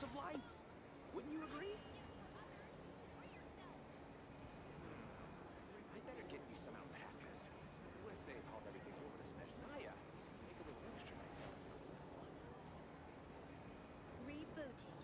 facts of life. Wouldn't you agree? I better get me some alpacas. Once they've hauled everything over to Snezhnaya, make a little extra myself. Rebooting.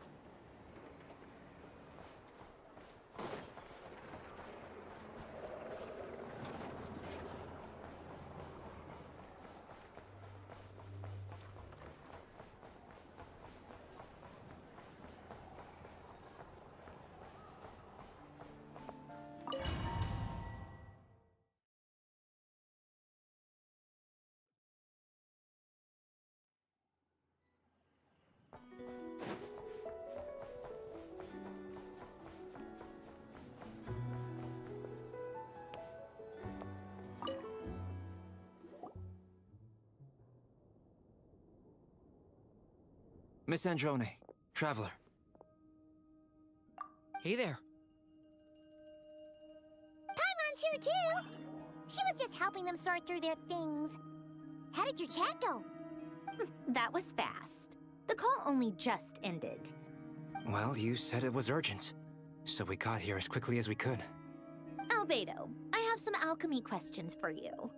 Miss Androne, traveler. Hey there. Paimon's here too! She was just helping them sort through their things. How did your chat go? That was fast. The call only just ended. Well, you said it was urgent, so we got here as quickly as we could. Albedo, I have some alchemy questions for you.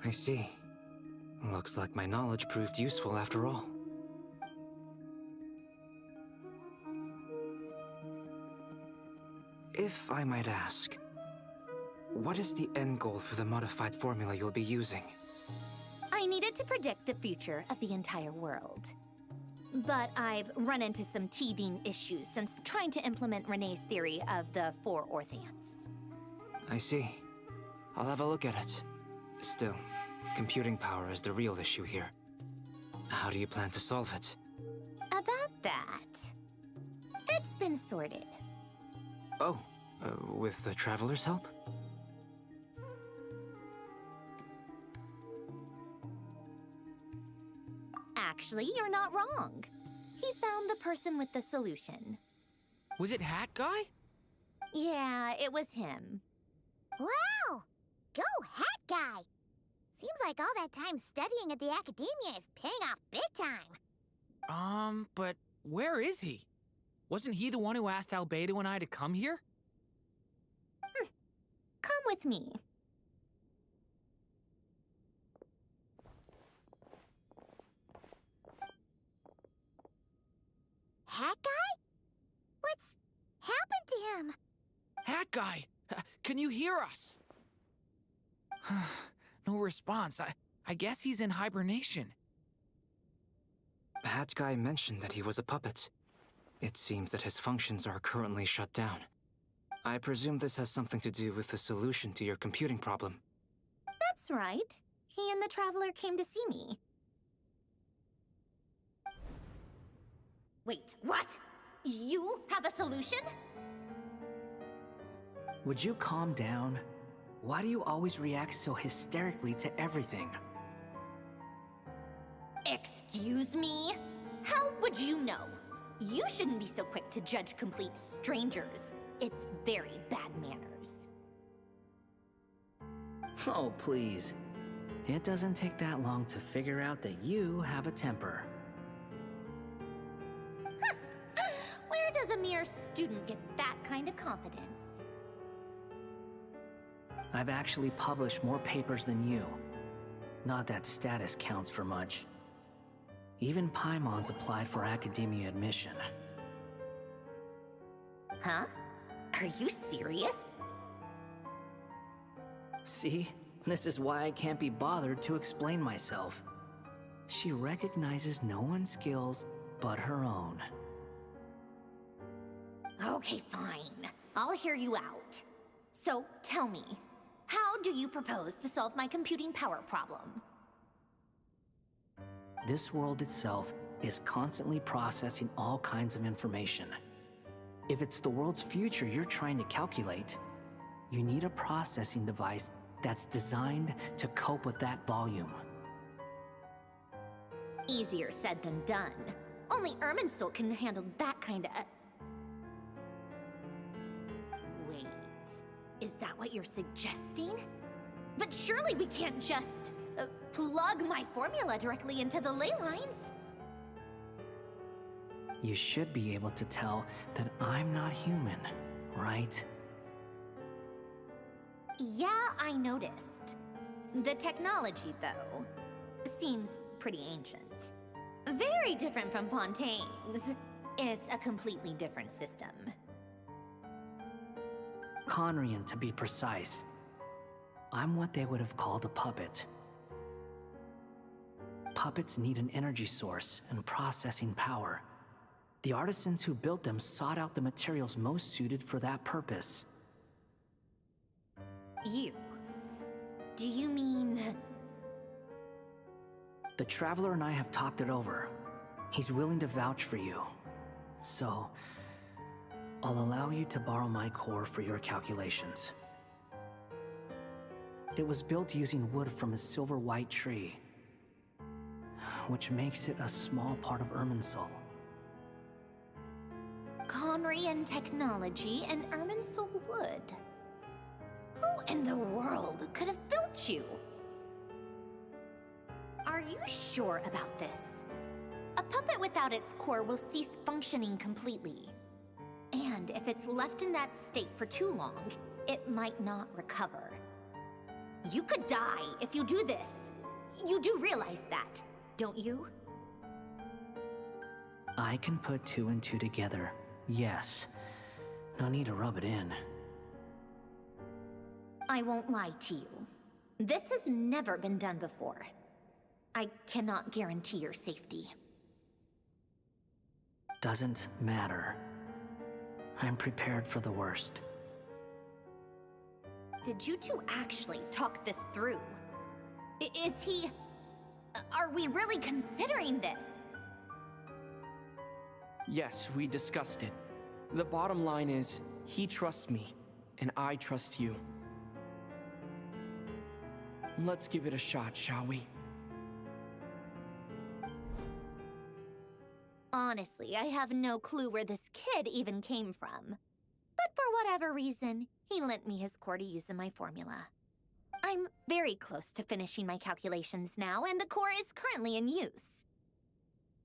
I see. Looks like my knowledge proved useful after all. If I might ask, what is the end goal for the modified formula you'll be using? I needed to predict the future of the entire world. But I've run into some teething issues since trying to implement Renee's theory of the four Orthants. I see. I'll have a look at it. Still, computing power is the real issue here. How do you plan to solve it? About that, it's been sorted. Oh, with the Traveler's help? Actually, you're not wrong. He found the person with the solution. Was it Hat Guy? Yeah, it was him. Wow! Go Hat Guy! Seems like all that time studying at the academia is paying off big time. But where is he? Wasn't he the one who asked Albedo and I to come here? Come with me. Hat Guy? What's happened to him? Hat Guy! Can you hear us? No response. I guess he's in hibernation. Hat Guy mentioned that he was a puppet. It seems that his functions are currently shut down. I presume this has something to do with the solution to your computing problem. That's right. He and the Traveler came to see me. Wait, what? You have a solution? Would you calm down? Why do you always react so hysterically to everything? Excuse me? How would you know? You shouldn't be so quick to judge complete strangers. It's very bad manners. Oh, please. It doesn't take that long to figure out that you have a temper. Where does a mere student get that kind of confidence? I've actually published more papers than you. Not that status counts for much. Even Paimon's applied for academia admission. Huh? Are you serious? See? This is why I can't be bothered to explain myself. She recognizes no one's skills but her own. Okay, fine. I'll hear you out. So, tell me, how do you propose to solve my computing power problem? This world itself is constantly processing all kinds of information. If it's the world's future you're trying to calculate, you need a processing device that's designed to cope with that volume. Easier said than done. Only Irminsul can handle that kind of... Wait, is that what you're suggesting? But surely we can't just plug my formula directly into the ley lines. You should be able to tell that I'm not human, right? Yeah, I noticed. The technology, though, seems pretty ancient. Very different from Fontaine's. It's a completely different system. Conrian, to be precise. I'm what they would have called a puppet. Puppets need an energy source and processing power. The artisans who built them sought out the materials most suited for that purpose. You? Do you mean... The Traveler and I have talked it over. He's willing to vouch for you. So, I'll allow you to borrow my core for your calculations. It was built using wood from a silver-white tree, which makes it a small part of Irminsul. Conrian technology and Irminsul wood. Who in the world could have built you? Are you sure about this? A puppet without its core will cease functioning completely. And if it's left in that state for too long, it might not recover. You could die if you do this. You do realize that, don't you? I can put two and two together, yes. No need to rub it in. I won't lie to you. This has never been done before. I cannot guarantee your safety. Doesn't matter. I'm prepared for the worst. Did you two actually talk this through? Is he... Are we really considering this? Yes, we discussed it. The bottom line is, he trusts me, and I trust you. Let's give it a shot, shall we? Honestly, I have no clue where this kid even came from. But for whatever reason, he lent me his core to use in my formula. I'm very close to finishing my calculations now, and the core is currently in use.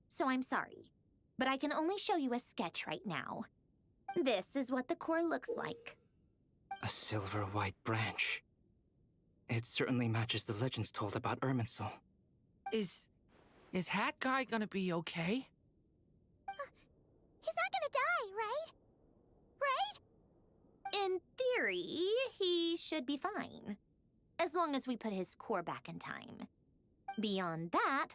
So I'm sorry, but I can only show you a sketch right now. This is what the core looks like. A silver-white branch. It certainly matches the legends told about Irminsul. Is Hat Guy gonna be okay? He's not gonna die, right? Right? In theory, he should be fine. As long as we put his core back in time. Beyond that,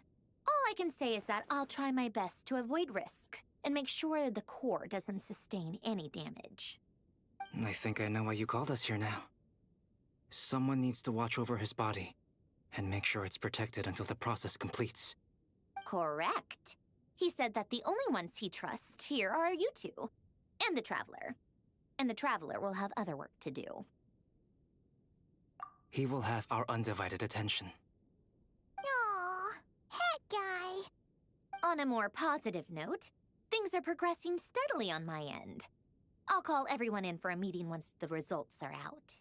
all I can say is that I'll try my best to avoid risk and make sure the core doesn't sustain any damage. I think I know why you called us here now. Someone needs to watch over his body and make sure it's protected until the process completes. Correct. He said that the only ones he trusts here are you two, and the Traveler. And the Traveler will have other work to do. He will have our undivided attention. Aw, Hat Guy. On a more positive note, things are progressing steadily on my end. I'll call everyone in for a meeting once the results are out.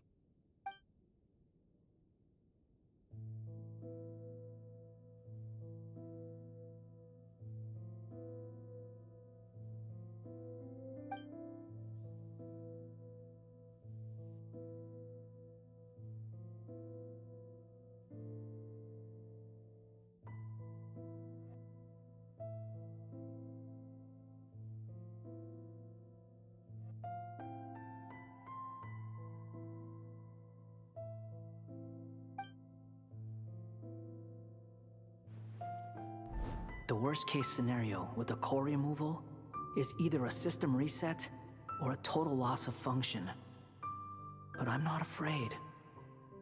The worst-case scenario with the core removal is either a system reset or a total loss of function. But I'm not afraid.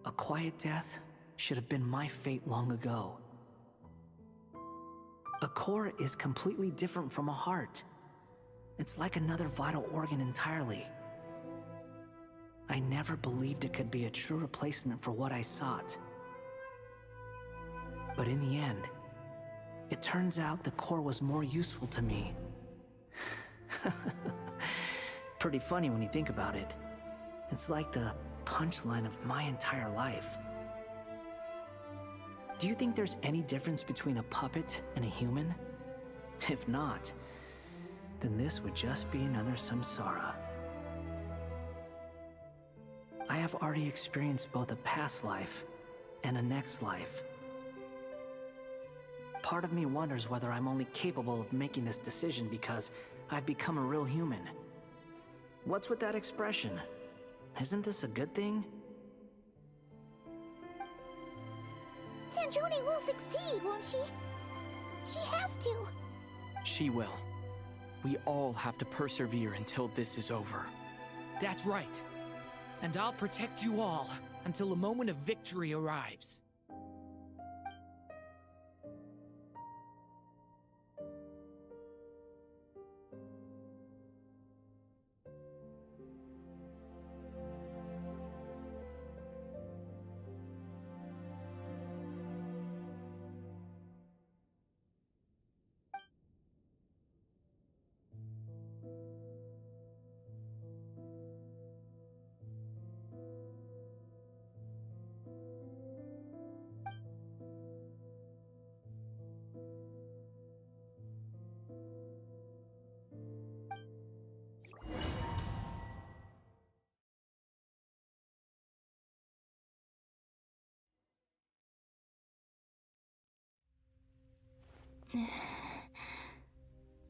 A quiet death should have been my fate long ago. A core is completely different from a heart. It's like another vital organ entirely. I never believed it could be a true replacement for what I sought. But in the end, it turns out the core was more useful to me. Pretty funny when you think about it. It's like the punchline of my entire life. Do you think there's any difference between a puppet and a human? If not, then this would just be another samsara. I have already experienced both a past life and a next life. Part of me wonders whether I'm only capable of making this decision because I've become a real human. What's with that expression? Isn't this a good thing? Sanjoni will succeed, won't she? She has to. She will. We all have to persevere until this is over. That's right. And I'll protect you all until a moment of victory arrives.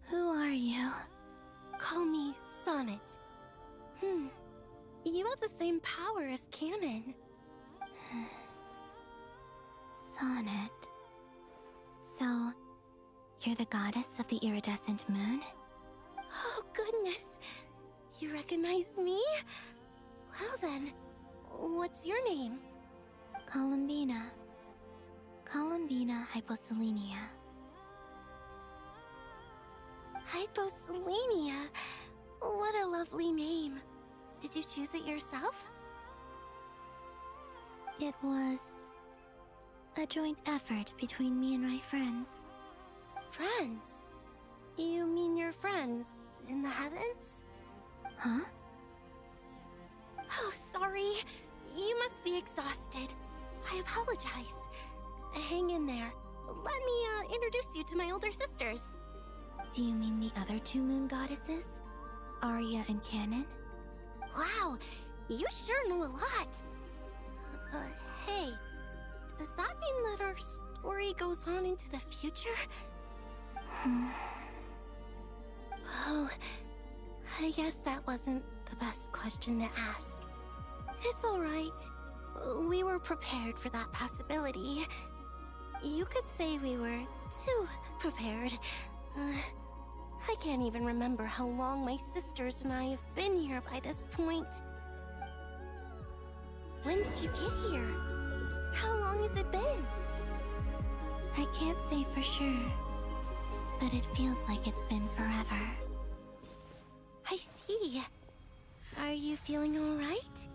Who are you? Call me Sonnet. You have the same power as Canon. Sonnet. So, you're the goddess of the iridescent moon? Oh, goodness! You recognize me? Well then, what's your name? Columbina. Columbina Hyposelenia. Hyposelenia? What a lovely name. Did you choose it yourself? It was a joint effort between me and my friends. Friends? You mean your friends in the heavens? Huh? Oh, sorry. You must be exhausted. I apologize. Hang in there. Let me introduce you to my older sisters. Do you mean the other two moon goddesses? Arya and Canon? Wow, you sure know a lot. Hey, does that mean that our story goes on into the future? Oh, I guess that wasn't the best question to ask. It's alright. We were prepared for that possibility. You could say we were too prepared. I can't even remember how long my sisters and I have been here by this point. When did you get here? How long has it been? I can't say for sure, but it feels like it's been forever. I see. Are you feeling alright?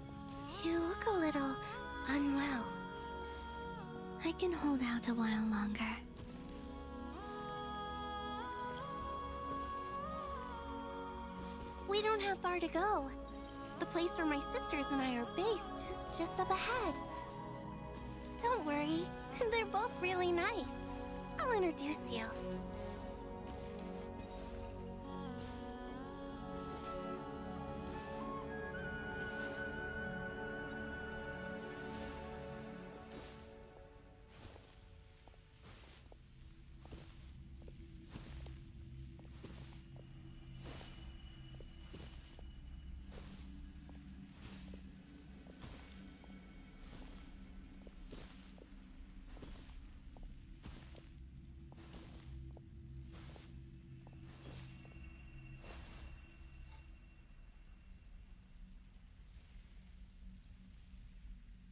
You look a little unwell. I can hold out a while longer. We don't have far to go. The place where my sisters and I are based is just up ahead. Don't worry, they're both really nice. I'll introduce you.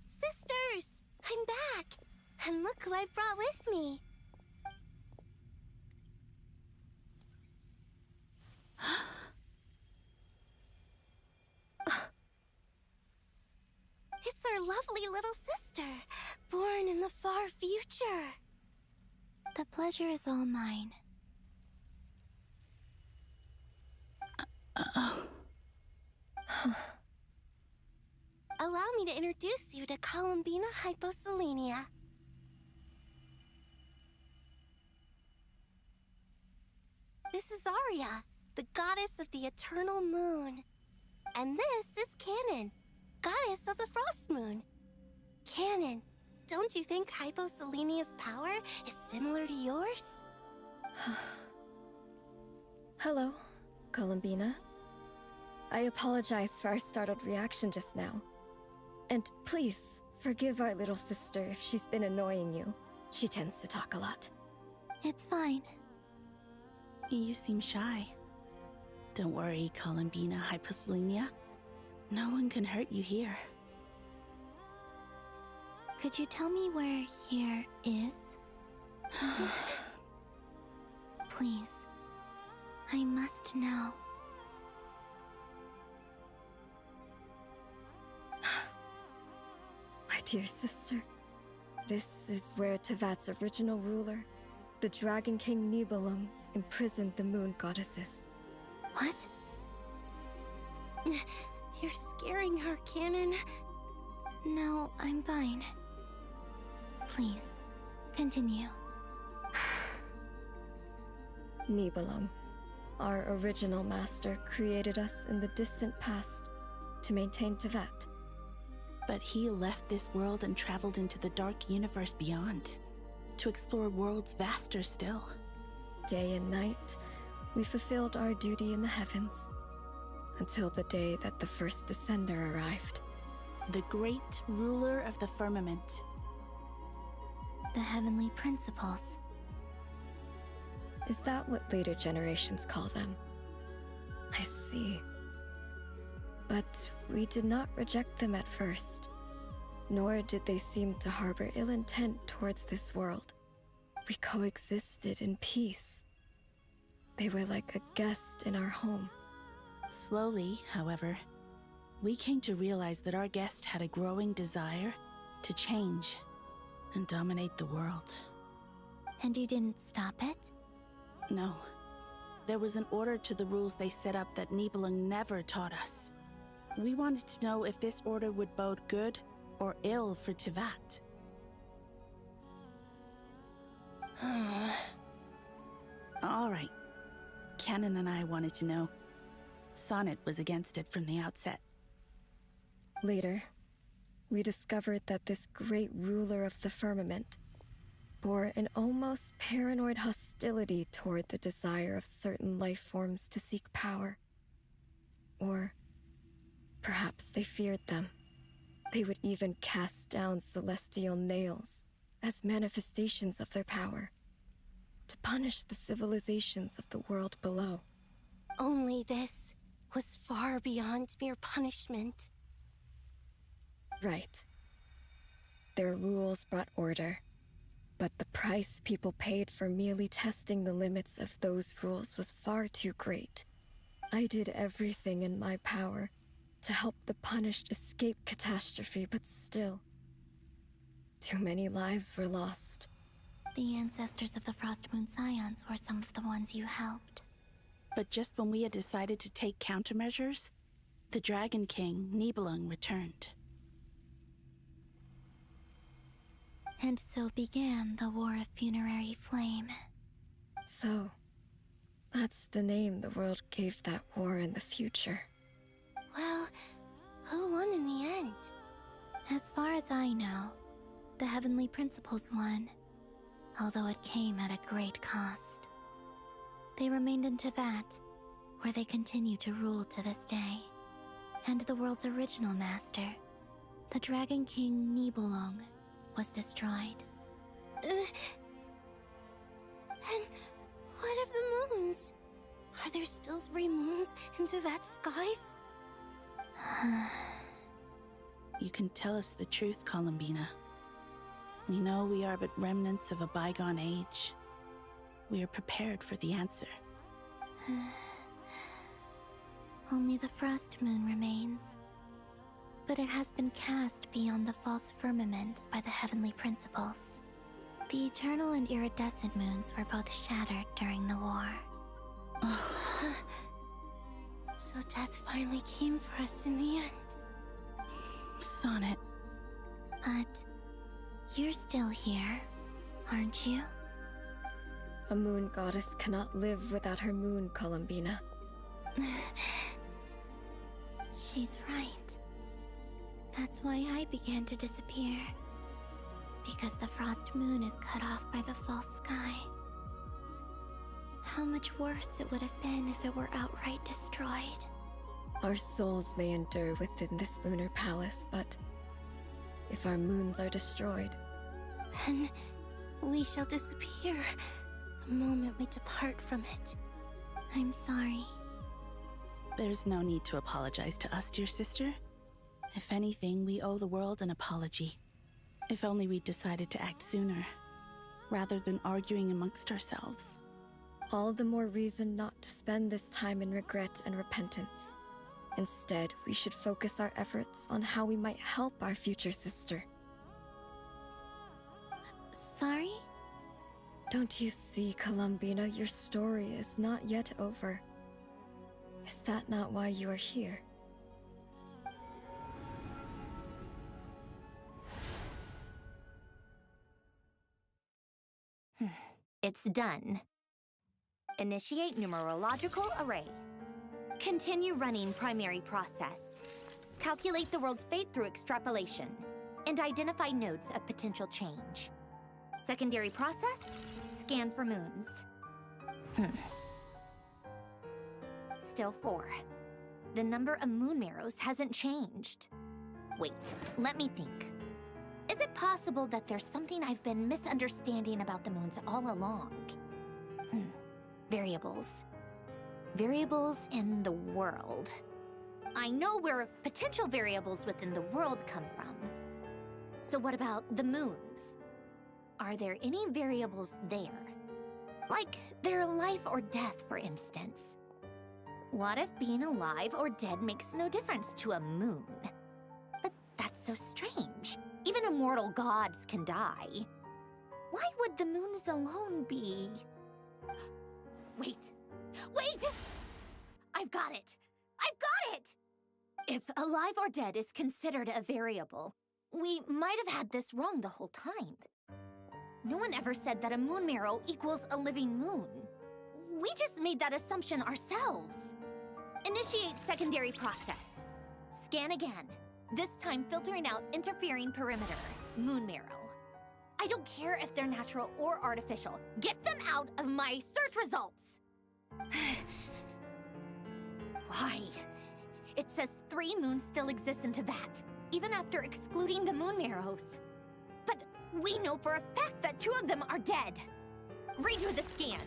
Sisters! I'm back! And look who I've brought with me! It's our lovely little sister, born in the far future. The pleasure is all mine. Allow me to introduce you to Columbina Hyposelenia. This is Arya, the goddess of the eternal moon. And this is Canon, goddess of the frost moon. Canon, don't you think Hyposelenia's power is similar to yours? Hello, Columbina. I apologize for our startled reaction just now. And please, forgive our little sister if she's been annoying you. She tends to talk a lot. It's fine. You seem shy. Don't worry, Columbina Hyposelenia. No one can hurt you here. Could you tell me where here is? Please. I must know. My dear sister, this is where Tevat's original ruler, the Dragon King Nibelung, imprisoned the moon goddesses. What? You're scaring her, Canon. No, I'm fine. Please, continue. Nibelung, our original master, created us in the distant past to maintain Tevat. But he left this world and traveled into the dark universe beyond, to explore worlds vaster still. Day and night, we fulfilled our duty in the heavens, until the day that the first Descender arrived. The great ruler of the firmament. The heavenly principles. Is that what later generations call them? I see. But we did not reject them at first, nor did they seem to harbor ill intent towards this world. We coexisted in peace. They were like a guest in our home. Slowly, however, we came to realize that our guest had a growing desire to change and dominate the world. And you didn't stop it? No. There was an order to the rules they set up that Nibelung never taught us. We wanted to know if this order would bode good or ill for Tevat. All right. Canon and I wanted to know. Sonnet was against it from the outset. Later, we discovered that this great ruler of the firmament bore an almost paranoid hostility toward the desire of certain life forms to seek power. Or perhaps they feared them. They would even cast down celestial nails as manifestations of their power, to punish the civilizations of the world below. Only this was far beyond mere punishment. Right. Their rules brought order, but the price people paid for merely testing the limits of those rules was far too great. I did everything in my power to help the punished escape catastrophe, but still, too many lives were lost. The ancestors of the Frost Moon Scions were some of the ones you helped. But just when we had decided to take countermeasures, the Dragon King, Nibelung, returned. And so began the War of Funerary Flame. So, that's the name the world gave that war in the future. Well, who won in the end? As far as I know, the Heavenly Principles won, although it came at a great cost. They remained in Tevat, where they continue to rule to this day. And the world's original master, the Dragon King Nibelung, was destroyed. And what of the moons? Are there still 3 moons in Tevat's skies? You can tell us the truth, Columbina. We know we are but remnants of a bygone age. We are prepared for the answer. Only the Frost Moon remains. But it has been cast beyond the false firmament by the Heavenly Principles. The eternal and iridescent moons were both shattered during the war. So death finally came for us in the end. Sonnet. But you're still here, aren't you? A moon goddess cannot live without her moon, Columbina. She's right. That's why I began to disappear. Because the frost moon is cut off by the false sky. How much worse it would have been if it were outright destroyed. Our souls may endure within this lunar palace, but if our moons are destroyed, Then we shall disappear the moment we depart from it. I'm sorry. There's no need to apologize to us, dear sister. If anything, we owe the world an apology. If only we'd decided to act sooner, rather than arguing amongst ourselves. all the more reason not to spend this time in regret and repentance. Instead, we should focus our efforts on how we might help our future sister. Sorry? Don't you see, Columbina, your story is not yet over. Is that not why you are here? It's done. Initiate numerological array. Continue running primary process. Calculate the world's fate through extrapolation. And identify nodes of potential change. Secondary process, scan for moons. Still 4. The number of moon marrows hasn't changed. Wait, let me think. Is it possible that there's something I've been misunderstanding about the moons all along? Variables. Variables in the world. I know where potential variables within the world come from. So what about the moons? Are there any variables there? Like their life or death, for instance. What if being alive or dead makes no difference to a moon? But that's so strange. Even immortal gods can die. Why would the moons alone be? Wait! Wait! I've got it! I've got it! If alive or dead is considered a variable, we might have had this wrong the whole time. No one ever said that a moon marrow equals a living moon. We just made that assumption ourselves. Initiate secondary process. Scan again. This time filtering out interfering perimeter, moon marrow. I don't care if they're natural or artificial. Get them out of my search results! Why? It says 3 moons still exist in Teyvat, even after excluding the moon marrows. But we know for a fact that 2 of them are dead. Redo the scan.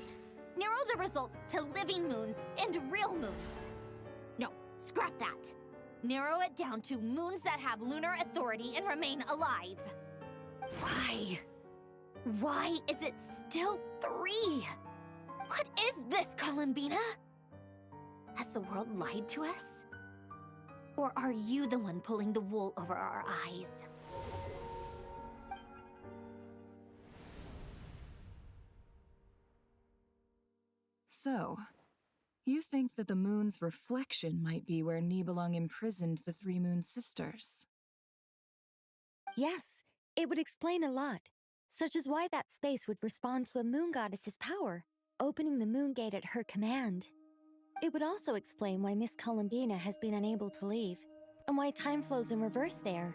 Narrow the results to living moons and real moons. No, scrap that. Narrow it down to moons that have lunar authority and remain alive. Why? Why is it still 3? What is this, Columbina? Has the world lied to us? Or are you the one pulling the wool over our eyes? So, you think that the moon's reflection might be where Nibelung imprisoned the 3 moon sisters? Yes, it would explain a lot, such as why that space would respond to a moon goddess's power, opening the moon gate at her command. It would also explain why Miss Columbina has been unable to leave, and why time flows in reverse there.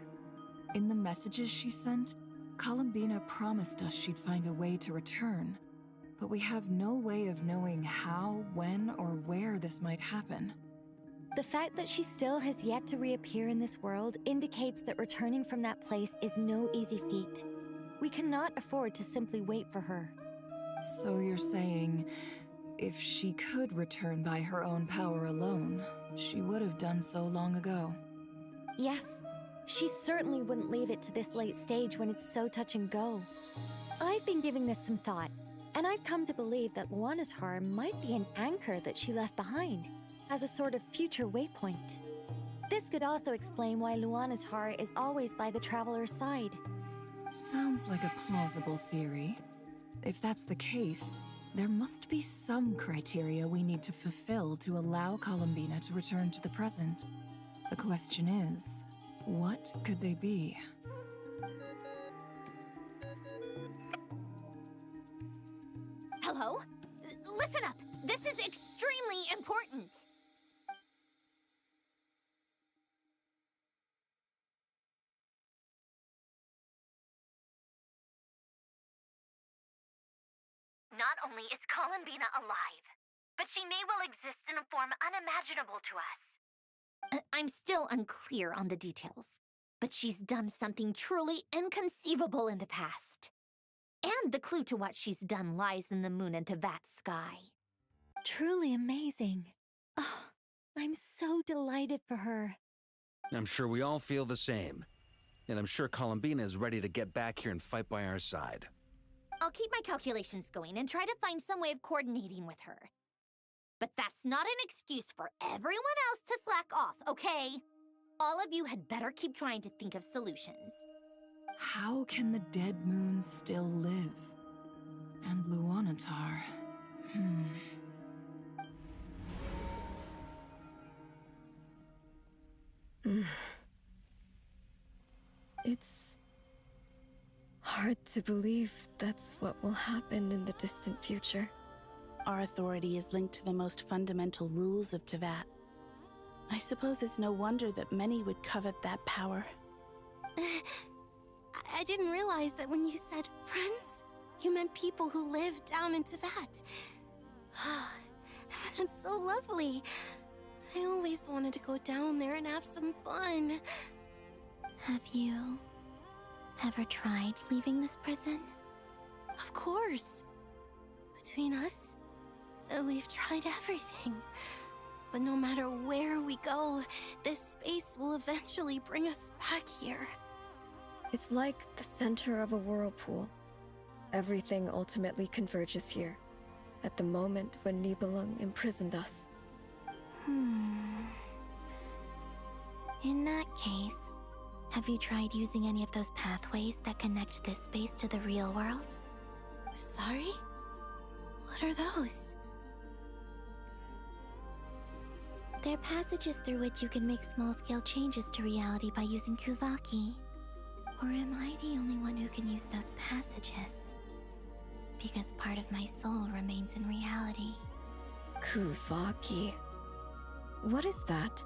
In the messages she sent, Columbina promised us she'd find a way to return. But we have no way of knowing how, when, or where this might happen. The fact that she still has yet to reappear in this world indicates that returning from that place is no easy feat. We cannot afford to simply wait for her. So you're saying, if she could return by her own power alone, she would have done so long ago. Yes, she certainly wouldn't leave it to this late stage when it's so touch and go. I've been giving this some thought, and I've come to believe that Luana's harm might be an anchor that she left behind, as a sort of future waypoint. This could also explain why Luana's heart is always by the traveler's side. Sounds like a plausible theory. If that's the case, there must be some criteria we need to fulfill to allow Columbina to return to the present. The question is, what could they be? Hello? Listen up! This is extremely important! Not only is Columbina alive, but she may well exist in a form unimaginable to us. I'm still unclear on the details, but she's done something truly inconceivable in the past. And the clue to what she's done lies in the moon and Tevat's sky. Truly amazing. Oh, I'm so delighted for her. I'm sure we all feel the same. And I'm sure Columbina is ready to get back here and fight by our side. I'll keep my calculations going and try to find some way of coordinating with her. But that's not an excuse for everyone else to slack off, okay? All of you had better keep trying to think of solutions. How can the dead moon still live? And Luanatar... It's hard to believe that's what will happen in the distant future. Our authority is linked to the most fundamental rules of Tevat. I suppose it's no wonder that many would covet that power. I didn't realize that when you said friends, you meant people who live down in Tevat. That's so lovely. I always wanted to go down there and have some fun. Have you ever tried leaving this prison? Of course. Between us, we've tried everything. But no matter where we go, this space will eventually bring us back here. It's like the center of a whirlpool. Everything ultimately converges here, at the moment when Nibelung imprisoned us. In that case, have you tried using any of those pathways that connect this space to the real world? Sorry? What are those? They're passages through which you can make small-scale changes to reality by using Kuvaki. Or am I the only one who can use those passages? Because part of my soul remains in reality. Kuvaki. What is that?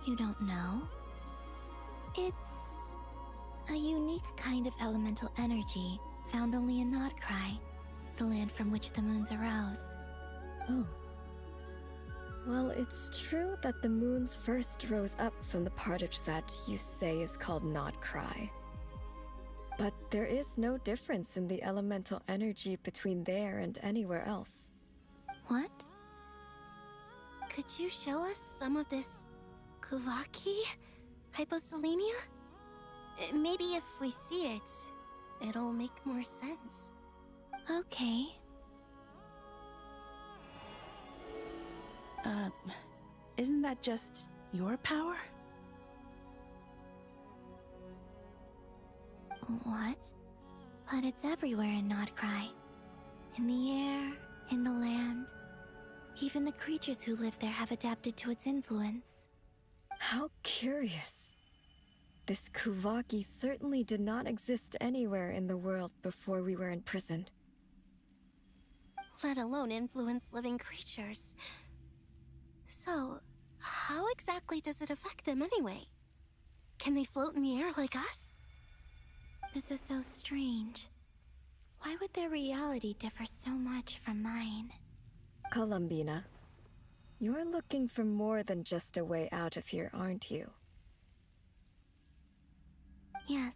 You don't know? It's a unique kind of elemental energy found only in Nodcry, the land from which the moons arose. Oh. Well, it's true that the moons first rose up from the part of Tevat you say is called Nodcry. But there is no difference in the elemental energy between there and anywhere else. What? Could you show us some of this Kuvaki? Hyposelenia? Maybe if we see it, it'll make more sense. Okay. Isn't that just your power? What? But it's everywhere in Nodcry. In the air, in the land. Even the creatures who live there have adapted to its influence. How curious. This Kuvaki certainly did not exist anywhere in the world before we were imprisoned. Let alone influence living creatures. So, how exactly does it affect them anyway? Can they float in the air like us? This is so strange. Why would their reality differ so much from mine? Columbina, you're looking for more than just a way out of here, aren't you? Yes.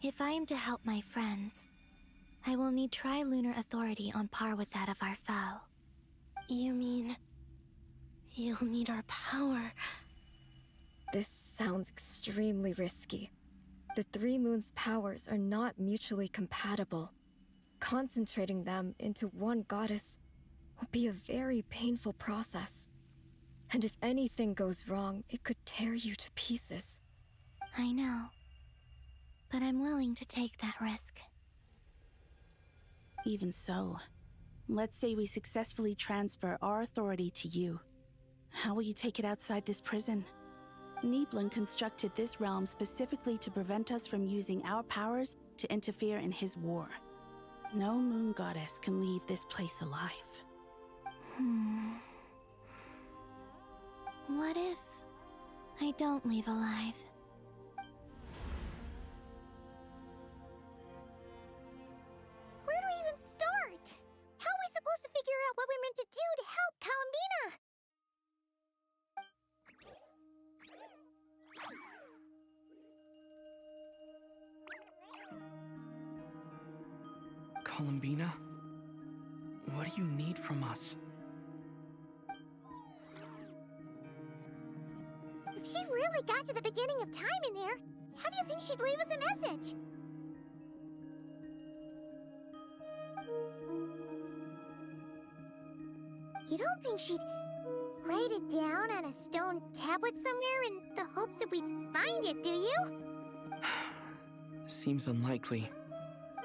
If I am to help my friends, I will need tri-lunar authority on par with that of our foe. You mean... you'll need our power? This sounds extremely risky. The Three Moons' powers are not mutually compatible. Concentrating them into one goddess will be a very painful process. And if anything goes wrong, it could tear you to pieces. I know. But I'm willing to take that risk. Even so, let's say we successfully transfer our authority to you. How will you take it outside this prison? Nibelung constructed this realm specifically to prevent us from using our powers to interfere in his war. No moon goddess can leave this place alive. What if I don't leave alive? Where what we're meant to do to help Columbina. Columbina? What do you need from us? If she really got to the beginning of time in there, how do you think she'd leave us a message? You don't think she'd write it down on a stone tablet somewhere in the hopes that we'd find it, do you? Seems unlikely.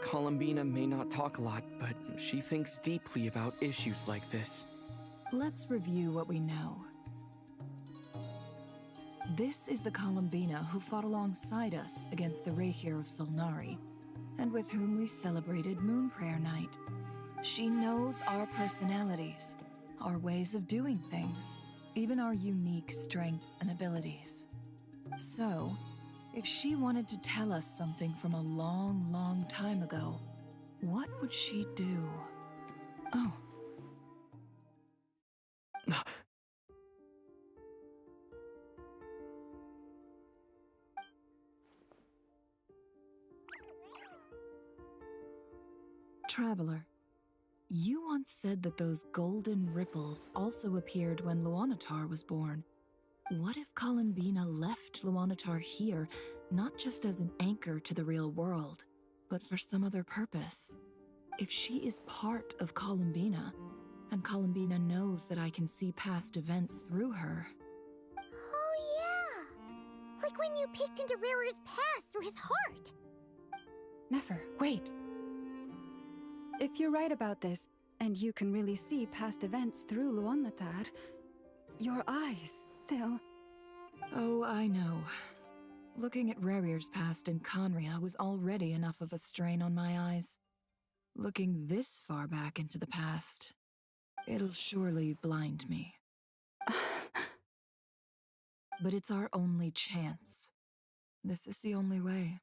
Columbina may not talk a lot, but she thinks deeply about issues like this. Let's review what we know. This is the Columbina who fought alongside us against the Reikir of Solnari, and with whom we celebrated Moon Prayer Night. She knows our personalities, our ways of doing things, even our unique strengths and abilities. So, if she wanted to tell us something from a long, long time ago, what would she do? Oh. Traveler, you once said that those golden ripples also appeared when Luanatar was born. What if Columbina left Luanatar here, not just as an anchor to the real world, but for some other purpose? If she is part of Columbina, and Columbina knows that I can see past events through her... Oh yeah! Like when you peeked into Rarer's past through his heart! Nefer, wait! If you're right about this, and you can really see past events through Luanatar, your eyes, they'll... Oh, I know. Looking at Rerir's past in Conria was already enough of a strain on my eyes. Looking this far back into the past, it'll surely blind me. But it's our only chance. This is the only way.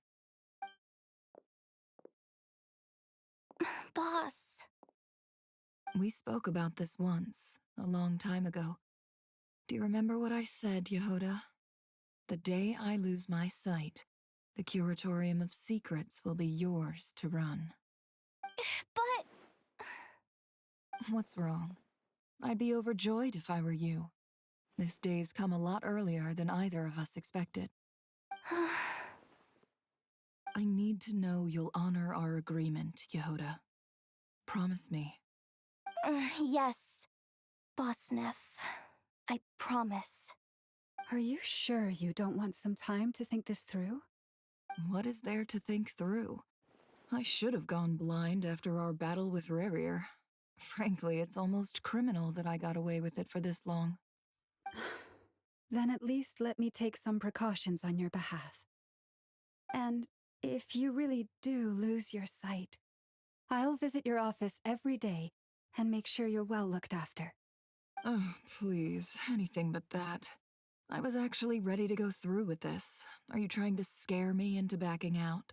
Boss. We spoke about this once, a long time ago. Do you remember what I said, Yehoda? The day I lose my sight, the Curatorium of Secrets will be yours to run. But... What's wrong? I'd be overjoyed if I were you. This day's come a lot earlier than either of us expected. I need to know you'll honor our agreement, Yehoda. Promise me. Yes, Boss Neff. I promise. Are you sure you don't want some time to think this through? What is there to think through? I should have gone blind after our battle with Rerir. Frankly, it's almost criminal that I got away with it for this long. Then at least let me take some precautions on your behalf. And if you really do lose your sight, I'll visit your office every day and make sure you're well looked after. Oh, please, anything but that. I was actually ready to go through with this. Are you trying to scare me into backing out?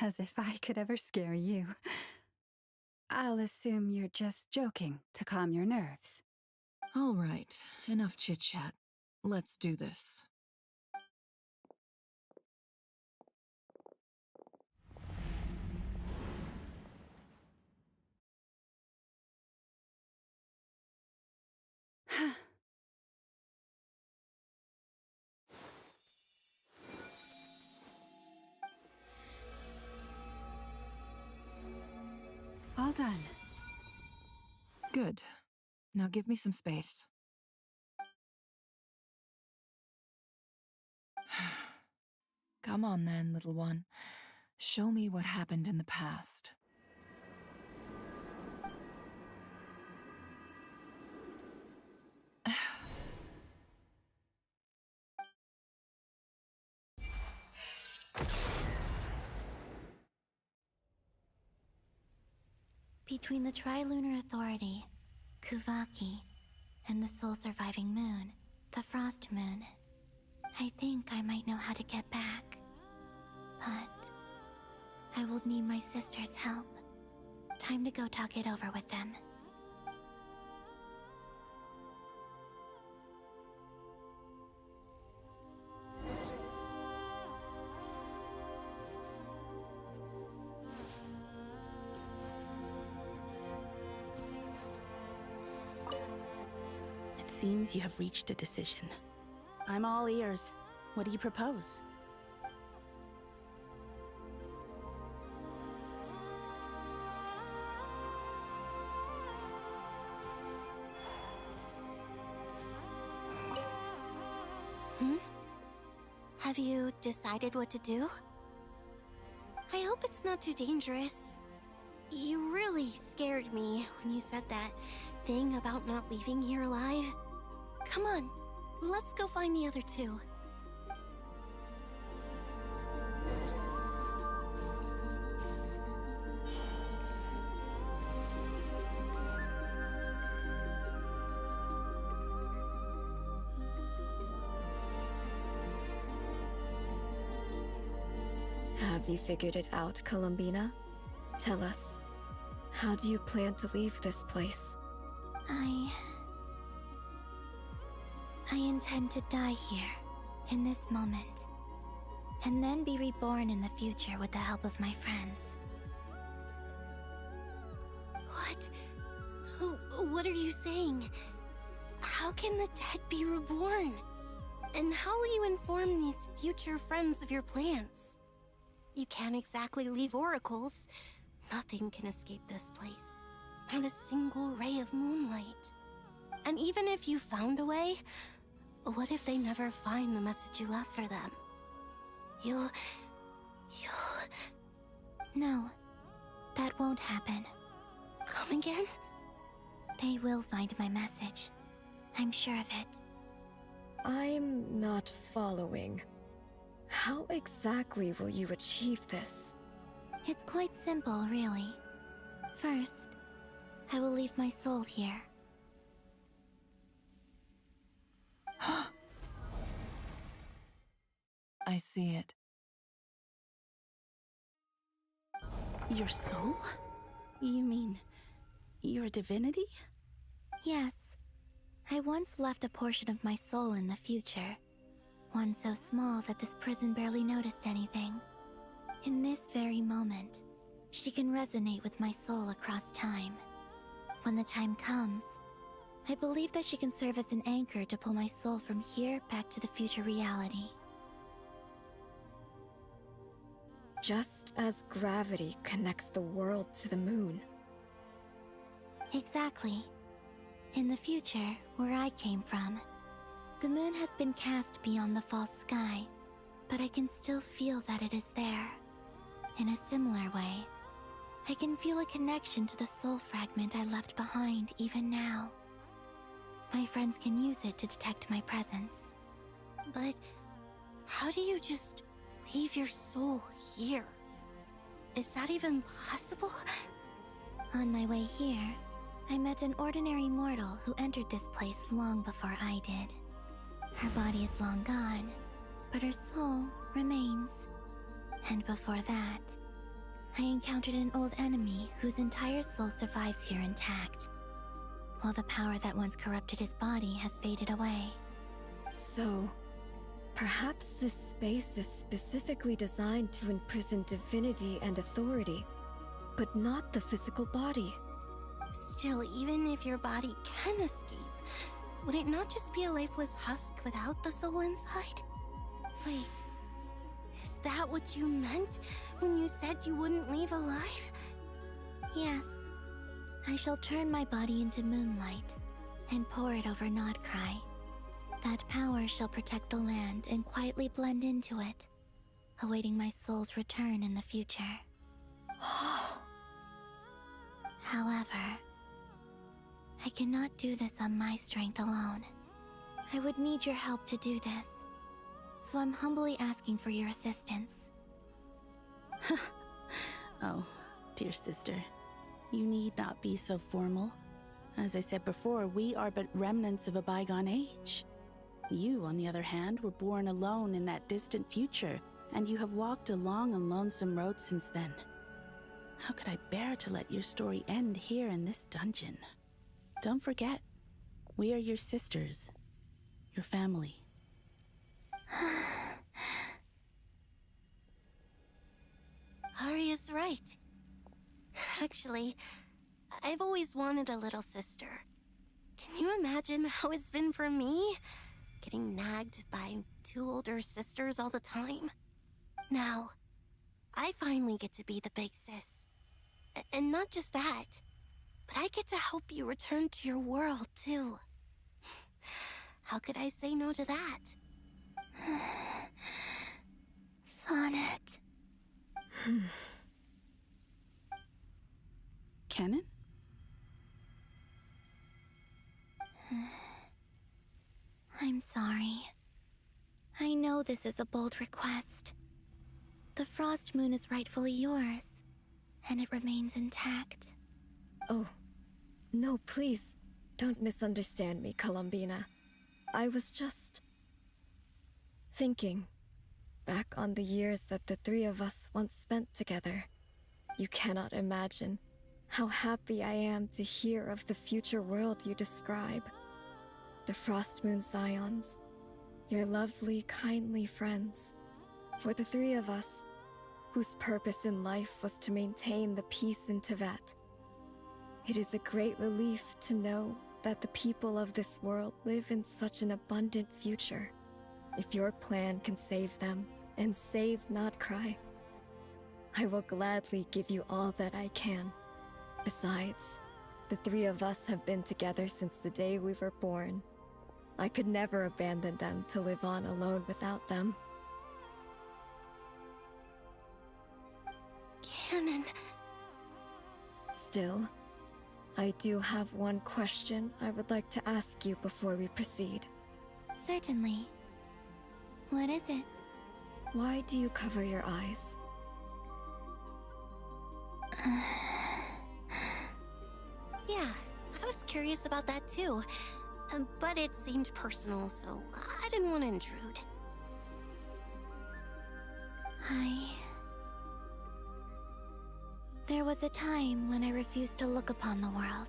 As if I could ever scare you. I'll assume you're just joking to calm your nerves. All right, enough chit-chat. Let's do this. All done. Good. Now give me some space. Come on then, little one. Show me what happened in the past. Between the Trilunar Authority, Kuvaki, and the sole-surviving moon, the Frost Moon, I think I might know how to get back. But I will need my sister's help. Time to go talk it over with them. It seems you have reached a decision. I'm all ears. What do you propose? Have you decided what to do? I hope it's not too dangerous. You really scared me when you said that thing about not leaving here alive. Come on, let's go find the other two. Have you figured it out, Columbina? Tell us, how do you plan to leave this place? I intend to die here, in this moment, and then be reborn in the future with the help of my friends. What? What are you saying? How can the dead be reborn? And how will you inform these future friends of your plans? You can't exactly leave oracles. Nothing can escape this place. Not a single ray of moonlight. And even if you found a way, what if they never find the message you left for them? You'll... No, that won't happen. Come again? They will find my message. I'm sure of it. I'm not following. How exactly will you achieve this? It's quite simple, really. First, I will leave my soul here. I see it. Your soul? You mean you're a divinity? Yes. I once left a portion of my soul in the future. One so small that this prison barely noticed anything. In this very moment, she can resonate with my soul across time. When the time comes, I believe that she can serve as an anchor to pull my soul from here back to the future reality. Just as gravity connects the world to the moon. Exactly. In the future, where I came from, the moon has been cast beyond the false sky, but I can still feel that it is there. In a similar way, I can feel a connection to the soul fragment I left behind even now. My friends can use it to detect my presence. But how do you just leave your soul here? Is that even possible? On my way here, I met an ordinary mortal who entered this place long before I did. Her body is long gone, but her soul remains. And before that, I encountered an old enemy whose entire soul survives here intact, while the power that once corrupted his body has faded away. So, perhaps this space is specifically designed to imprison divinity and authority, but not the physical body. Still, even if your body can escape, would it not just be a lifeless husk without the soul inside? Wait, is that what you meant when you said you wouldn't leave alive? Yes. I shall turn my body into moonlight and pour it over Nodcry. That power shall protect the land and quietly blend into it, awaiting my soul's return in the future. However, I cannot do this on my strength alone. I would need your help to do this, so I'm humbly asking for your assistance. Oh, dear sister, you need not be so formal. As I said before, we are but remnants of a bygone age. You, on the other hand, were born alone in that distant future, and you have walked a long and lonesome road since then. How could I bear to let your story end here in this dungeon? Don't forget, we are your sisters, your family. Arya's right. Actually, I've always wanted a little sister. Can you imagine how it's been for me? Getting nagged by 2 older sisters all the time. Now, I finally get to be the big sis. And not just that, but I get to help you return to your world, too. How could I say no to that? Sonnet. Canon? I'm sorry. I know this is a bold request. The Frost Moon is rightfully yours, and it remains intact. Oh, no, please. Don't misunderstand me, Columbina. I was just thinking back on the years that the 3 of us once spent together. You cannot imagine how happy I am to hear of the future world you describe. The Frost Moon Scions, your lovely, kindly friends. For the 3 of us, whose purpose in life was to maintain the peace in Teyvat. It is a great relief to know that the people of this world live in such an abundant future. If your plan can save them, and save not cry, I will gladly give you all that I can. Besides, the 3 of us have been together since the day we were born. I could never abandon them to live on alone without them. Canon. Still, I do have one question I would like to ask you before we proceed. Certainly. What is it? Why do you cover your eyes? Yeah, I was curious about that too. But it seemed personal, so I didn't want to intrude. There was a time when I refused to look upon the world.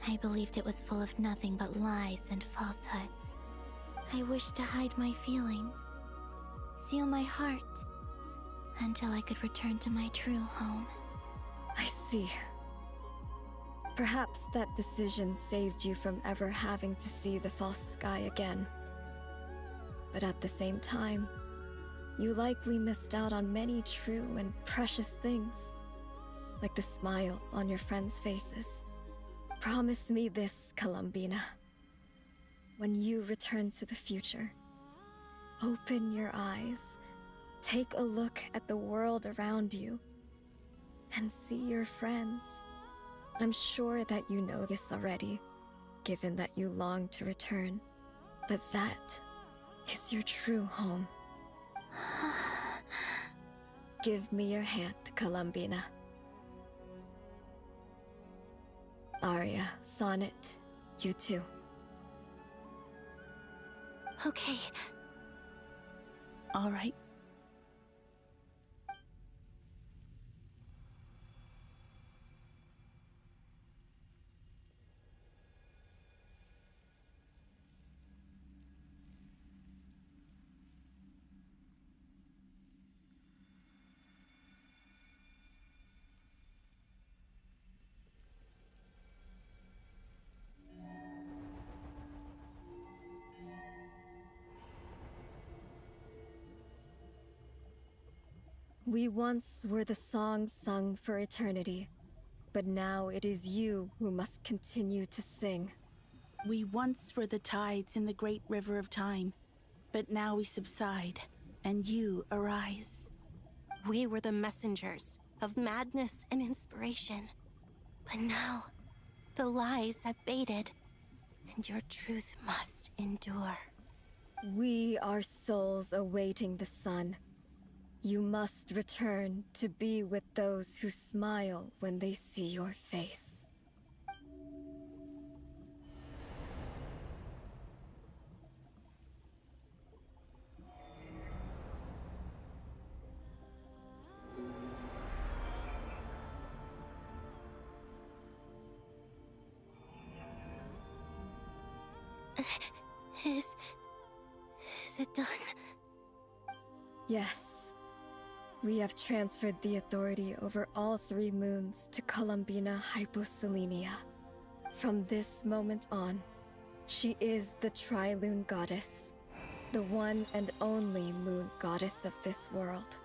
I believed it was full of nothing but lies and falsehoods. I wished to hide my feelings, seal my heart, until I could return to my true home. I see. Perhaps that decision saved you from ever having to see the false sky again. But at the same time, you likely missed out on many true and precious things, like the smiles on your friends' faces. Promise me this, Columbina. When you return to the future, open your eyes, take a look at the world around you, and see your friends. I'm sure that you know this already, given that you long to return, but that is your true home. Give me your hand, Columbina. Arya, Sonnet, you too. Okay. All right. We once were the songs sung for eternity, but now it is you who must continue to sing. We once were the tides in the great river of time, but now we subside, and you arise. We were the messengers of madness and inspiration. But now, the lies have faded, and your truth must endure. We are souls awaiting the sun. You must return to be with those who smile when they see your face. Is it done? Yes. We have transferred the authority over all 3 moons to Columbina Hyposelenia. From this moment on, she is the Tri-Lune Goddess, the one and only moon goddess of this world.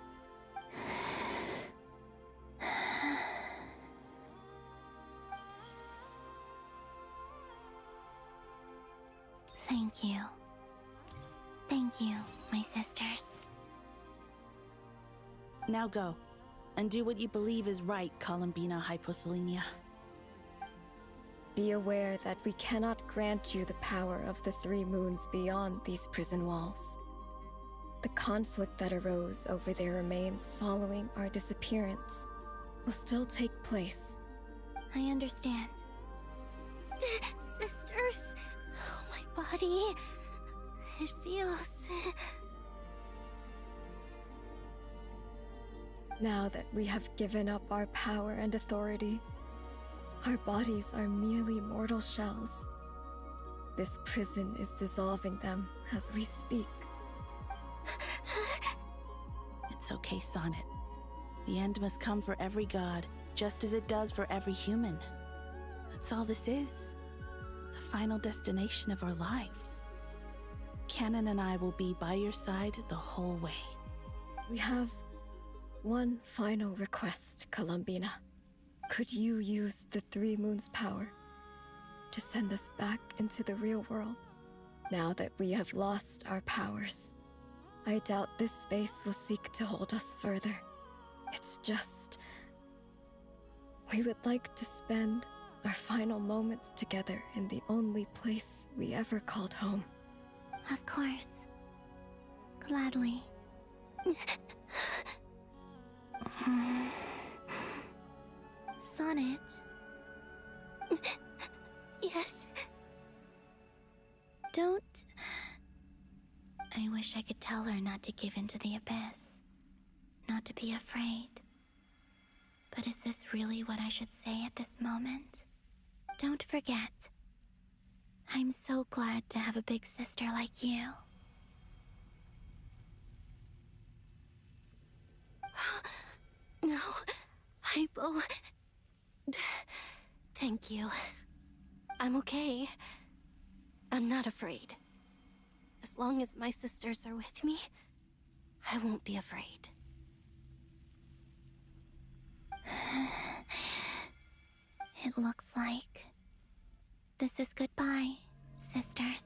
Thank you. Thank you, my sisters. Now go, and do what you believe is right, Columbina Hyposelenia. Be aware that we cannot grant you the power of the 3 moons beyond these prison walls. The conflict that arose over their remains following our disappearance will still take place. I understand. Sisters, oh, my body. It feels... Now that we have given up our power and authority, our bodies are merely mortal shells. This prison is dissolving them as we speak. It's okay, Sonnet. The end must come for every god, just as it does for every human. That's all this is. The final destination of our lives. Canon and I will be by your side the whole way. We have one final request, Columbina. Could you use the 3 moons' power to send us back into the real world? Now that we have lost our powers, I doubt this space will seek to hold us further. It's just... we would like to spend our final moments together in the only place we ever called home. Of course. Gladly. Sonnet? Yes. Don't... I wish I could tell her not to give in to the abyss. Not to be afraid. But is this really what I should say at this moment? Don't forget. I'm so glad to have a big sister like you. No, Hypo. Thank you. I'm okay. I'm not afraid. As long as my sisters are with me, I won't be afraid. It looks like this is goodbye, sisters.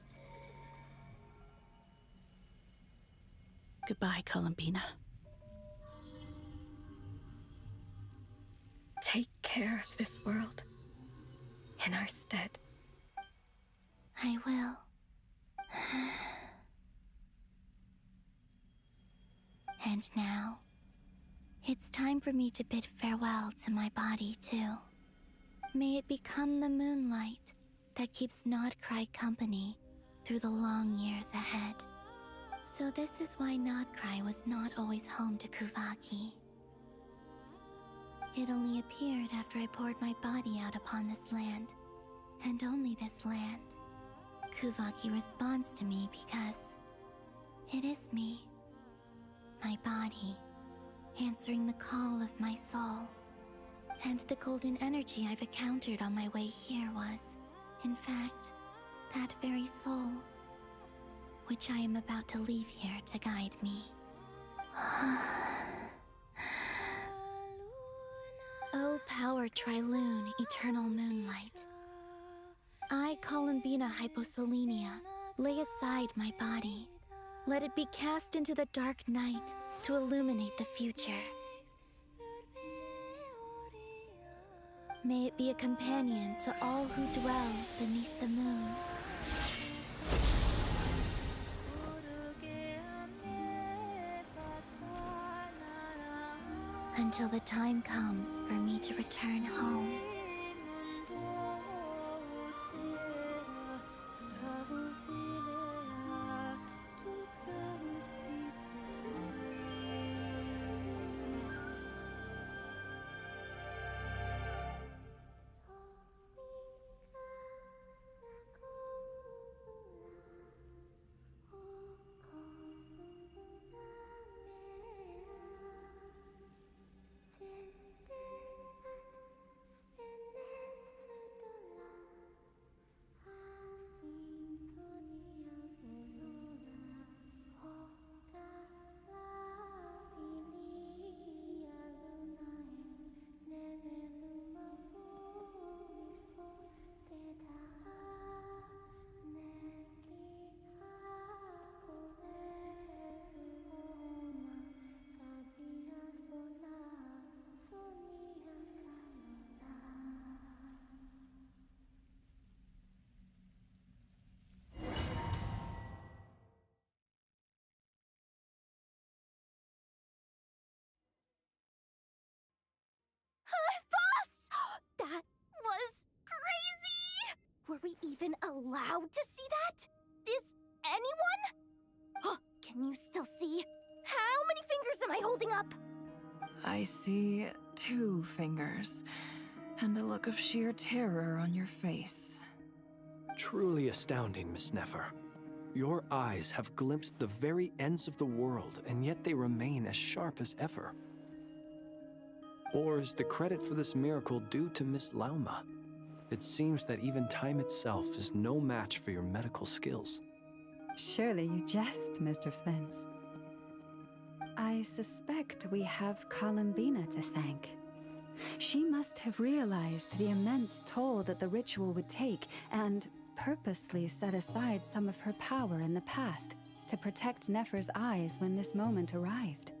Goodbye, Columbina. Take care of this world in our stead. I will. And now, it's time for me to bid farewell to my body, too. May it become the moonlight that keeps Nodcry company through the long years ahead. So this is why Nodcry was not always home to Kuvaki. It only appeared after I poured my body out upon this land, and only this land. Kuvaki responds to me because it is me, my body, answering the call of my soul. And the golden energy I've encountered on my way here was, in fact, that very soul, which I am about to leave here to guide me. O power Tri-Lune, eternal moonlight. I, Columbina Hyposelenia, lay aside my body. Let it be cast into the dark night to illuminate the future. May it be a companion to all who dwell beneath the moon. Until the time comes for me to return home. allowed to see that? Is anyone? Oh, can you still see? How many fingers am I holding up? I see 2 fingers, and a look of sheer terror on your face. Truly astounding, Miss Nefer. Your eyes have glimpsed the very ends of the world, and yet they remain as sharp as ever. Or is the credit for this miracle due to Miss Lauma? It seems that even time itself is no match for your medical skills. Surely you jest, Mr. Flint. I suspect we have Columbina to thank. She must have realized the immense toll that the ritual would take and purposely set aside some of her power in the past to protect Nefer's eyes when this moment arrived.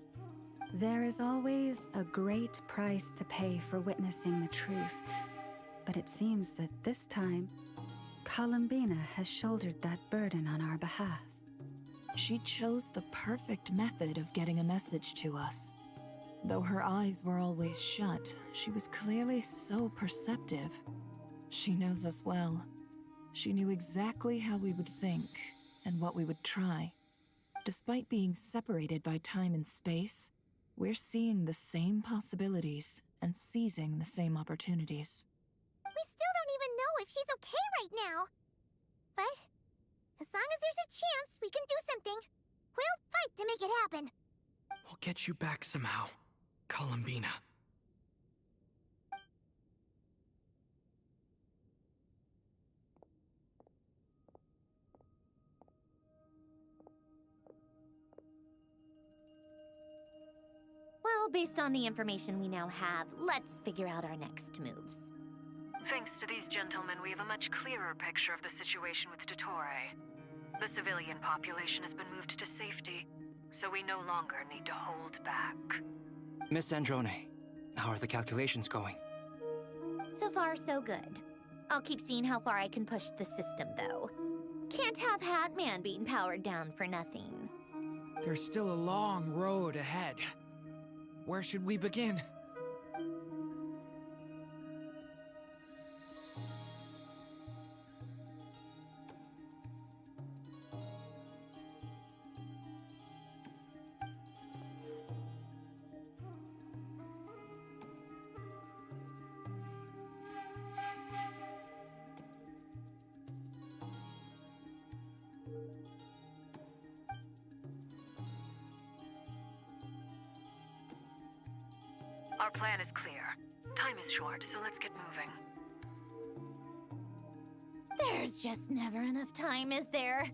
There is always a great price to pay for witnessing the truth, but it seems that this time, Columbina has shouldered that burden on our behalf. She chose the perfect method of getting a message to us. Though her eyes were always shut, she was clearly so perceptive. She knows us well. She knew exactly how we would think and what we would try. Despite being separated by time and space, we're seeing the same possibilities and seizing the same opportunities. We still don't even know if she's okay right now. But as long as there's a chance we can do something, we'll fight to make it happen. We'll get you back somehow, Columbina. Well, based on the information we now have, let's figure out our next moves. Thanks to these gentlemen, we have a much clearer picture of the situation with Dottore. The civilian population has been moved to safety, so we no longer need to hold back. Miss Androne, how are the calculations going? So far, so good. I'll keep seeing how far I can push the system, though. Can't have Hatman being powered down for nothing. There's still a long road ahead. Where should we begin? Our plan is clear. Time is short, so let's get moving. There's just never enough time, is there?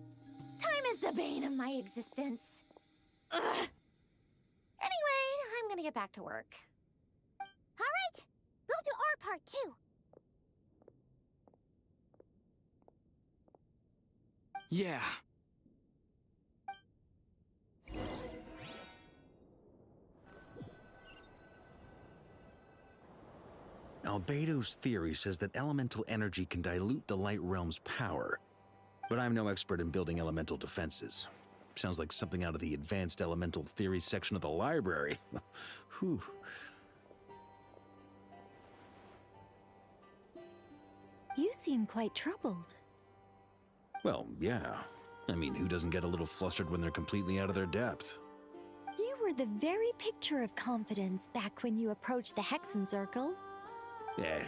Time is the bane of my existence. Ugh. Anyway, I'm gonna get back to work. All right, we'll do our part too. Yeah. Albedo's theory says that elemental energy can dilute the light realm's power. But I'm no expert in building elemental defenses. Sounds like something out of the advanced elemental theory section of the library. Whew. You seem quite troubled. Well, yeah. I mean, who doesn't get a little flustered when they're completely out of their depth? You were the very picture of confidence back when you approached the Hexen Circle. Yeah,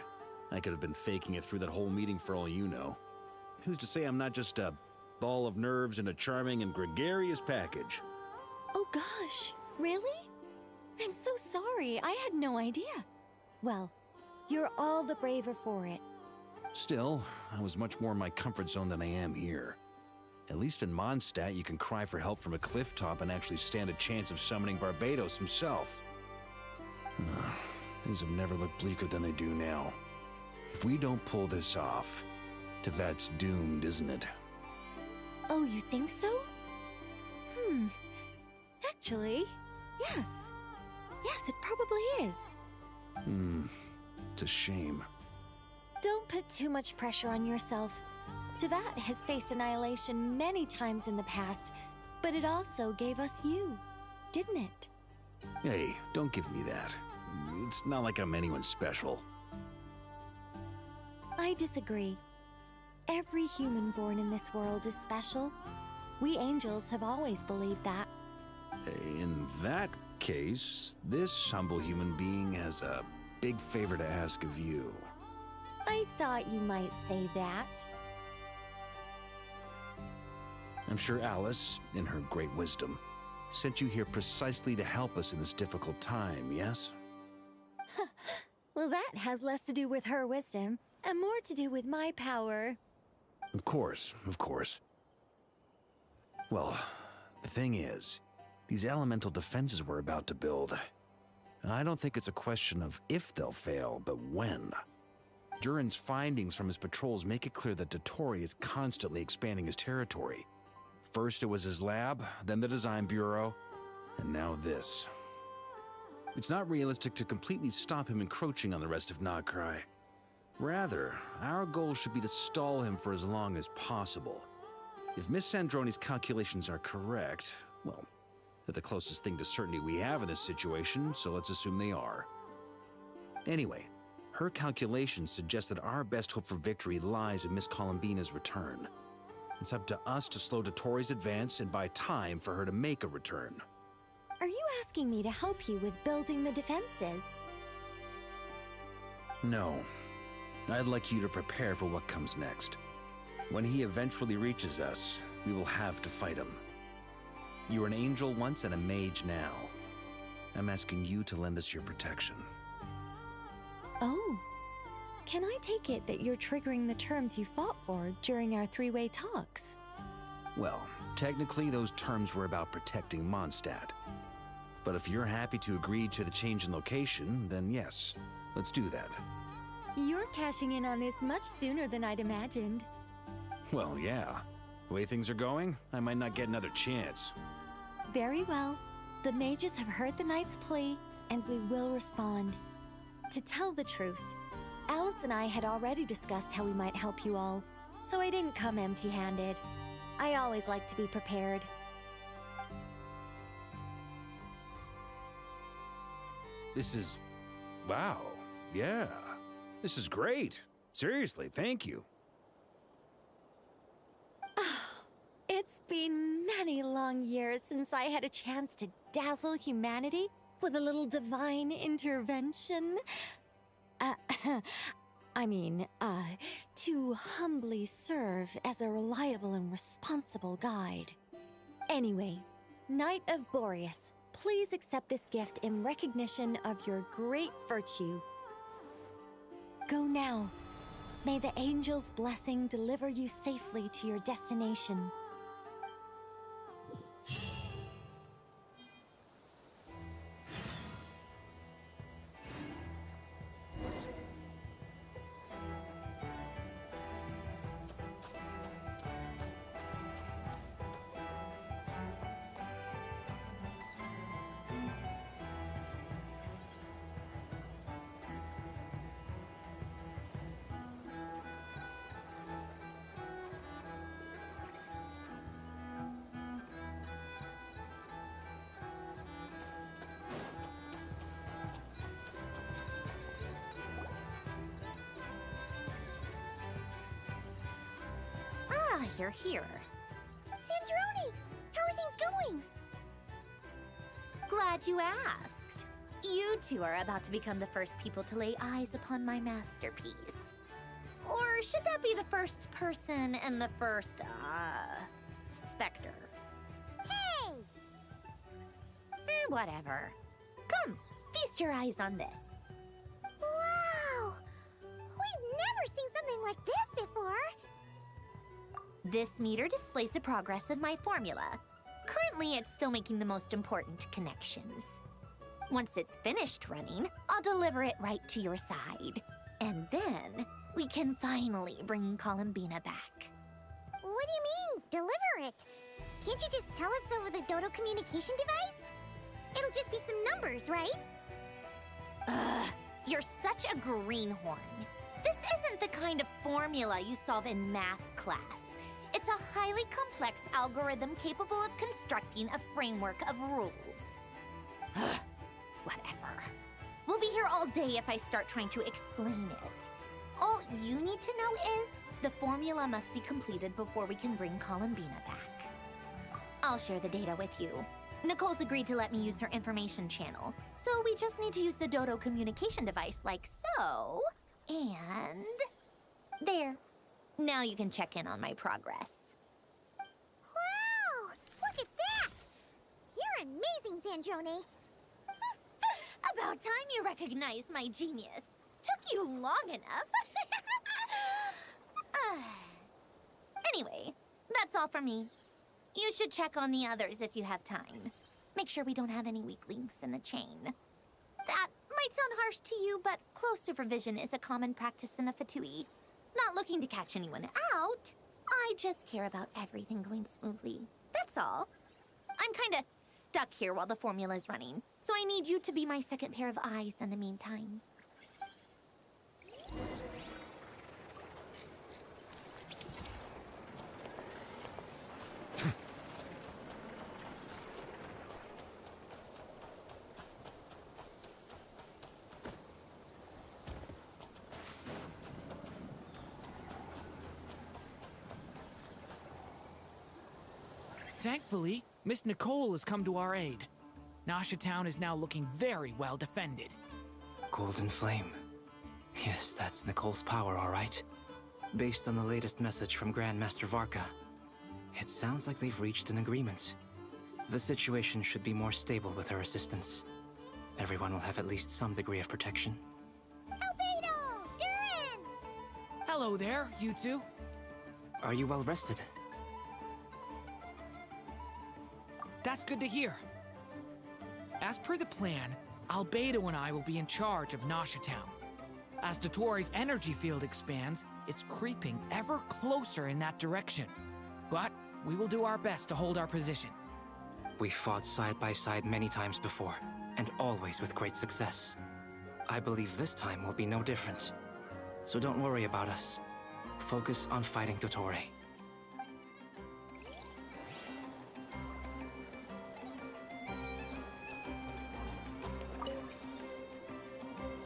I could have been faking it through that whole meeting for all you know. Who's to say I'm not just a ball of nerves in a charming and gregarious package? Oh gosh, really? I'm so sorry, I had no idea. Well, you're all the braver for it. Still, I was much more in my comfort zone than I am here. At least in Mondstadt, you can cry for help from a cliff top and actually stand a chance of summoning Barbados himself. Things have never looked bleaker than they do now. If we don't pull this off, Tevat's doomed, isn't it? Oh, you think so? Actually, yes. Yes, it probably is. It's a shame. Don't put too much pressure on yourself. Tevat has faced annihilation many times in the past, but it also gave us you, didn't it? Hey, don't give me that. It's not like I'm anyone special. I disagree. Every human born in this world is special. We angels have always believed that. In that case, this humble human being has a big favor to ask of you. I thought you might say that. I'm sure Alice, in her great wisdom, sent you here precisely to help us in this difficult time, yes? Well, that has less to do with her wisdom and more to do with my power. Of course, of course. Well, the thing is, these elemental defenses we're about to build, I don't think it's a question of if they'll fail, but when. Durin's findings from his patrols make it clear that Dottore is constantly expanding his territory. First it was his lab, then the design bureau, and now this. It's not realistic to completely stop him encroaching on the rest of Nagrai. Rather, our goal should be to stall him for as long as possible. If Miss Sandroni's calculations are correct, well, they're the closest thing to certainty we have in this situation, so let's assume they are. Anyway, her calculations suggest that our best hope for victory lies in Miss Columbina's return. It's up to us to slow Dottore's advance and buy time for her to make a return. Are you asking me to help you with building the defenses? No. I'd like you to prepare for what comes next. When he eventually reaches us, we will have to fight him. You were an angel once and a mage now. I'm asking you to lend us your protection. Oh. Can I take it that you're triggering the terms you fought for during our three-way talks? Well, technically those terms were about protecting Mondstadt. But if you're happy to agree to the change in location, then yes, let's do that. You're cashing in on this much sooner than I'd imagined. Well, yeah. The way things are going, I might not get another chance. Very well. The mages have heard the knight's plea, and we will respond. To tell the truth, Alice and I had already discussed how we might help you all, so I didn't come empty-handed. I always like to be prepared. This is... wow. Yeah. This is great. Seriously, thank you. It's been many long years since I had a chance to dazzle humanity with a little divine intervention. To humbly serve as a reliable and responsible guide. Anyway, Knight of Boreas, please accept this gift in recognition of your great virtue. Go now. May the angel's blessing deliver you safely to your destination. You're here. Sandroni! How are things going? Glad you asked. You two are about to become the first people to lay eyes upon my masterpiece. Or should that be the first person and the first, specter? Hey! Whatever. Come, feast your eyes on this. Wow! We've never seen something like this before! This meter displays the progress of my formula. Currently, it's still making the most important connections. Once it's finished running, I'll deliver it right to your side. And then, we can finally bring Columbina back. What do you mean, deliver it? Can't you just tell us over the Dodo communication device? It'll just be some numbers, right? You're such a greenhorn. This isn't the kind of formula you solve in math class. It's a highly complex algorithm capable of constructing a framework of rules. Whatever. We'll be here all day if I start trying to explain it. All you need to know is, The formula must be completed before we can bring Columbina back. I'll share the data with you. Nicole's agreed to let me use her information channel, so we just need to use the Dodo communication device like so. And... there. Now you can check in on my progress. Wow! Look at that! You're amazing, Sandrone. About time you recognized my genius. Took you long enough. Anyway, that's all for me. You should check on the others if you have time. Make sure we don't have any weak links in the chain. That might sound harsh to you, but close supervision is a common practice in the Fatui. Not looking to catch anyone out. I just care about everything going smoothly. That's all. I'm kinda stuck here while the formula's running, so I need you to be my second pair of eyes in the meantime. Thankfully, Miss Nicole has come to our aid. Nasha Town is now looking very well defended. Golden Flame. Yes, that's Nicole's power, all right. Based on the latest message from Grandmaster Varka, it sounds like they've reached an agreement. The situation should be more stable with her assistance. Everyone will have at least some degree of protection. Albedo! Durin! Hello there, you two. Are you well rested? That's good to hear. As per the plan, Albedo and I will be in charge of Nasha Town. As Dottoro's energy field expands, it's creeping ever closer in that direction. But we will do our best to hold our position. We've fought side by side many times before, and always with great success. I believe this time will be no different. So don't worry about us. Focus on fighting Dottore.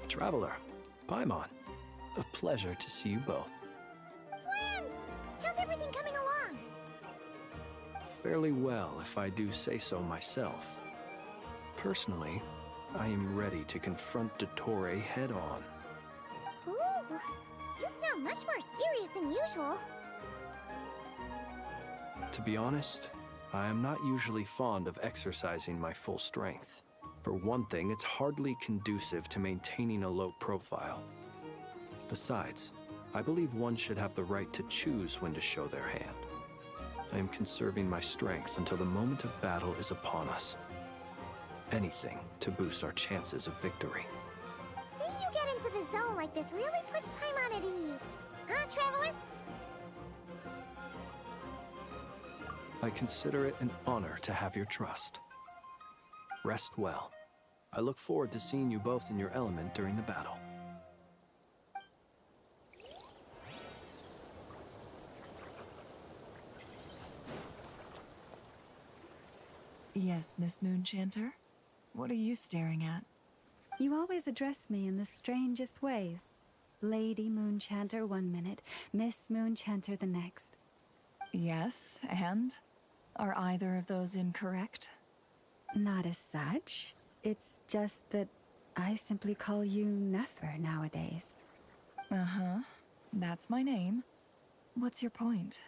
Traveler, Paimon, a pleasure to see you both. Flans! How's everything coming along? Fairly well, if I do say so myself. Personally, I am ready to confront Dottore head-on. Ooh, you sound much more serious than usual. To be honest, I am not usually fond of exercising my full strength. For one thing, it's hardly conducive to maintaining a low profile. Besides, I believe one should have the right to choose when to show their hand. I am conserving my strength until the moment of battle is upon us. Anything to boost our chances of victory. Seeing you get into the zone like this really puts Paimon at ease. Huh, Traveler? I consider it an honor to have your trust. Rest well. I look forward to seeing you both in your element during the battle. Yes, Miss Moonchanter? What are you staring at? You always address me in the strangest ways. Lady Moonchanter 1 minute, Miss Moonchanter the next. Yes, and? Are either of those incorrect? Not as such. It's just that I simply call you Nefer nowadays. Uh-huh. That's my name. What's your point?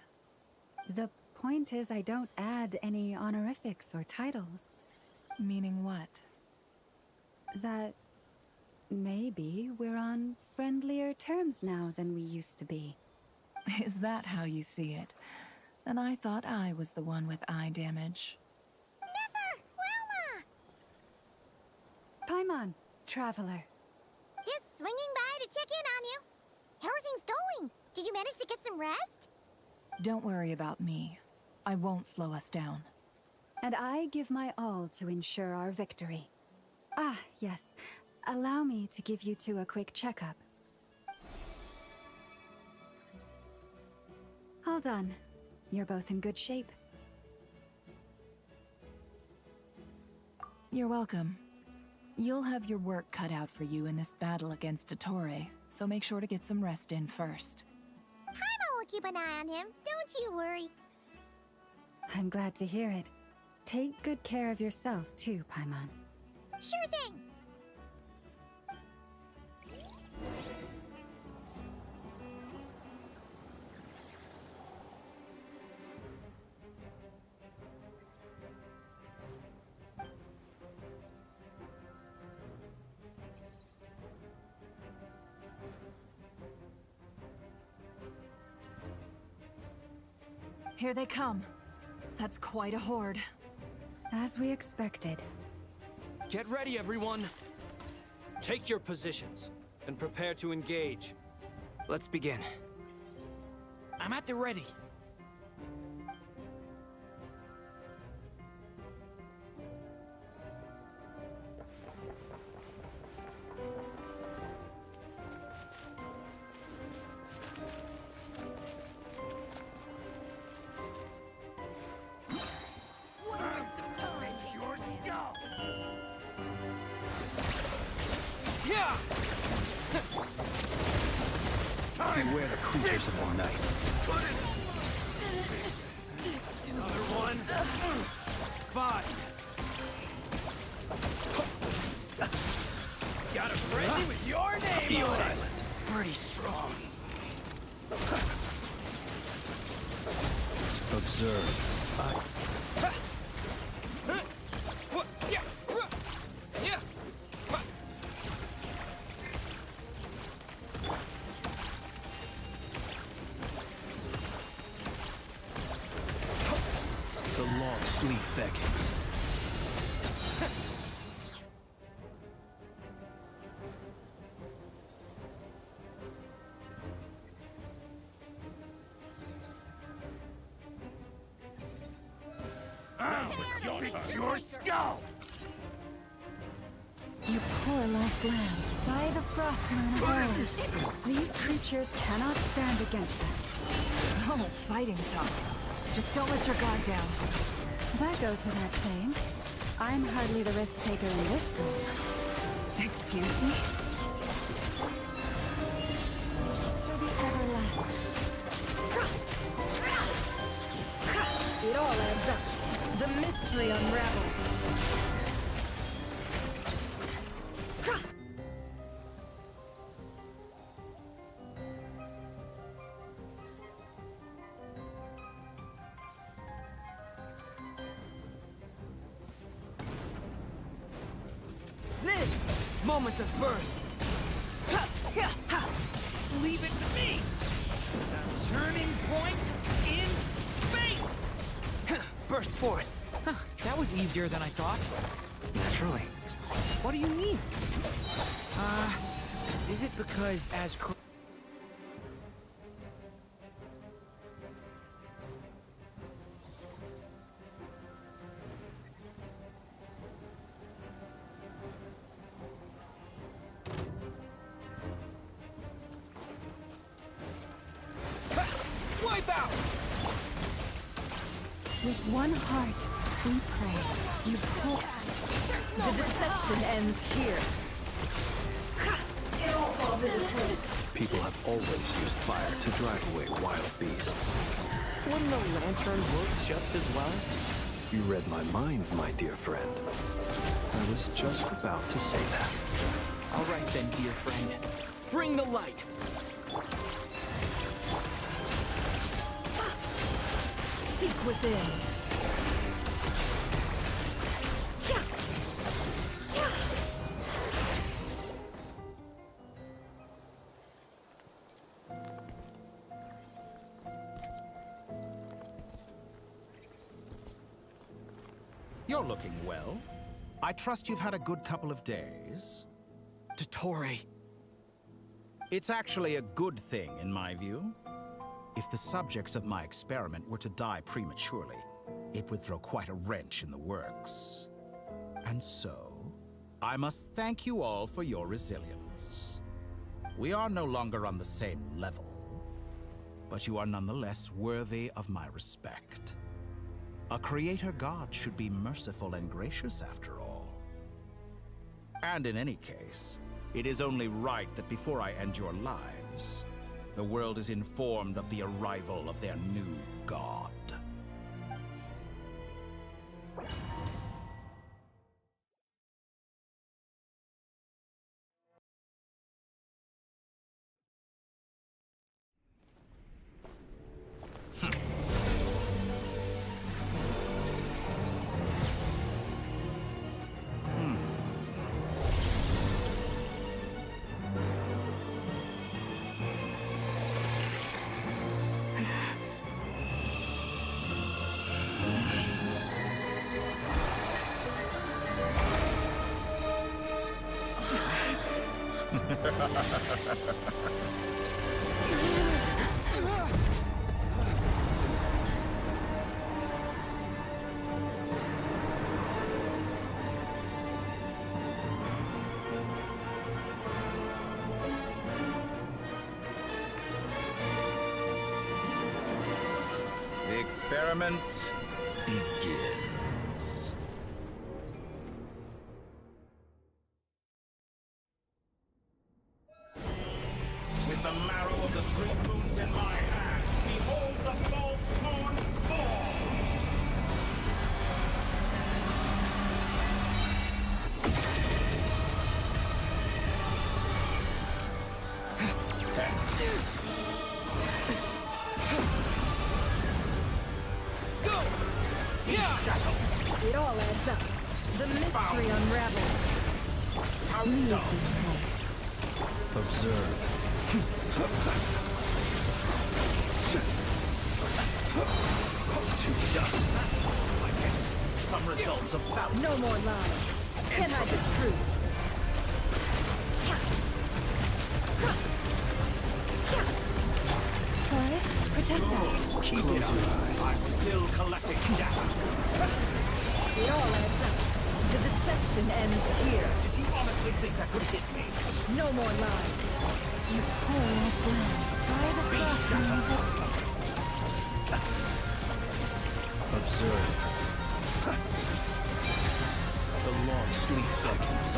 The point is I don't add any honorifics or titles. Meaning what? That maybe we're on friendlier terms now than we used to be. Is that how you see it? And I thought I was the one with eye damage. Paimon, Traveler. Just swinging by to check in on you. How are things going? Did you manage to get some rest? Don't worry about me. I won't slow us down. And I give my all to ensure our victory. Ah, yes. Allow me to give you two a quick checkup. All done. You're both in good shape. You're welcome. You'll have your work cut out for you in this battle against Dottore, so make sure to get some rest in first. Paimon will keep an eye on him. Don't you worry. I'm glad to hear it. Take good care of yourself, too, Paimon. Sure thing. Here they come. That's quite a horde. As we expected. Get ready, everyone! Take your positions, and prepare to engage. Let's begin. I'm at the ready. Beware the creatures of the night. Another one. 5. Got a frenzy with your name Be on it. silent. Pretty strong. Observe. The long sleep beckons. Your skull! You poor lost lamb. By the frost moon of Rose. These creatures cannot stand against us. Oh, fighting talk. Just don't let your guard down. That goes without saying. I'm hardly the risk taker in this group. Excuse me? For the everlasting. It all adds up. The mystery unravels. Live! Moments of birth. Leave it to me! The turning point in fate! Burst forth. That was easier than I thought. Naturally. What do you mean? Is it because as wipe out! With one heart, we pray. You pull. The deception ends here. It all falls into place. People have always used fire to drive away wild beasts. Wouldn't a lantern work just as well? You read my mind, my dear friend. I was just about to say that. All right then, dear friend. Bring the light! Seek within. You're looking well. I trust you've had a good couple of days. Dottore. It's actually a good thing, in my view. If the subjects of my experiment were to die prematurely, it would throw quite a wrench in the works. And so, I must thank you all for your resilience. We are no longer on the same level, but you are nonetheless worthy of my respect. A creator god should be merciful and gracious after all. And in any case, it is only right that before I end your lives, the world is informed of the arrival of their new god. The experiment begins. With the marrow of the 3 moons in my hand, behold the false moons fall! Go! Be shackled! It all adds up. The mystery unravels. Leave this place. Observe. To dust, that's all I get. Some results of value. No more lies. Can I the truth? Taurus, protect us. Keep it up. I'm still collecting data. It all adds up. The deception ends here. Did you honestly think that would hit me? No more lies. You poised land. By the Be shackled! Observe. The long sleep beckons.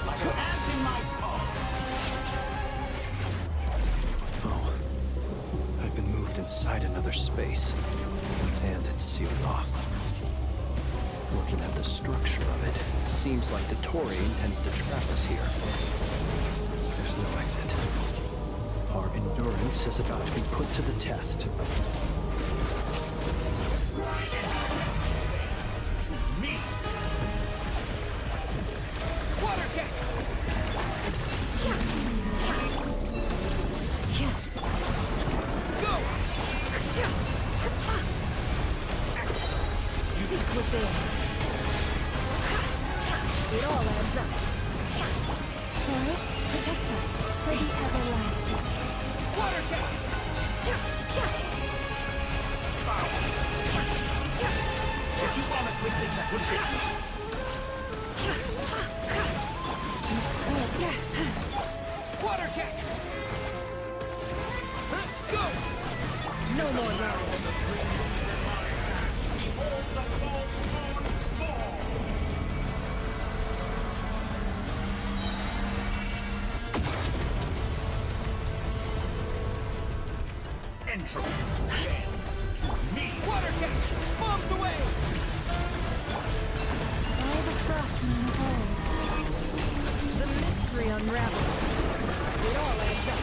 Like an ant in my paw! Oh. I've been moved inside another space. And it's sealed off. Looking at the structure of it, it seems like the Tory intends to trap us here. There's no exit. Our endurance is about to be put to the test. To me! Water jet! Go! Excellent! Seek within. It all adds up. Taurus, protect us for the everlasting. Water jet! Foul! Did you honestly think that would hit me? Water jet! Go! No more lies. The 3 moons in my hand, behold the false moons fall! Entropy bends to me! Water jet! Bombs away! By the frost moon of old. The mystery unravels. It all adds up.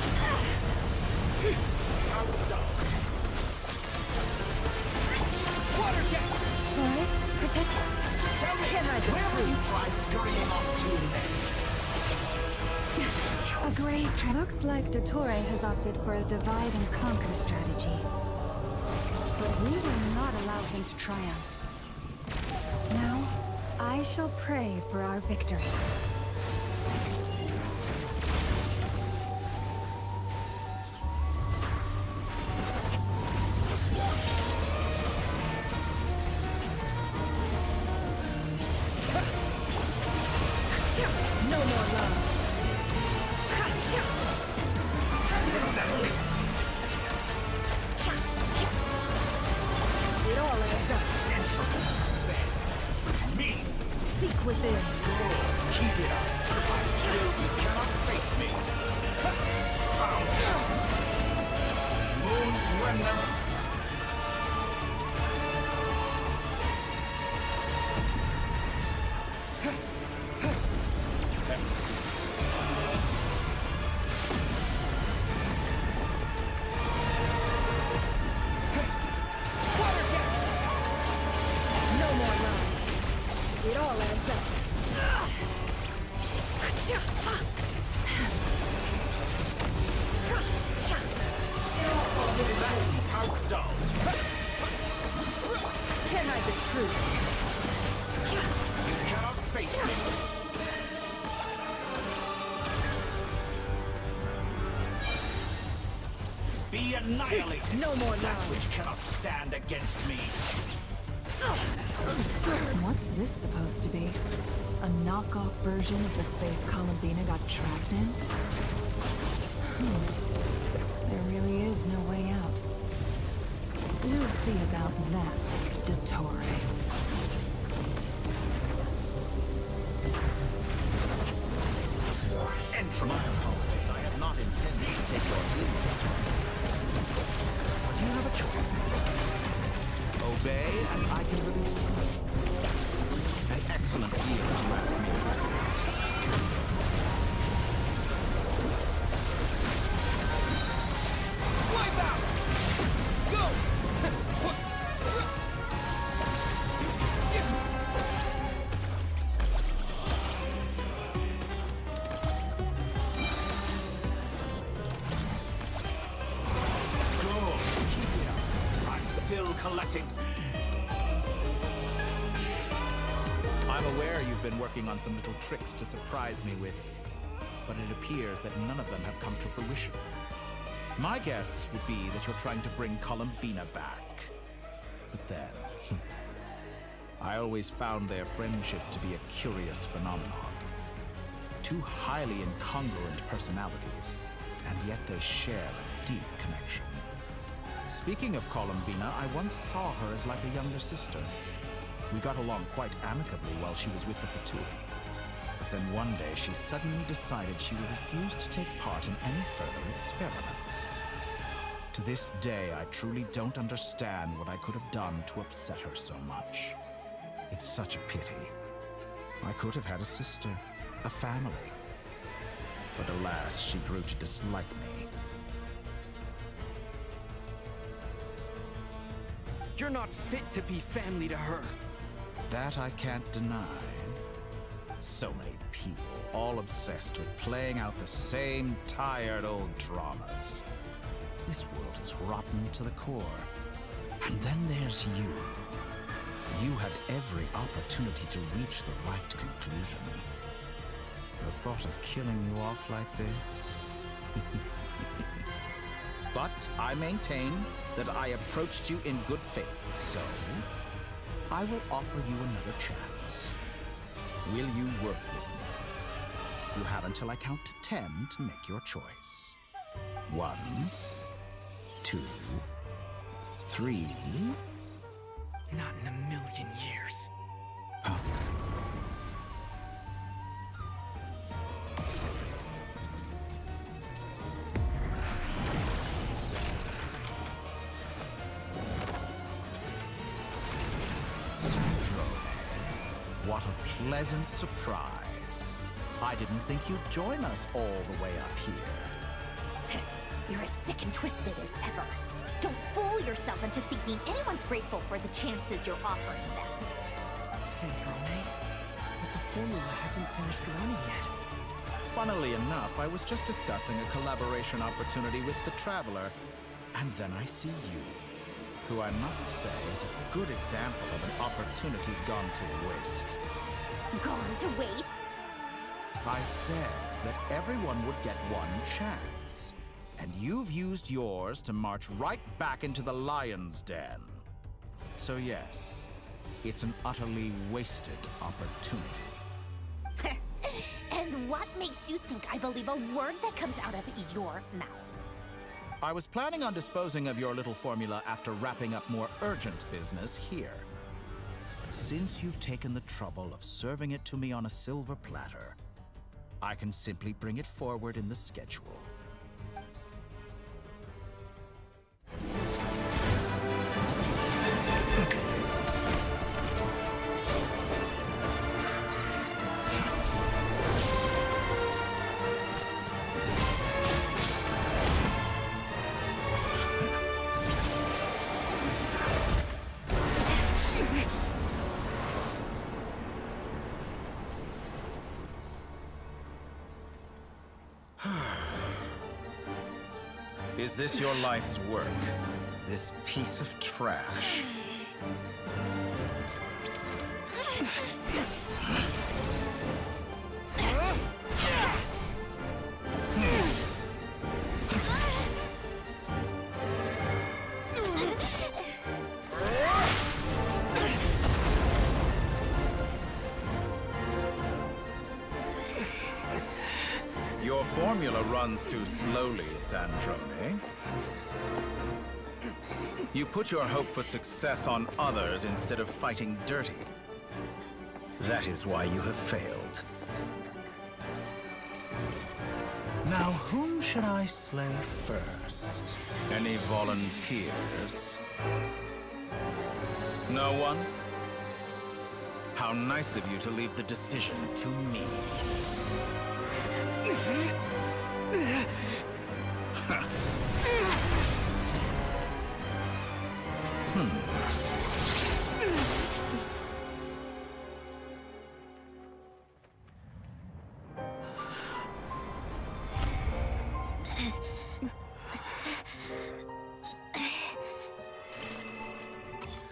Water jet! Taurus, protect us. Tell me, where will you try scurrying off to next? A great looks like Dottore has opted for a divide and conquer strategy. But we will not allow him to triumph. Now, I shall pray for our victory. No more love. It all adds up. Entropy bends to me! Seek within. Good, keep it up. I'm still remnant! No more lies. It all adds up. That's how dull! Can't hide the truth. You cannot face me! Be annihilated! No more That lies. which cannot stand against me! What's this supposed to be? A knockoff version of the space Columbina got trapped in? There really is no way out. We'll see about that, Dottore. Enter my apologies. I have not intended to take your team this one. But you have a choice. Obey, and I can release them. An excellent deal, if you ask me. Wipe out! Go! Good. Keep it up. I'm still collecting. I'm aware you've been working on some little tricks to surprise me with, but it appears that none of them have come to fruition. My guess would be that you're trying to bring Columbina back. But then, I always found their friendship to be a curious phenomenon. Two highly incongruent personalities, and yet they share a deep connection. Speaking of Columbina, I once saw her as like a younger sister. We got along quite amicably while she was with the Fatui. But then one day she suddenly decided she would refuse to take part in any further experiments. To this day, I truly don't understand what I could have done to upset her so much. It's such a pity. I could have had a sister, a family. But alas, she grew to dislike me. You're not fit to be family to her. That I can't deny. So many people, all obsessed with playing out the same tired old dramas. This world is rotten to the core. And then there's you. You had every opportunity to reach the right conclusion. The thought of killing you off like this? But I maintain that I approached you in good faith, so I will offer you another chance. Will you work with me? You have until I count to 10 to make your choice. 1, 2, 3. Not in a million years. Huh? What a pleasant surprise. I didn't think you'd join us all the way up here. You're as sick and twisted as ever. Don't fool yourself into thinking anyone's grateful for the chances you're offering them. Sandrone, but the formula hasn't finished running yet. Funnily enough, I was just discussing a collaboration opportunity with the Traveler, and then I see you, who I must say is a good example of an opportunity gone to waste. Gone to waste? I said that everyone would get one chance, and you've used yours to march right back into the lion's den. So yes, it's an utterly wasted opportunity. And what makes you think I believe a word that comes out of your mouth? I was planning on disposing of your little formula after wrapping up more urgent business here. But since you've taken the trouble of serving it to me on a silver platter, I can simply bring it forward in the schedule. Is this your life's work? This piece of trash? Your formula runs too slowly, Sandrone. You put your hope for success on others instead of fighting dirty. That is why you have failed. Now, whom should I slay first? Any volunteers? No one? How nice of you to leave the decision to me.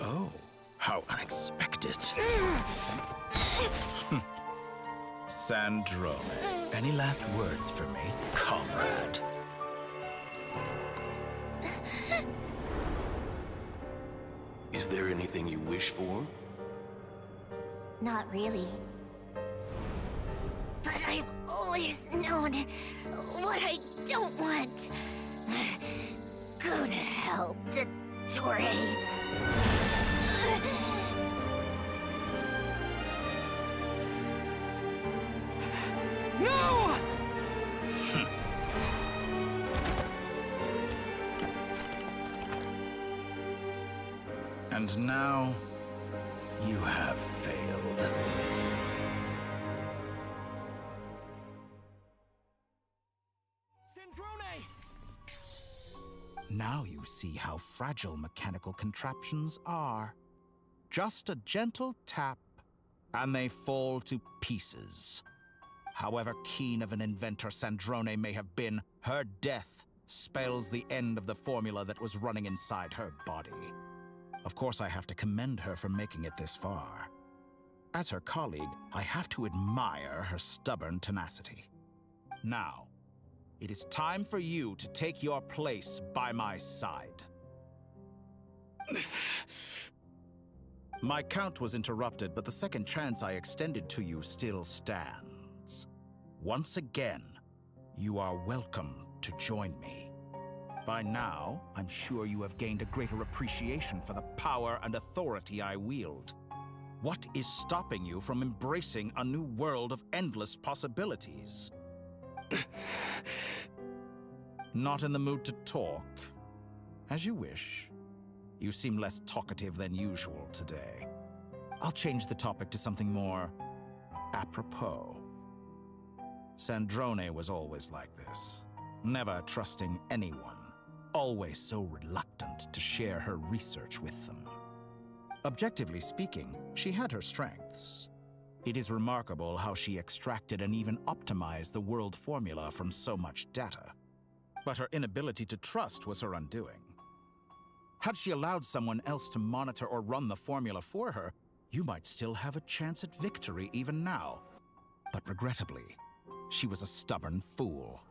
Oh, how unexpected. Sandrone, any last words for me, comrade? Is there anything you wish for? Not really. But I've always known what I don't want. Go to hell, Dottore. No! And now, you have failed. Sandrone! Now you see how fragile mechanical contraptions are. Just a gentle tap, and they fall to pieces. However keen of an inventor Sandrone may have been, her death spells the end of the formula that was running inside her body. Of course, I have to commend her for making it this far. As her colleague, I have to admire her stubborn tenacity. Now, it is time for you to take your place by my side. My count was interrupted, but the second chance I extended to you still stands. Once again, you are welcome to join me. By now, I'm sure you have gained a greater appreciation for the power and authority I wield. What is stopping you from embracing a new world of endless possibilities? Not in the mood to talk? As you wish. You seem less talkative than usual today. I'll change the topic to something more apropos. Sandrone was always like this, never trusting anyone, always so reluctant to share her research with them. Objectively speaking, she had her strengths. It is remarkable how she extracted and even optimized the world formula from so much data. But her inability to trust was her undoing. Had she allowed someone else to monitor or run the formula for her, you might still have a chance at victory even now. But regrettably, she was a stubborn fool.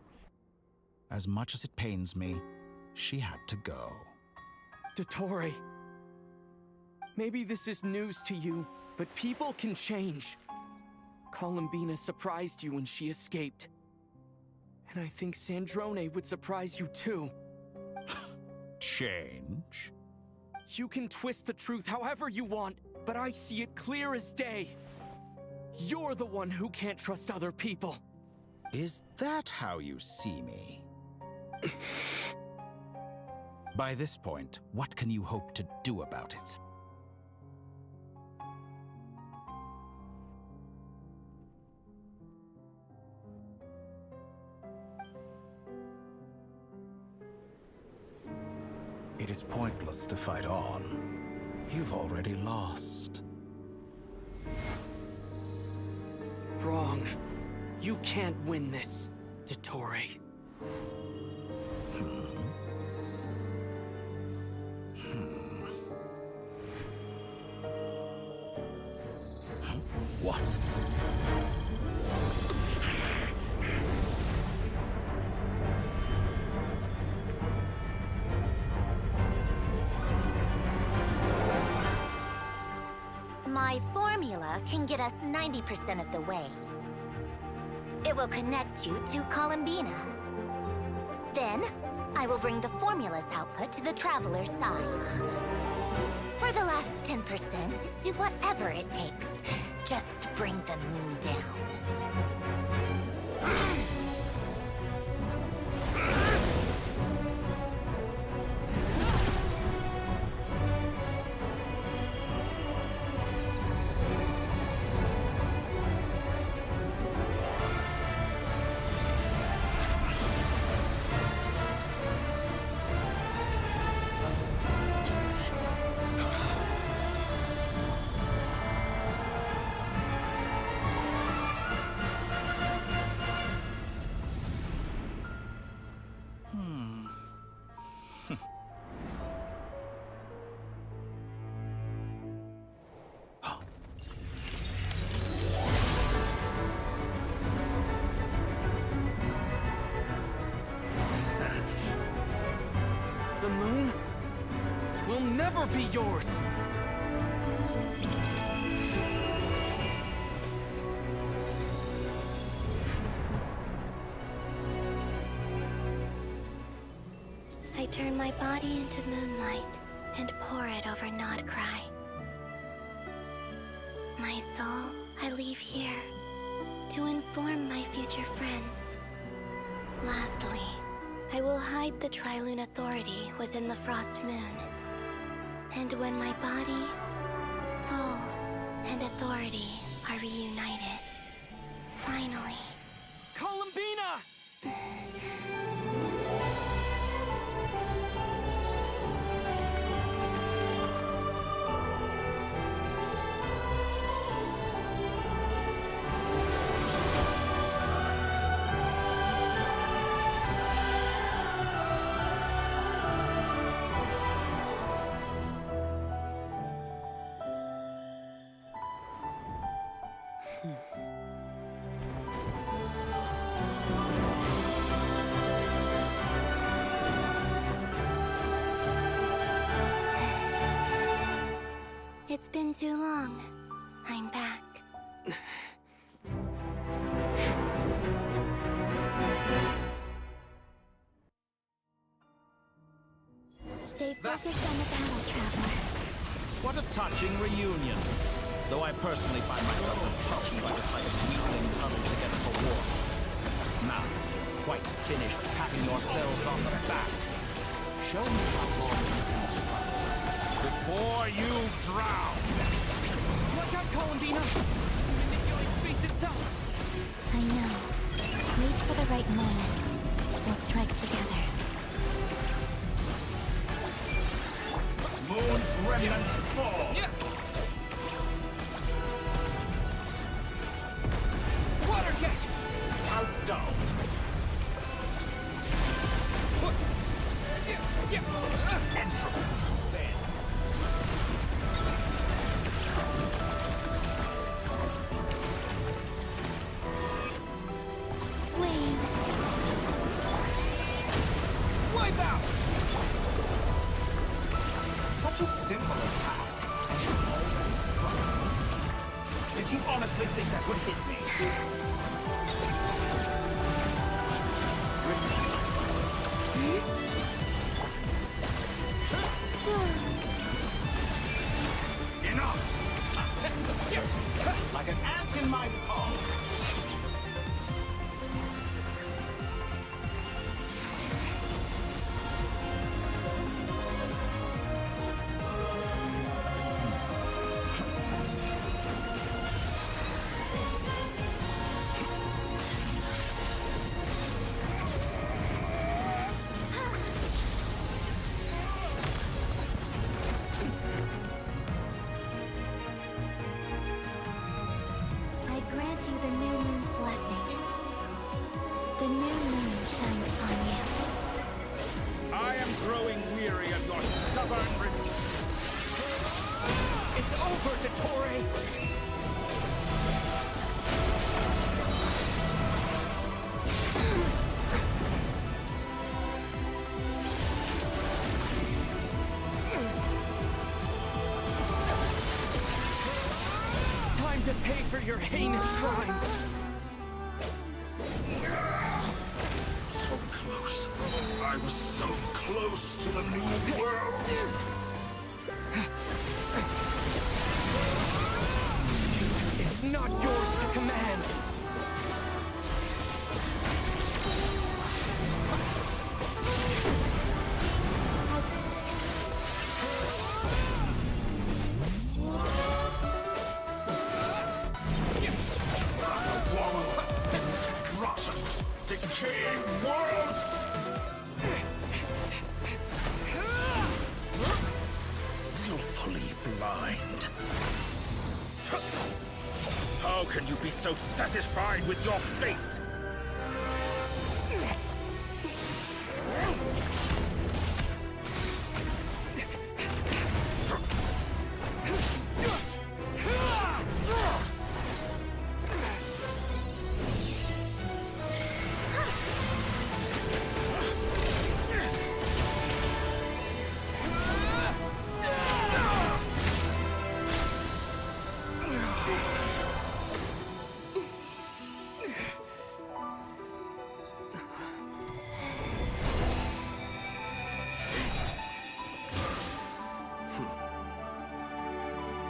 As much as it pains me, she had to go. Dottore, maybe this is news to you, but people can change. Columbina surprised you when she escaped. And I think Sandrone would surprise you too. Change? You can twist the truth however you want, but I see it clear as day. You're the one who can't trust other people. Is that how you see me? By this point, what can you hope to do about it? It is pointless to fight on. You've already lost. Wrong. You can't win this, Dottore. What? My formula can get us 90% of the way. It will connect you to Columbina. Then, I will bring the formula's output to the Traveler's side. For the last 10%, do whatever it takes. Just bring the moon down. The moon will never be yours! I turn my body into moonlight and pour it over Nodcry. My soul, I leave here to inform my future friends. Lastly, I will hide the Trilune Authority within the Frost Moon. And when my body, soul, and authority are reunited, finally... Columbina! It's been too long. I'm back. Stay focused on the battle, Traveler. What a touching reunion. Though I personally find myself repulsed by the sight of weaklings huddled together for war. Now, quite finished patting yourselves on the back. Show me how long you can struggle before you drown. Watch out, Columbina! Manipulate space itself! I know. Wait for the right moment. We'll strike together. Moon's remnants fall! Water jet! How dull! Entropy! Wayne! Wipe out! Such a simple attack, and you already struck me. Did you honestly think that would hit me? Enough! Like an ant in my palm. It's over, Dottore! to pay for your heinous crimes! So close. I was so close to the new world. It's not yours to command. Decaying world! Willfully blind. How can you be so satisfied with your fate?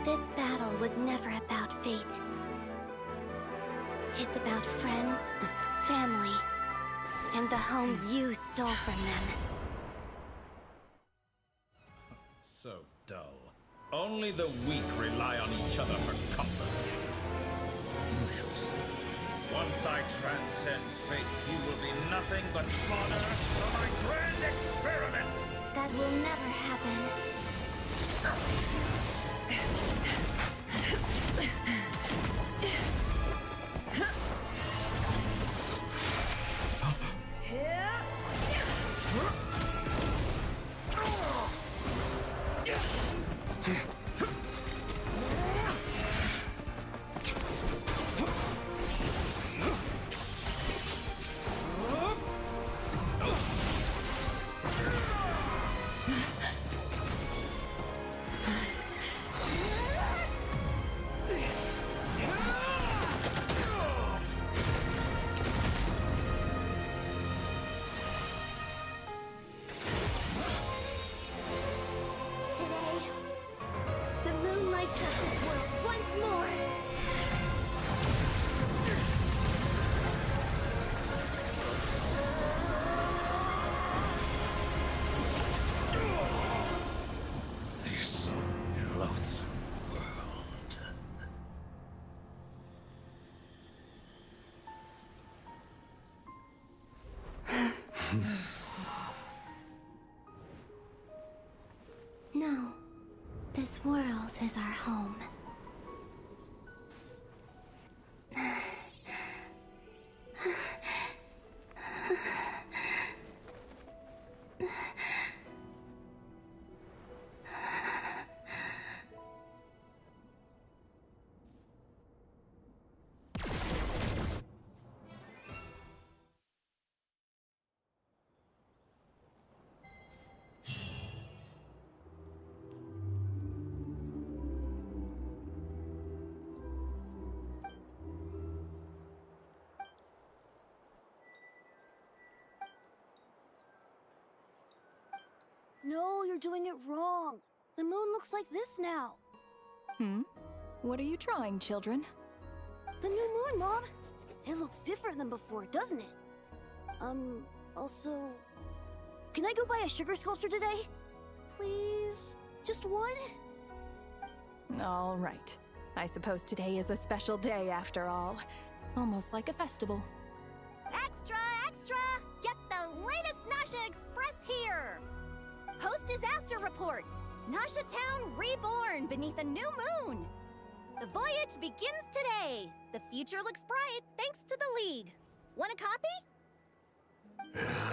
This battle was never about fate. It's about friends, family, and the home you stole from them. So dull. Only the weak rely on each other for comfort. You shall see. Once I transcend fate, you will be nothing but fodder for my grand experiment! That will never happen. No, this world is our home. No, you're doing it wrong. The moon looks like this now. What are you drawing, children? The new moon, Mom. It looks different than before, doesn't it? Also... Can I go buy a sugar sculpture today? Please? Just one? All right. I suppose today is a special day after all. Almost like a festival. Extra, extra! Get the latest Nasha Express here! Post-disaster report! Nasha Town reborn beneath a new moon! The voyage begins today! The future looks bright thanks to the League. Want a copy?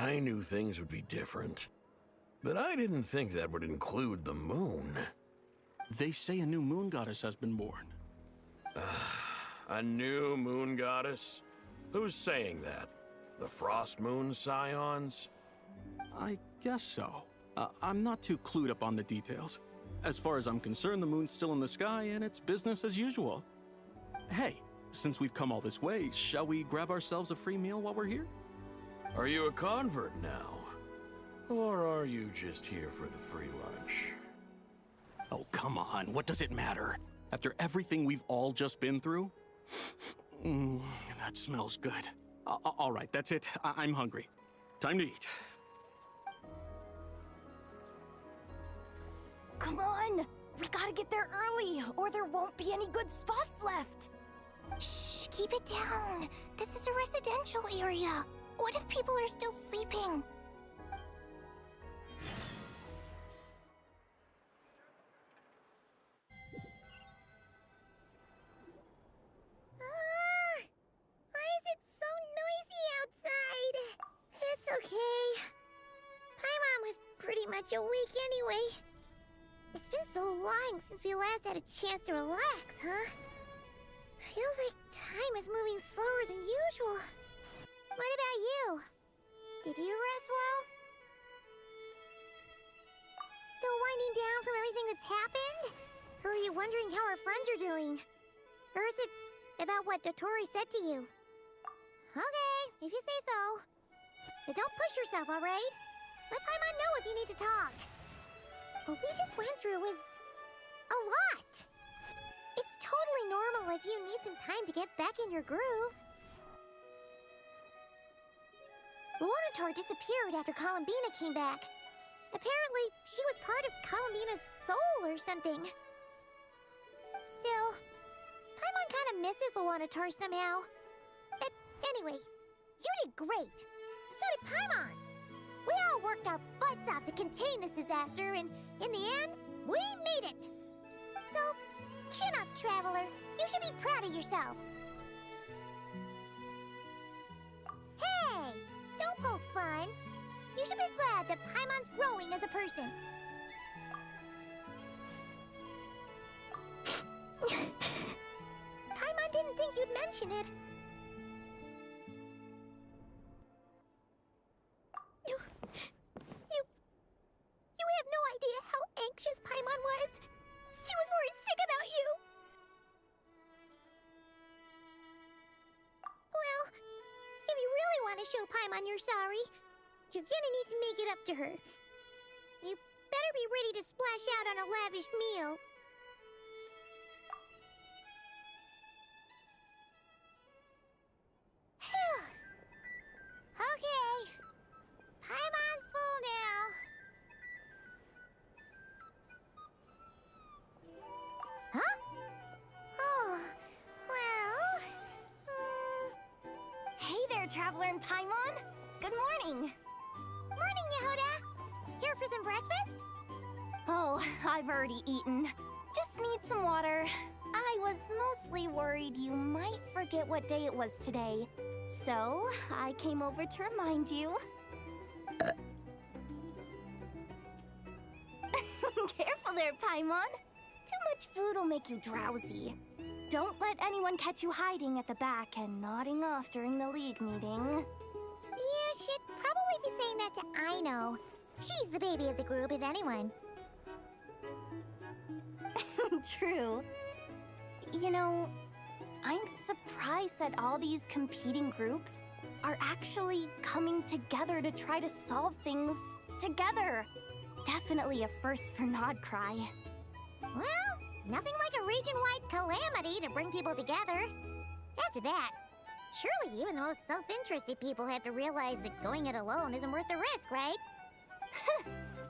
I knew things would be different. But I didn't think that would include the moon. They say a new moon goddess has been born. A new moon goddess? Who's saying that? The Frost Moon Scions? I guess so. I'm not too clued up on the details. As far as I'm concerned, the moon's still in the sky and it's business as usual. Hey, since we've come all this way, shall we grab ourselves a free meal while we're here? Are you a convert now? Or are you just here for the free lunch? Oh, come on, what does it matter? After everything we've all just been through? That smells good. All right, that's it. I'm hungry. Time to eat. Come on! We gotta get there early, or there won't be any good spots left! Shh, keep it down. This is a residential area. What if people are still sleeping? Why is it so noisy outside? It's okay. Paimon was pretty much awake anyway. It's been so long since we last had a chance to relax, huh? Feels like time is moving slower than usual. What about you? Did you rest well? Still winding down from everything that's happened? Or are you wondering how our friends are doing? Or is it about what Dotori said to you? Okay, if you say so. But don't push yourself, alright? Let Paimon know if you need to talk. What we just went through was a lot. It's totally normal if you need some time to get back in your groove. Luanatar disappeared after Columbina came back. Apparently, she was part of Columbina's soul or something. Still, Paimon kind of misses Luanatar somehow. But anyway, you did great. So did Paimon. We all worked our butts off to contain this disaster, and in the end, we made it. So, chin up, Traveler. You should be proud of yourself. Hey, don't poke fun. You should be glad that Paimon's growing as a person. Paimon didn't think you'd mention it. You have no idea how anxious Paimon was. She was worried sick about you. Well, if you really want to show Paimon you're sorry, you're gonna need to make it up to her. You better be ready to splash out on a lavish meal. Okay. Paimon's full now. Huh? Oh, well... Hey there, Traveler and Paimon! Good morning! Morning, Yehuda! Here for some breakfast? Oh, I've already eaten. Just need some water. I was mostly worried you might forget what day it was today. So, I came over to remind you. Careful there, Paimon. Too much food will make you drowsy. Don't let anyone catch you hiding at the back and nodding off during the League meeting. You should probably be saying that to Aino. She's the baby of the group, if anyone. True. You know, I'm surprised that all these competing groups are actually coming together to try to solve things together. Definitely a first for Nodcry. Well, nothing like a region-wide calamity to bring people together. After that, surely even the most self-interested people have to realize that going it alone isn't worth the risk, right?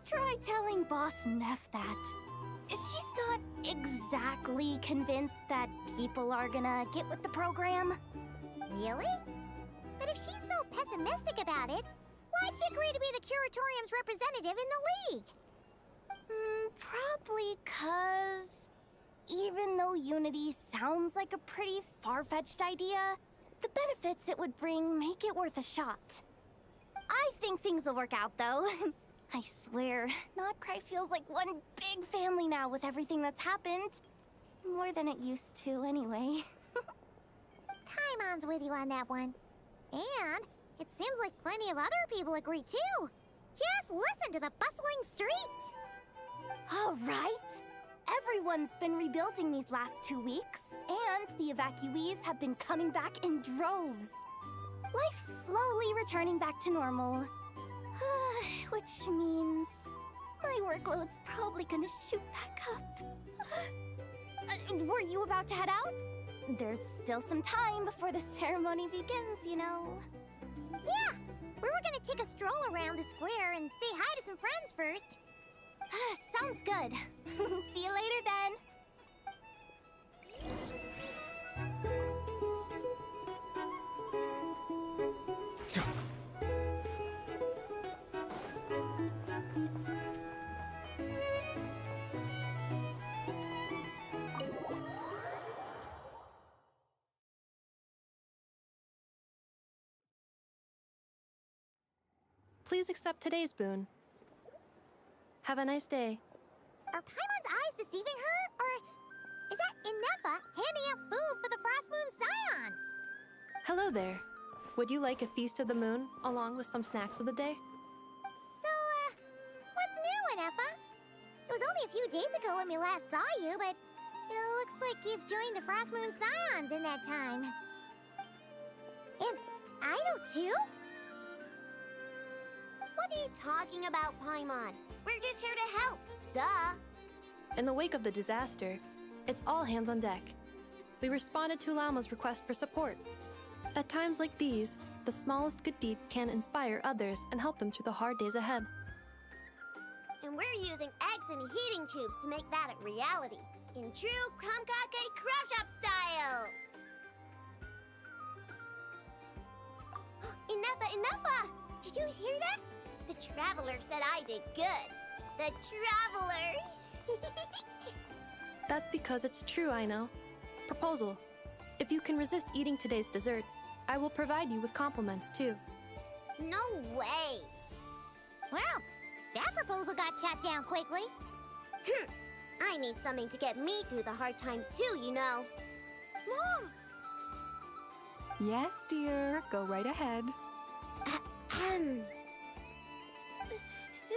Try telling Boss Neff that. She's not exactly convinced that people are gonna get with the program. Really? But if she's so pessimistic about it, why'd she agree to be the Curatorium's representative in the League? Probably 'cause even though Unity sounds like a pretty far-fetched idea, the benefits it would bring make it worth a shot. I think things will work out, though. I swear, Nodcry feels like one big family now with everything that's happened. More than it used to, anyway. Paimon's with you on that one. And it seems like plenty of other people agree, too. Just listen to the bustling streets! All right. Everyone's been rebuilding these last 2 weeks, and the evacuees have been coming back in droves. Life's slowly returning back to normal. Which means my workload's probably gonna shoot back up. Were you about to head out? There's still some time before the ceremony begins, you know. Yeah, we were gonna take a stroll around the square and say hi to some friends first. Sounds good. See you later then. Please accept today's boon. Have a nice day. Are Paimon's eyes deceiving her? Or is that Inefa handing out food for the Frost Moon Scions? Hello there. Would you like a feast of the moon, along with some snacks of the day? So, what's new, Inefa? It was only a few days ago when we last saw you, but it looks like you've joined the Frost Moon Scions in that time. And I know too? What are you talking about, Paimon? We're just here to help. Duh. In the wake of the disaster, it's all hands on deck. We responded to Lama's request for support. At times like these, the smallest good deed can inspire others and help them through the hard days ahead. And we're using eggs and heating tubes to make that a reality. In true Krumkake Crab Shop style! Enough! Did you hear that? The Traveler said I did good. The Traveler! That's because it's true, I know. Proposal. If you can resist eating today's dessert, I will provide you with compliments, too. No way! Well, that proposal got shot down quickly. I need something to get me through the hard times, too, you know. Mom! Yes, dear. Go right ahead.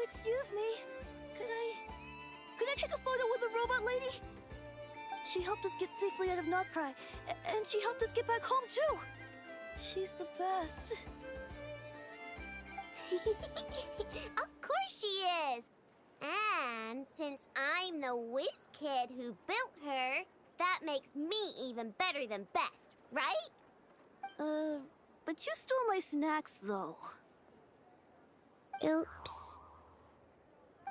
Excuse me. Could I take a photo with the robot lady? She helped us get safely out of Notcry, and she helped us get back home too. She's the best. Of course she is. And since I'm the whiz kid who built her, that makes me even better than best, right? But you stole my snacks, though. Oops.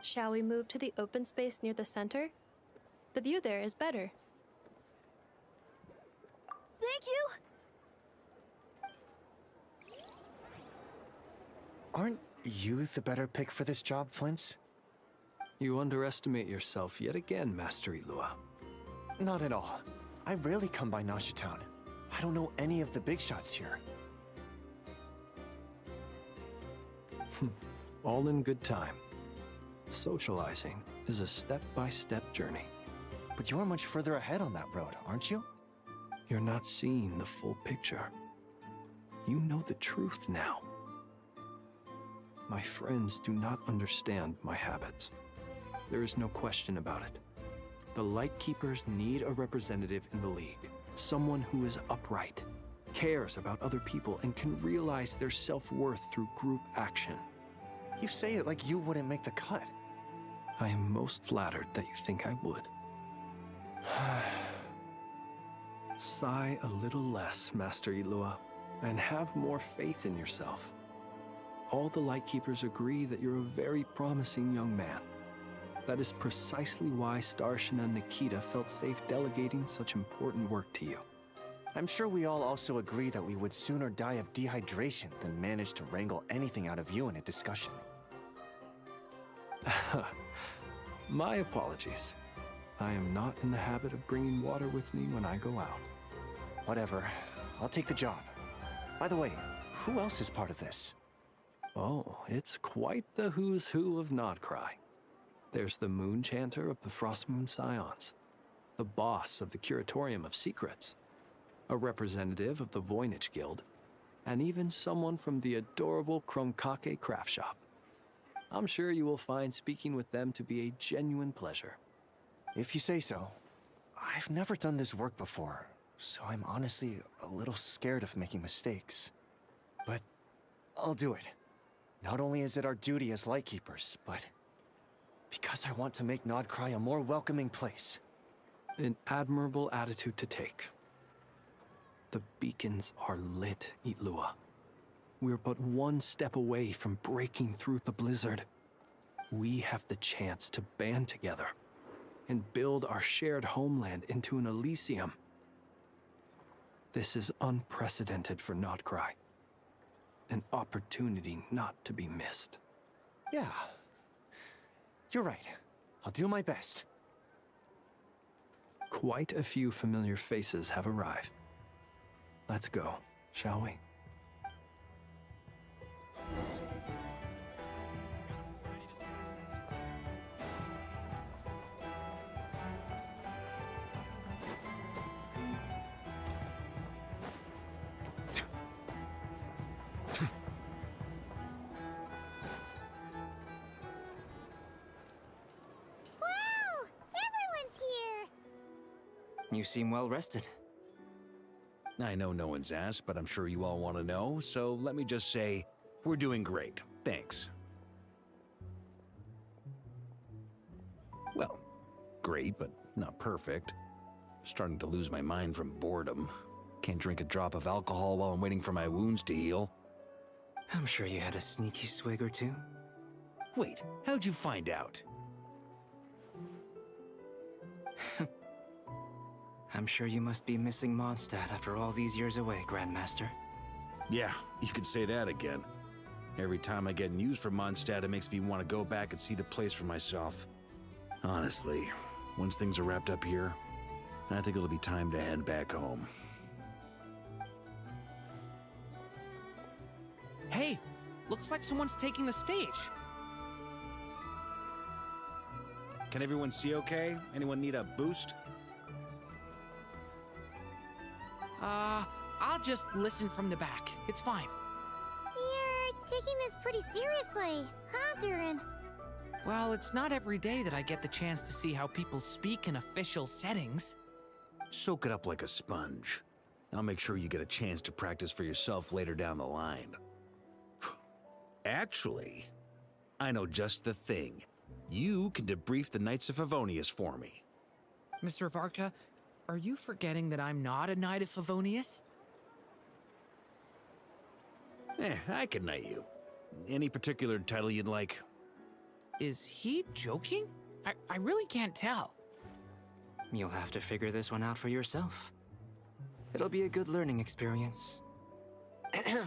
Shall we move to the open space near the center? The view there is better. Thank you! Aren't you the better pick for this job, Flint? You underestimate yourself yet again, Master Ilua. Not at all. I rarely come by Nasha Town. I don't know any of the big shots here. All in good time. Socializing is a step-by-step journey. But you're much further ahead on that road, aren't you? You're not seeing the full picture. You know the truth now. My friends do not understand my habits. There is no question about it. The Lightkeepers need a representative in the League. Someone who is upright, cares about other people, and can realize their self-worth through group action. You say it like you wouldn't make the cut. I am most flattered that you think I would. Sigh a little less, Master Ilua, and have more faith in yourself. All the Lightkeepers agree that you're a very promising young man. That is precisely why Starshina and Nikita felt safe delegating such important work to you. I'm sure we all also agree that we would sooner die of dehydration than manage to wrangle anything out of you in a discussion. My apologies. I am not in the habit of bringing water with me when I go out. Whatever. I'll take the job. By the way, who else is part of this? Oh, it's quite the who's who of Notcry. There's the Moon Chanter of the Frost Moon Scions, the boss of the Curatorium of Secrets, a representative of the Voynich Guild, and even someone from the adorable Krumkake Craft Shop. I'm sure you will find speaking with them to be a genuine pleasure. If you say so. I've never done this work before. so I'm honestly a little scared of making mistakes. But I'll do it. Not only is it our duty as Lightkeepers, but because I want to make Nodcry a more welcoming place. An admirable attitude to take. The beacons are lit, Itlua. We're but one step away from breaking through the blizzard. We have the chance to band together and build our shared homeland into an Elysium. This is unprecedented for Nodcry. An opportunity not to be missed. Yeah. You're right. I'll do my best. Quite a few familiar faces have arrived. Let's go, shall we? You seem well rested. I know no one's asked, but I'm sure you all want to know, so let me just say, we're doing great. Thanks. Well, great, but not perfect. Starting to lose my mind from boredom. Can't drink a drop of alcohol while I'm waiting for my wounds to heal. I'm sure you had a sneaky swig or two. Wait, how'd you find out? I'm sure you must be missing Mondstadt after all these years away, Grandmaster. Yeah, you could say that again. Every time I get news from Mondstadt, it makes me want to go back and see the place for myself. Honestly, once things are wrapped up here, I think it'll be time to head back home. Hey, looks like someone's taking the stage. Can everyone see okay? Anyone need a boost? I'll just listen from the back. It's fine. You're taking this pretty seriously, huh, Durin? Well, it's not every day that I get the chance to see how people speak in official settings. Soak it up like a sponge. I'll make sure you get a chance to practice for yourself later down the line. Actually, I know just the thing. You can debrief the Knights of Favonius for me. Mr. Varka, are you forgetting that I'm not a Knight of Favonius? I can knight you. Any particular title you'd like? Is he joking? I really can't tell. You'll have to figure this one out for yourself. It'll be a good learning experience. It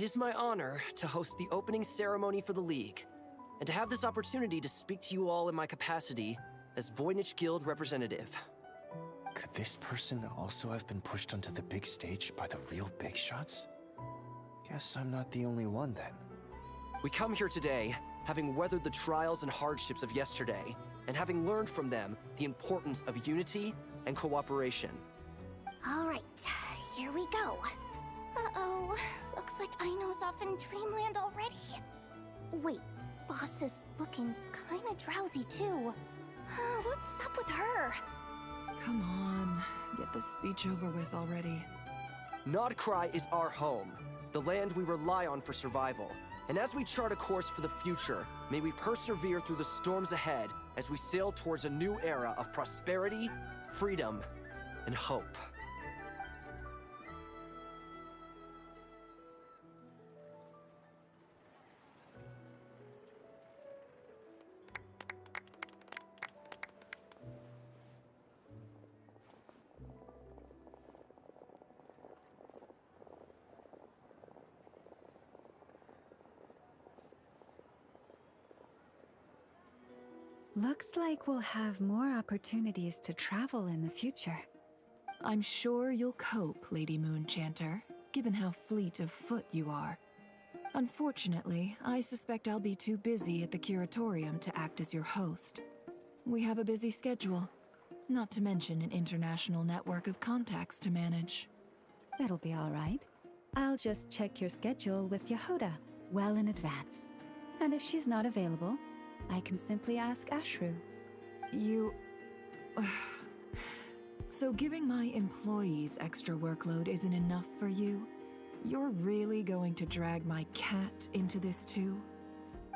is my honor to host the opening ceremony for the League, and to have this opportunity to speak to you all in my capacity as Voynich Guild representative. Could this person also have been pushed onto the big stage by the real big shots? Guess I'm not the only one then. We come here today, having weathered the trials and hardships of yesterday, and having learned from them the importance of unity and cooperation. All right, here we go. Uh-oh, looks like Aino's off in dreamland already. Wait, Boss is looking kinda drowsy too. What's up with her? Come on, get this speech over with already. Nodcry is our home, the land we rely on for survival. And as we chart a course for the future, may we persevere through the storms ahead as we sail towards a new era of prosperity, freedom, and hope. Looks like we'll have more opportunities to travel in the future. I'm sure you'll cope, Lady Moonchanter, given how fleet of foot you are. Unfortunately, I suspect I'll be too busy at the Curatorium to act as your host. We have a busy schedule, not to mention an international network of contacts to manage. It'll be all right. I'll just check your schedule with Yehoda well in advance. And if she's not available, I can simply ask Ashru. You... So giving my employees extra workload isn't enough for you? You're really going to drag my cat into this too?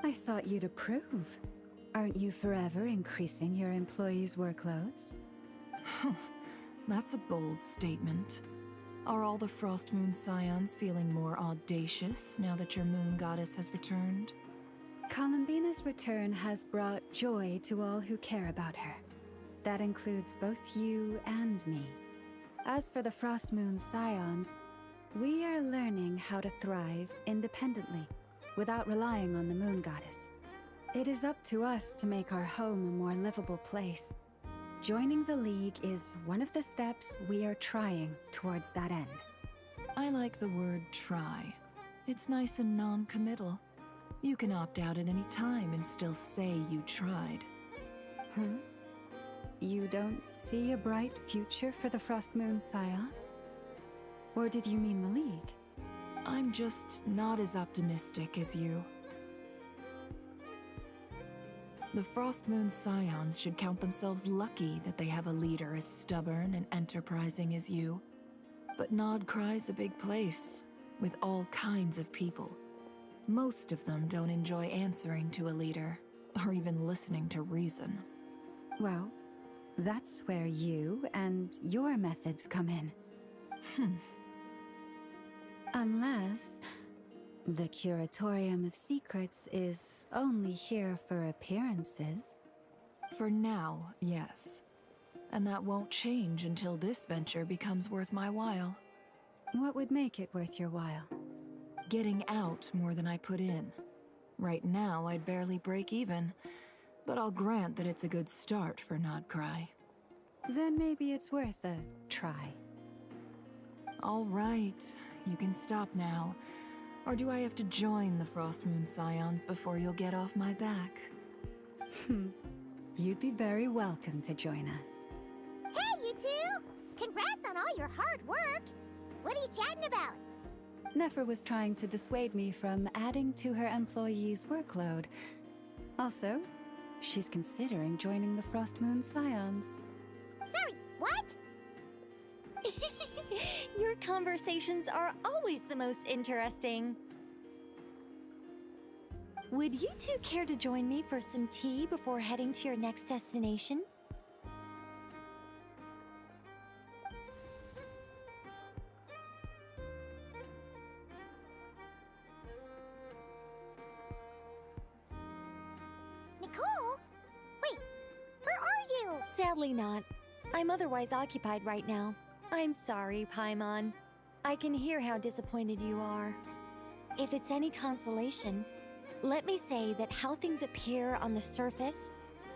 I thought you'd approve. Aren't you forever increasing your employees' workloads? That's a bold statement. Are all the Frost Moon Scions feeling more audacious now that your moon goddess has returned? Columbina's return has brought joy to all who care about her. That includes both you and me. As for the Frost Moon Scions, we are learning how to thrive independently, without relying on the moon goddess. It is up to us to make our home a more livable place. Joining the League is one of the steps we are trying towards that end. I like the word try. It's nice and non-committal. You can opt out at any time and still say you tried. You don't see a bright future for the Frost Moon Scions? Or did you mean the League? I'm just not as optimistic as you. The Frost Moon Scions should count themselves lucky that they have a leader as stubborn and enterprising as you. But Nodcry's a big place, with all kinds of people. Most of them don't enjoy answering to a leader, or even listening to reason. Well, that's where you and your methods come in. Unless the Curatorium of Secrets is only here for appearances. For now, yes. And that won't change until this venture becomes worth my while. What would make it worth your while? Getting out more than I put in. Right now, I'd barely break even, but I'll grant that it's a good start for Nodcry. Then maybe it's worth a try. All right, you can stop now. Or do I have to join the Frost Moon Scions before you'll get off my back? You'd be very welcome to join us. Hey, you two! Congrats on all your hard work! What are you chatting about? Nefer was trying to dissuade me from adding to her employees' workload. Also, she's considering joining the Frost Moon Scions. Sorry, what? Your conversations are always the most interesting. Would you two care to join me for some tea before heading to your next destination? Nicole? Wait, where are you? Sadly not. I'm otherwise occupied right now. I'm sorry, Paimon. I can hear how disappointed you are. If it's any consolation, let me say that how things appear on the surface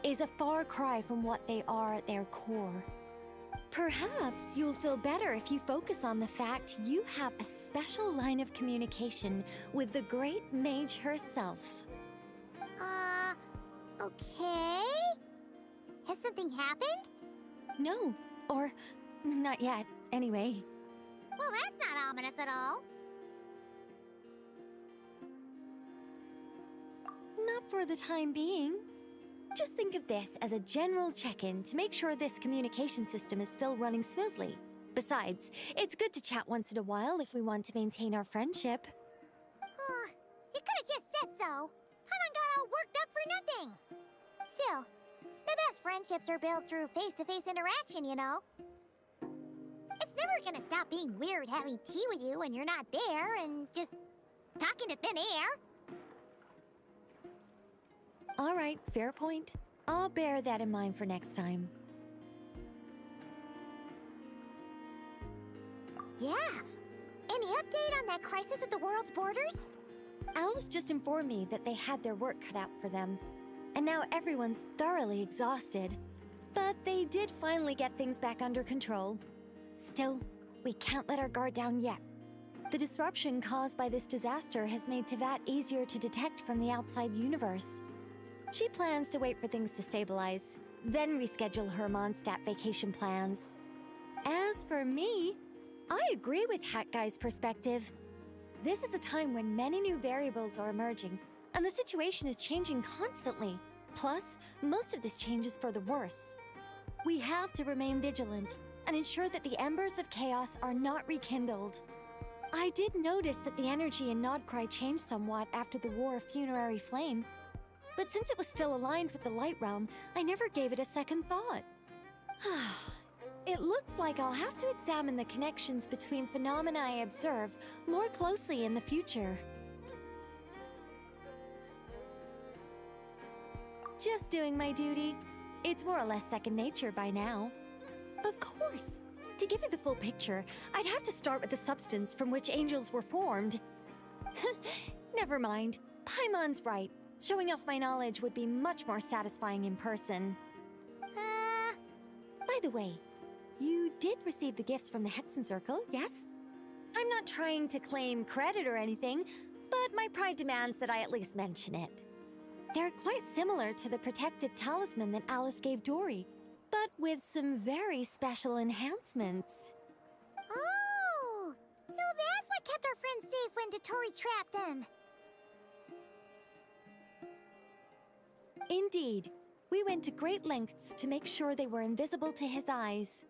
is a far cry from what they are at their core. Perhaps you'll feel better if you focus on the fact you have a special line of communication with the great mage herself. Okay? Has something happened? No, or not yet, anyway. Well, that's not ominous at all. Not for the time being. Just think of this as a general check-in to make sure this communication system is still running smoothly. Besides, it's good to chat once in a while if we want to maintain our friendship. You could have just said so. Paimon got all worked up for nothing. Still, the best friendships are built through face-to-face interaction, you know? It's never gonna stop being weird having tea with you when you're not there and just talking to thin air. All right, fair point. I'll bear that in mind for next time. Yeah. Any update on that crisis at the world's borders? Alice just informed me that they had their work cut out for them. And now everyone's thoroughly exhausted. But they did finally get things back under control. Still, we can't let our guard down yet. The disruption caused by this disaster has made Teyvat easier to detect from the outside universe. She plans to wait for things to stabilize, then reschedule her Mondstadt vacation plans. As for me, I agree with Hat Guy's perspective. This is a time when many new variables are emerging, and the situation is changing constantly. Plus, most of this change is for the worse. We have to remain vigilant, and ensure that the embers of chaos are not rekindled. I did notice that the energy in Nodcry changed somewhat after the War of Funerary Flame, but since it was still aligned with the Light Realm, I never gave it a second thought. It looks like I'll have to examine the connections between phenomena I observe more closely in the future. Just doing my duty. It's more or less second nature by now. Of course! To give you the full picture, I'd have to start with the substance from which angels were formed. Never mind. Paimon's right. Showing off my knowledge would be much more satisfying in person. By the way, you did receive the gifts from the Hexen Circle, yes? I'm not trying to claim credit or anything, but my pride demands that I at least mention it. They're quite similar to the protective talisman that Alice gave Dory, but with some very special enhancements. Oh! So that's what kept our friends safe when Dotori trapped them. Indeed. We went to great lengths to make sure they were invisible to his eyes.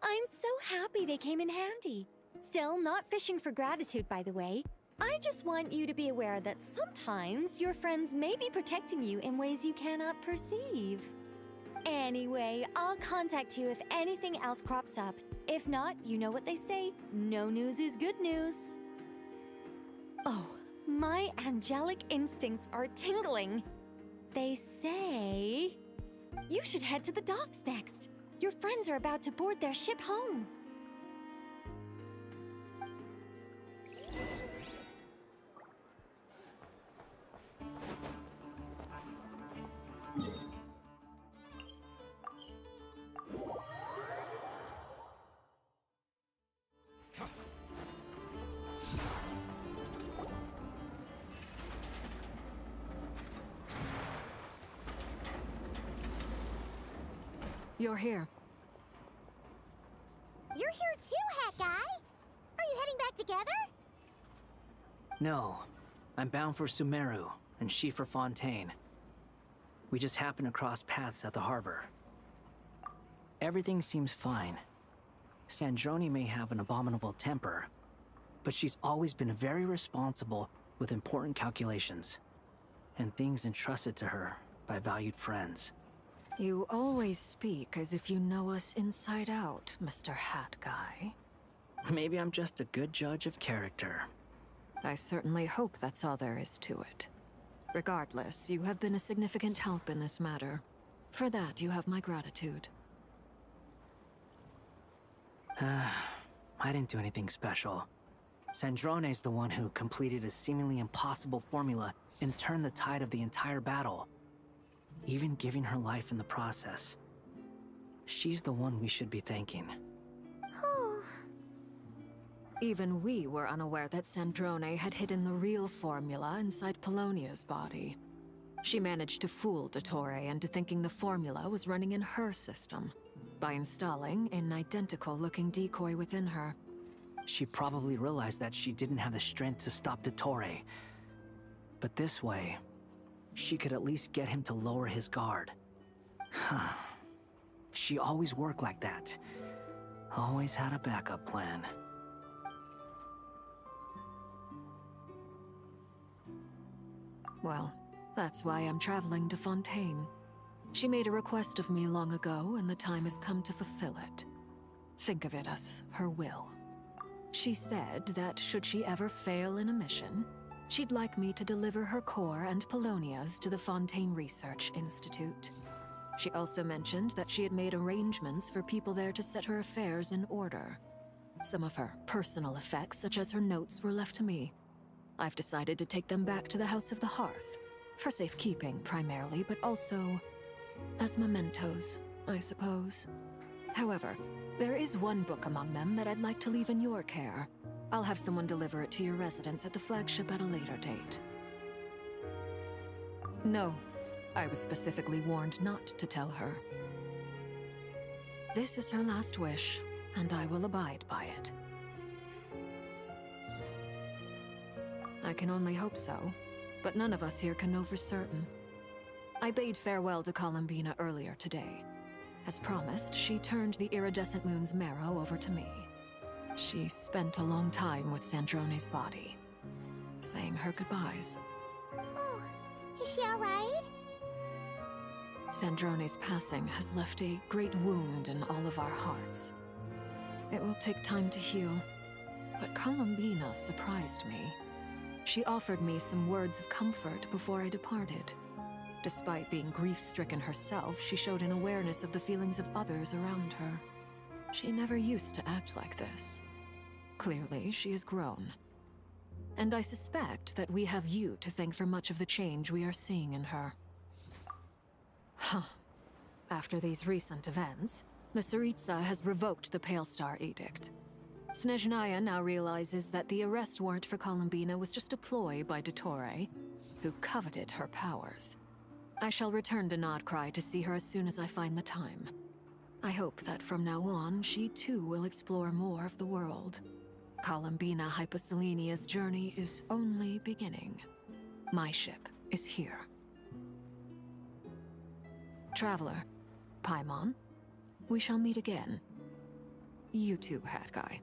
I'm so happy they came in handy. Still, not fishing for gratitude, by the way. I just want you to be aware that sometimes your friends may be protecting you in ways you cannot perceive. Anyway, I'll contact you if anything else crops up. If not, you know what they say, no news is good news. Oh, my angelic instincts are tingling. They say you should head to the docks next. Your friends are about to board their ship home. You're here. You're here too, Hat Guy! Are you heading back together? No. I'm bound for Sumeru, and she for Fontaine. We just happened to cross paths at the harbor. Everything seems fine. Sandrone may have an abominable temper, but she's always been very responsible with important calculations, and things entrusted to her by valued friends. You always speak as if you know us inside out, Mr. Hat Guy. Maybe I'm just a good judge of character. I certainly hope that's all there is to it. Regardless, you have been a significant help in this matter. For that, you have my gratitude. I didn't do anything special. Sandrone's the one who completed a seemingly impossible formula and turned the tide of the entire battle, even giving her life in the process. She's the one we should be thanking. Even we were unaware that Sandrone had hidden the real formula inside Polonia's body. She managed to fool Dottore into thinking the formula was running in her system by installing an identical-looking decoy within her. She probably realized that she didn't have the strength to stop Dottore. But this way, she could at least get him to lower his guard. She always worked like that. Always had a backup plan. Well, that's why I'm traveling to Fontaine. She made a request of me long ago, and the time has come to fulfill it. Think of it as her will. She said that should she ever fail in a mission, she'd like me to deliver her core and Polonia's to the Fontaine Research Institute. She also mentioned that she had made arrangements for people there to set her affairs in order. Some of her personal effects, such as her notes, were left to me. I've decided to take them back to the House of the Hearth, for safekeeping primarily, but also as mementos, I suppose. However, there is one book among them that I'd like to leave in your care. I'll have someone deliver it to your residence at the flagship at a later date. No, I was specifically warned not to tell her. This is her last wish, and I will abide by it. I can only hope so, but none of us here can know for certain. I bade farewell to Columbina earlier today. As promised, she turned the iridescent moon's marrow over to me. She spent a long time with Sandrone's body, saying her goodbyes. Oh, is she alright? Sandrone's passing has left a great wound in all of our hearts. It will take time to heal, but Columbina surprised me. She offered me some words of comfort before I departed. Despite being grief-stricken herself, she showed an awareness of the feelings of others around her. She never used to act like this. Clearly, she has grown. And I suspect that we have you to thank for much of the change we are seeing in her. Huh. After these recent events, the Tsaritsa has revoked the Pale Star Edict. Snezhnaya now realizes that the arrest warrant for Columbina was just a ploy by Dottore, who coveted her powers. I shall return to Nodcry to see her as soon as I find the time. I hope that from now on, she too will explore more of the world. Columbina Hyposelenia's journey is only beginning. My ship is here. Traveler, Paimon, we shall meet again. You too, Hat Guy.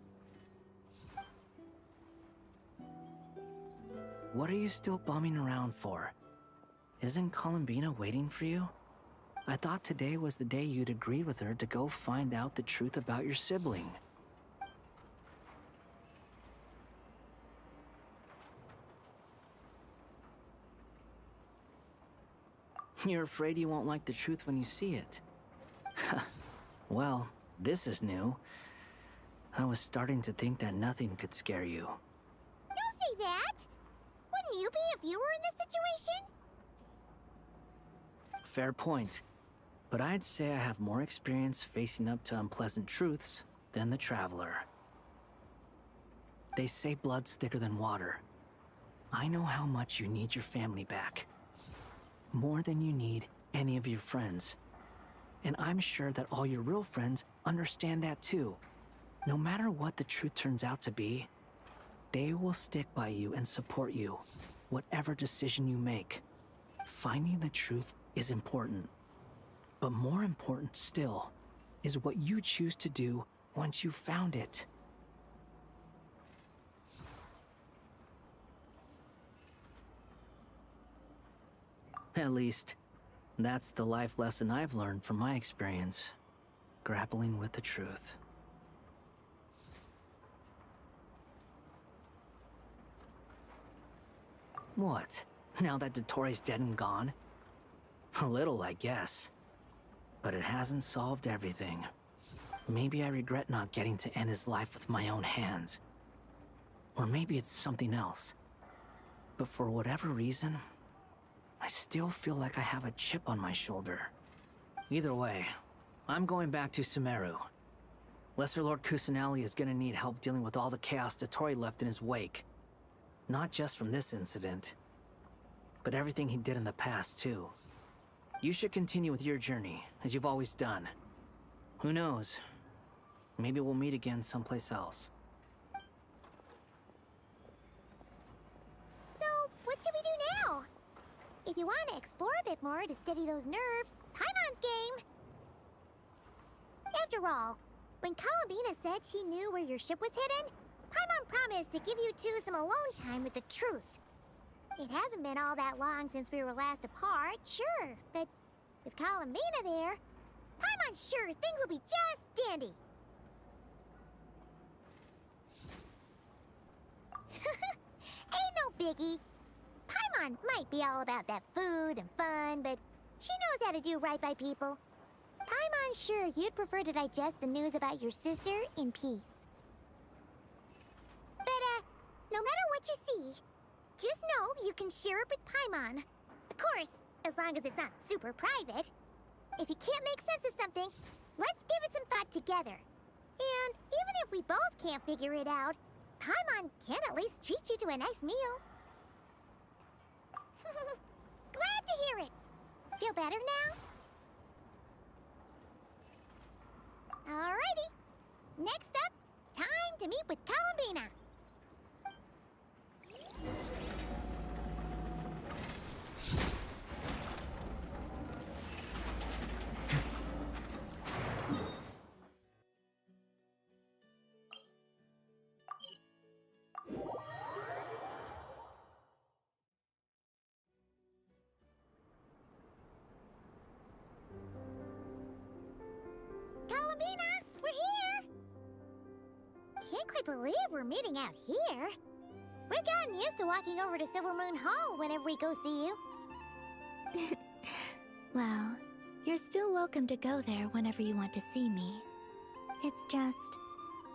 What are you still bumming around for? Isn't Columbina waiting for you? I thought today was the day you'd agreed with her to go find out the truth about your sibling. You're afraid you won't like the truth when you see it. Well, this is new. I was starting to think that nothing could scare you. Don't say that! Wouldn't you be if you were in this situation? Fair point. But I'd say I have more experience facing up to unpleasant truths than the Traveler. They say blood's thicker than water. I know how much you need your family back. More than you need any of your friends. And I'm sure that all your real friends understand that too. No matter what the truth turns out to be, they will stick by you and support you, whatever decision you make. Finding the truth is important. But more important still is what you choose to do once you've found it. At least, that's the life lesson I've learned from my experience, grappling with the truth. What? Now that Dottore's dead and gone? A little, I guess. But it hasn't solved everything. Maybe I regret not getting to end his life with my own hands. Or maybe it's something else. But for whatever reason, I still feel like I have a chip on my shoulder. Either way, I'm going back to Sumeru. Lesser Lord Kusanali is gonna need help dealing with all the chaos Dottore left in his wake. Not just from this incident, but everything he did in the past, too. You should continue with your journey, as you've always done. Who knows? Maybe we'll meet again someplace else. So, what should we do now? If you want to explore a bit more to steady those nerves, Paimon's game! After all, when Columbina said she knew where your ship was hidden, Paimon promised to give you two some alone time with the truth. It hasn't been all that long since we were last apart, sure, but with Columbina there, Paimon's sure things will be just dandy. Ain't no biggie. Paimon might be all about that food and fun, but she knows how to do right by people. Paimon's sure you'd prefer to digest the news about your sister in peace. But, no matter what you see, just know you can share it with Paimon. Of course, as long as it's not super private. If you can't make sense of something, let's give it some thought together. And even if we both can't figure it out, Paimon can at least treat you to a nice meal. Glad to hear it. Feel better now? Alrighty. Next up, time to meet with Columbina. Can't quite believe we're meeting out here. We've gotten used to walking over to Silver Moon Hall whenever we go see you. Well, you're still welcome to go there whenever you want to see me. It's just,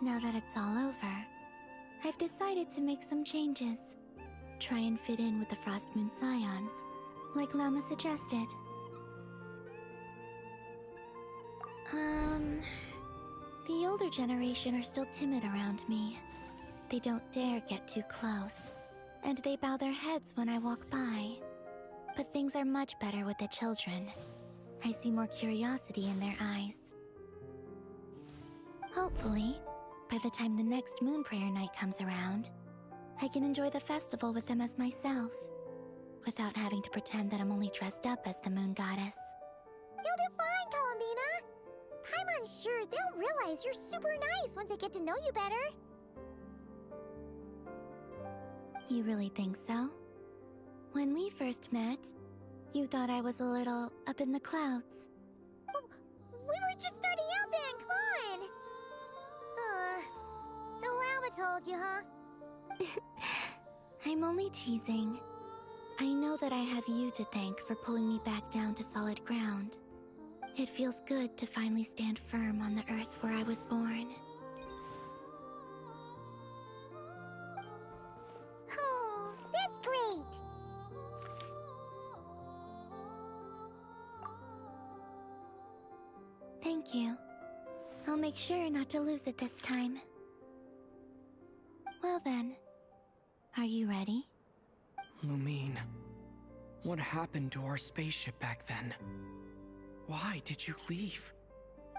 now that it's all over, I've decided to make some changes. Try and fit in with the Frost Moon Scions, like Llama suggested. The older generation are still timid around me. They don't dare get too close, and they bow their heads when I walk by. But things are much better with the children. I see more curiosity in their eyes. Hopefully, by the time the next Moon Prayer Night comes around, I can enjoy the festival with them as myself, without having to pretend that I'm only dressed up as the Moon Goddess. You'll do fine, Columbina. Paimon's sure they'll realize you're super nice once they get to know you better. You really think so? When we first met, you thought I was a little up in the clouds. We were just starting out then, come on! So Llama told you, huh? I'm only teasing. I know that I have you to thank for pulling me back down to solid ground. It feels good to finally stand firm on the earth where I was born. Oh, that's great! Thank you. I'll make sure not to lose it this time. Well then, are you ready? Lumine, what happened to our spaceship back then? Why did you leave?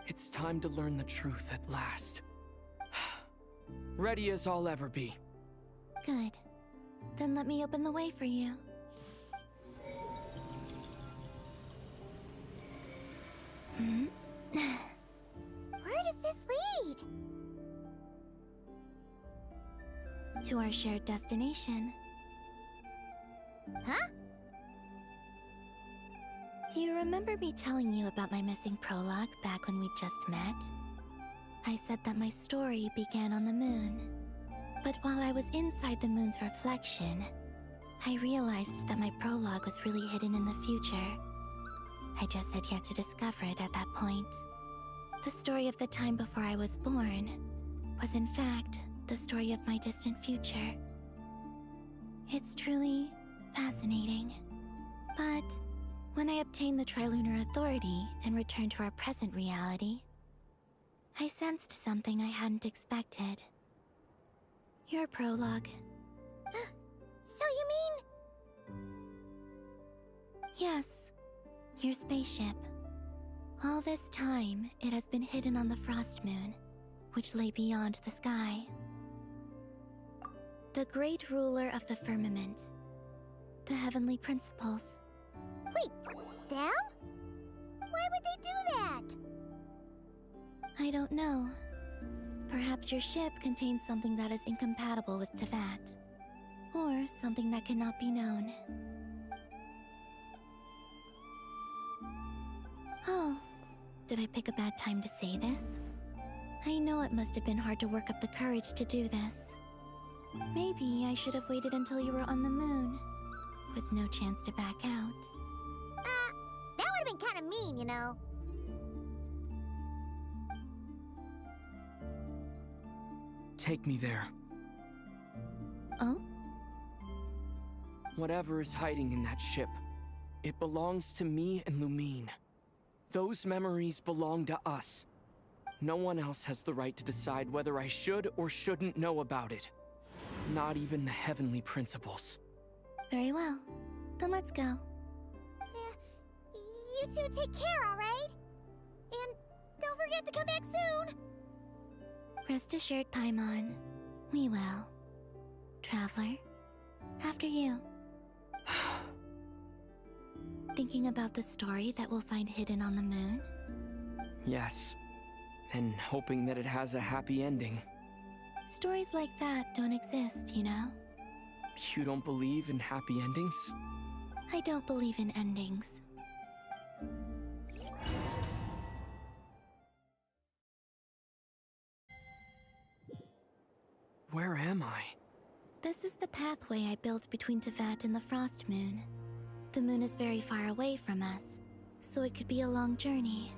It's time to learn the truth at last. Ready as I'll ever be. Good. Then let me open the way for you. Where does this lead? To our shared destination. Huh? Do you remember me telling you about my missing prologue back when we just met? I said that my story began on the moon. But while I was inside the moon's reflection, I realized that my prologue was really hidden in the future. I just had yet to discover it at that point. The story of the time before I was born was in fact the story of my distant future. It's truly fascinating. But when I obtained the Trilunar Authority and returned to our present reality, I sensed something I hadn't expected. Your prologue. So you mean... Yes, your spaceship. All this time, it has been hidden on the Frost Moon, which lay beyond the sky. The great ruler of the firmament. The heavenly principles. Wait, them? Why would they do that? I don't know. Perhaps your ship contains something that is incompatible with Tevat. Or something that cannot be known. Oh, did I pick a bad time to say this? I know it must have been hard to work up the courage to do this. Maybe I should have waited until you were on the moon, with no chance to back out. That would have been kind of mean, you know. Take me there. Oh? Whatever is hiding in that ship, it belongs to me and Lumine. Those memories belong to us. No one else has the right to decide whether I should or shouldn't know about it. Not even the heavenly principles. Very well. Then let's go. You two take care, alright? And don't forget to come back soon! Rest assured, Paimon. We will. Traveler, after you. Thinking about the story that we'll find hidden on the moon? Yes. And hoping that it has a happy ending. Stories like that don't exist, you know? You don't believe in happy endings? I don't believe in endings. Where am I? This is the pathway I built between Tevat and the Frost Moon. The moon is very far away from us, so it could be a long journey.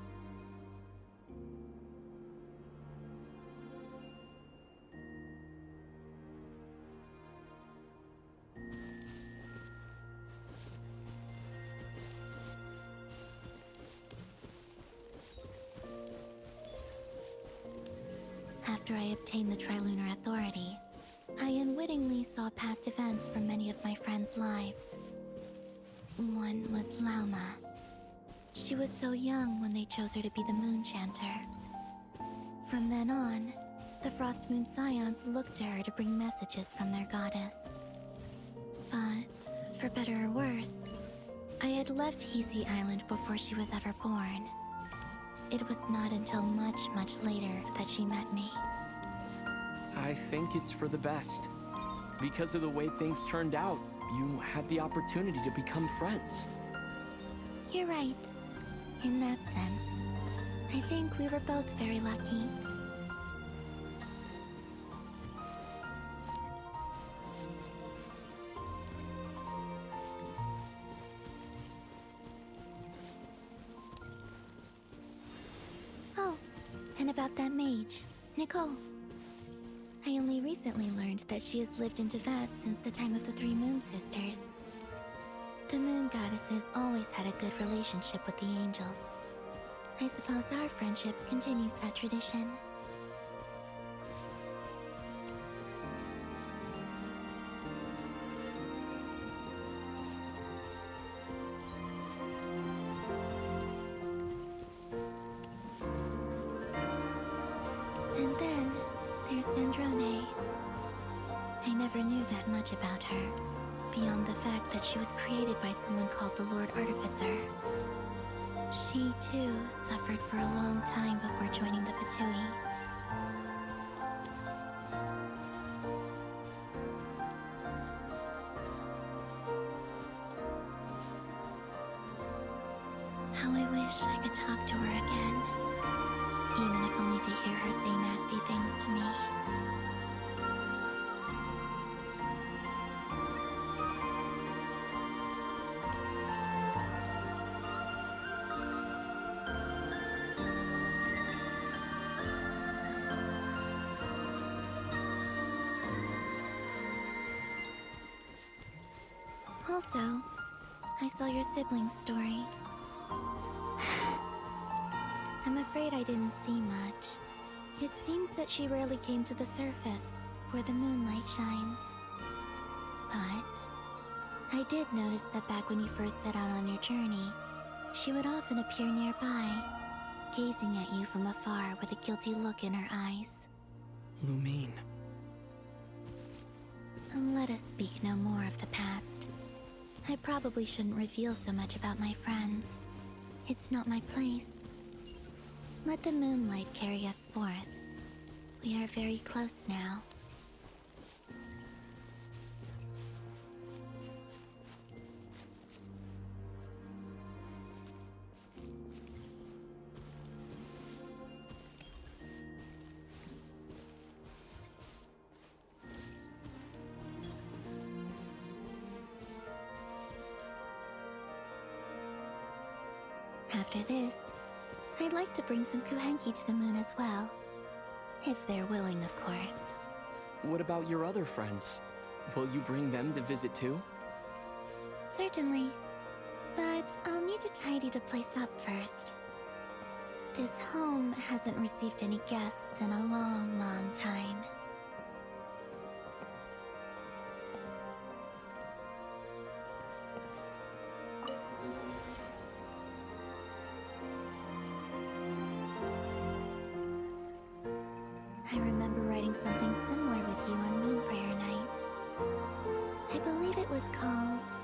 After I obtained the Trilunar Authority, I unwittingly saw past events from many of my friends' lives. One was Lauma. She was so young when they chose her to be the Moon Chanter. From then on, the Frost Moon Scions looked to her to bring messages from their goddess. But, for better or worse, I had left Hisi Island before she was ever born. It was not until much, much later that she met me. I think it's for the best. Because of the way things turned out, you had the opportunity to become friends. You're right. In that sense, I think we were both very lucky. Oh, and about that mage, Nicole. I only recently learned that she has lived in Tevat since the time of the Three Moon Sisters. The Moon Goddesses always had a good relationship with the angels. I suppose our friendship continues that tradition. And then there's Sandrone. I never knew that much about her, beyond the fact that she was created by someone called the Lord Artificer. She, too, suffered for a long time before joining the Fatui. How I wish I could talk to her again, even if only to hear her say nasty things to me. Also, I saw your sibling's story. I'm afraid I didn't see much. It seems that she rarely came to the surface, where the moonlight shines. But I did notice that back when you first set out on your journey, she would often appear nearby, gazing at you from afar with a guilty look in her eyes. Lumine. Let us speak no more of the past. I probably shouldn't reveal so much about my friends. It's not my place. Let the moonlight carry us forth. We are very close now. After this, I'd like to bring some Kuhenki to the moon as well. If they're willing, of course. What about your other friends? Will you bring them to visit too? Certainly. But I'll need to tidy the place up first. This home hasn't received any guests in a long, long time. I remember writing something similar with you on Moon Prayer Night. I believe it was called...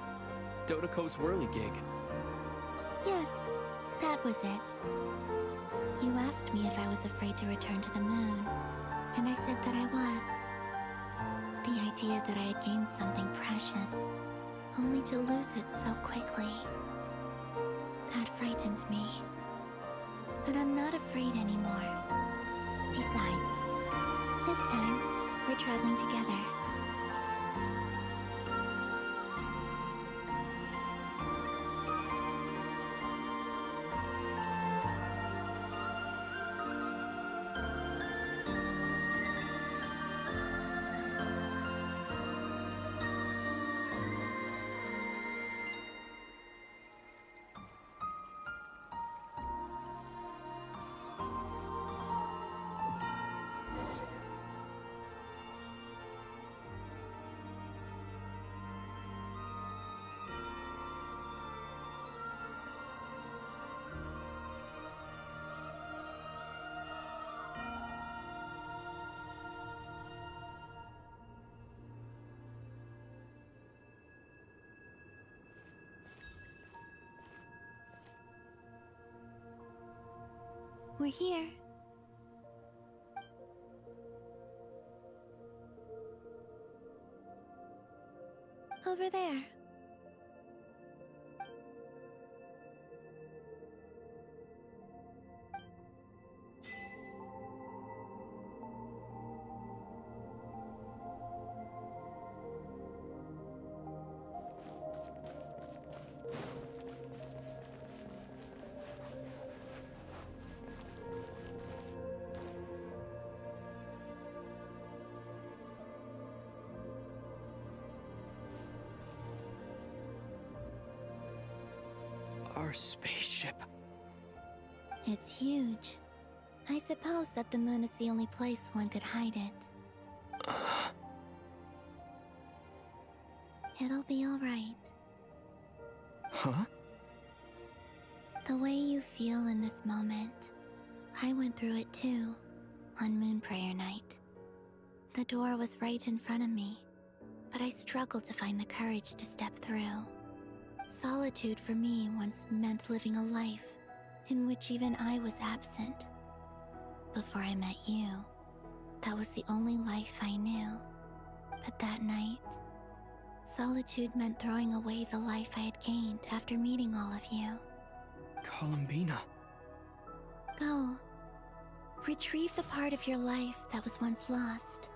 Dodoko's Whirligig. Yes, that was it. You asked me if I was afraid to return to the moon, and I said that I was. The idea that I had gained something precious, only to lose it so quickly. That frightened me. But I'm not afraid anymore. Besides, this time, we're traveling together. We're here. Over there. Our spaceship. It's huge. I suppose that the moon is the only place one could hide it. It'll be alright. Huh? The way you feel in this moment, I went through it too, on Moon Prayer Night. The door was right in front of me, but I struggled to find the courage to step through. Solitude for me once meant living a life in which even I was absent. Before I met you, that was the only life I knew. But that night, solitude meant throwing away the life I had gained after meeting all of you. Columbina. Go. Retrieve the part of your life that was once lost.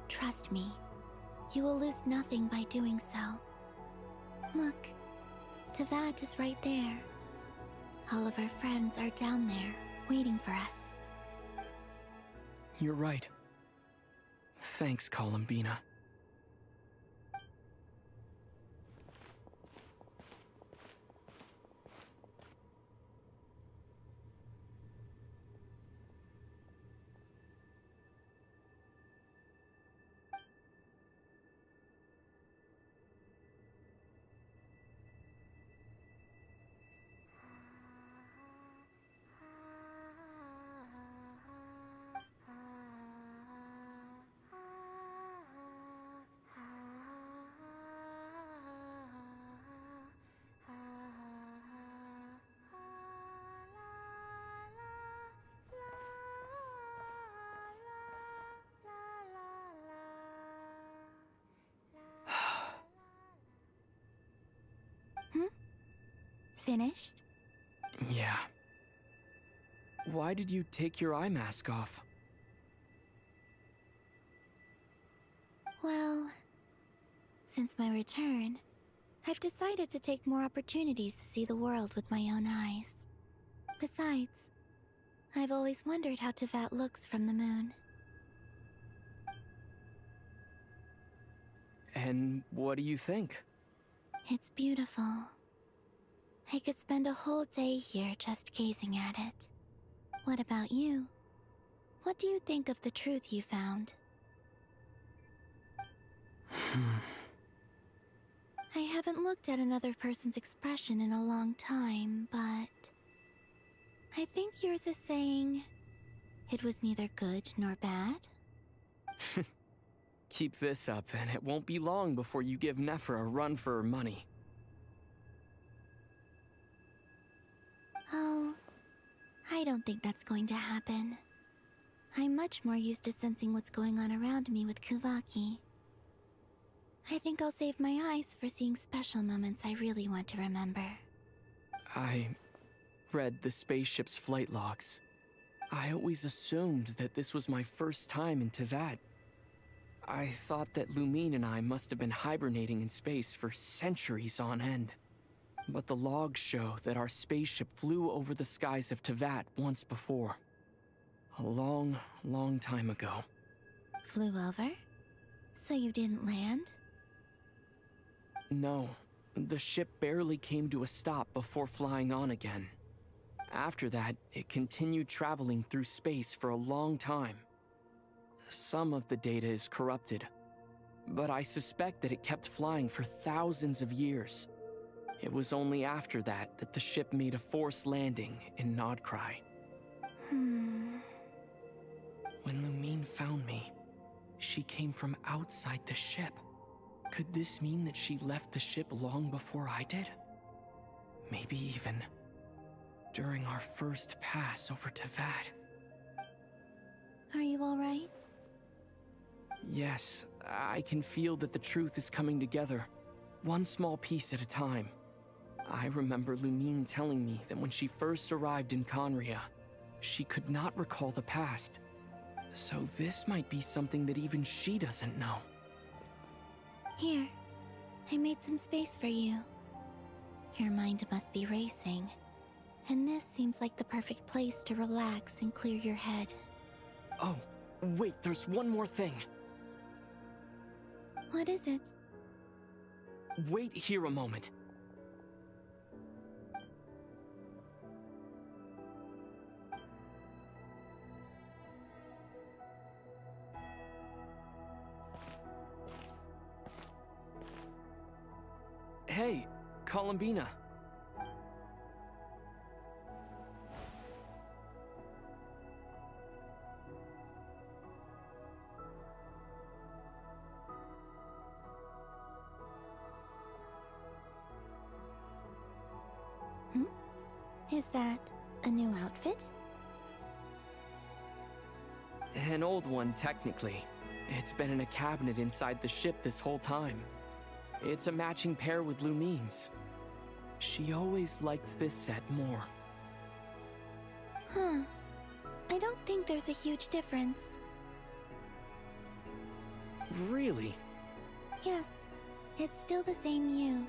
Trust me, you will lose nothing by doing so. Look, Teyvat is right there. All of our friends are down there, waiting for us. You're right. Thanks, Columbina. Finished? Yeah. Why did you take your eye mask off? Well, since my return, I've decided to take more opportunities to see the world with my own eyes. Besides, I've always wondered how Teyvat looks from the moon. And what do you think? It's beautiful. I could spend a whole day here just gazing at it. What about you? What do you think of the truth you found? I haven't looked at another person's expression in a long time, but I think yours is saying it was neither good nor bad. Keep this up, and it won't be long before you give Nephra a run for her money. Oh, I don't think that's going to happen. I'm much more used to sensing what's going on around me with Kuvaki. I think I'll save my eyes for seeing special moments I really want to remember. I read the spaceship's flight logs. I always assumed that this was my first time in Teyvat. I thought that Lumine and I must have been hibernating in space for centuries on end. But the logs show that our spaceship flew over the skies of Tevat once before. A long, long time ago. Flew over? So you didn't land? No, the ship barely came to a stop before flying on again. After that, it continued traveling through space for a long time. Some of the data is corrupted, but I suspect that it kept flying for thousands of years. It was only after that that the ship made a forced landing in Nodcry. When Lumine found me, she came from outside the ship. Could this mean that she left the ship long before I did? Maybe even during our first pass over Tevat. Are you alright? Yes, I can feel that the truth is coming together, one small piece at a time. I remember Lumine telling me that when she first arrived in Conria, she could not recall the past. So this might be something that even she doesn't know. Here, I made some space for you. Your mind must be racing, and this seems like the perfect place to relax and clear your head. Oh, wait, there's one more thing. What is it? Wait here a moment. Hey, Columbina. Is that a new outfit? An old one, technically. It's been in a cabinet inside the ship this whole time. It's a matching pair with Lumine's. She always liked this set more. Huh. I don't think there's a huge difference. Really? Yes, it's still the same you.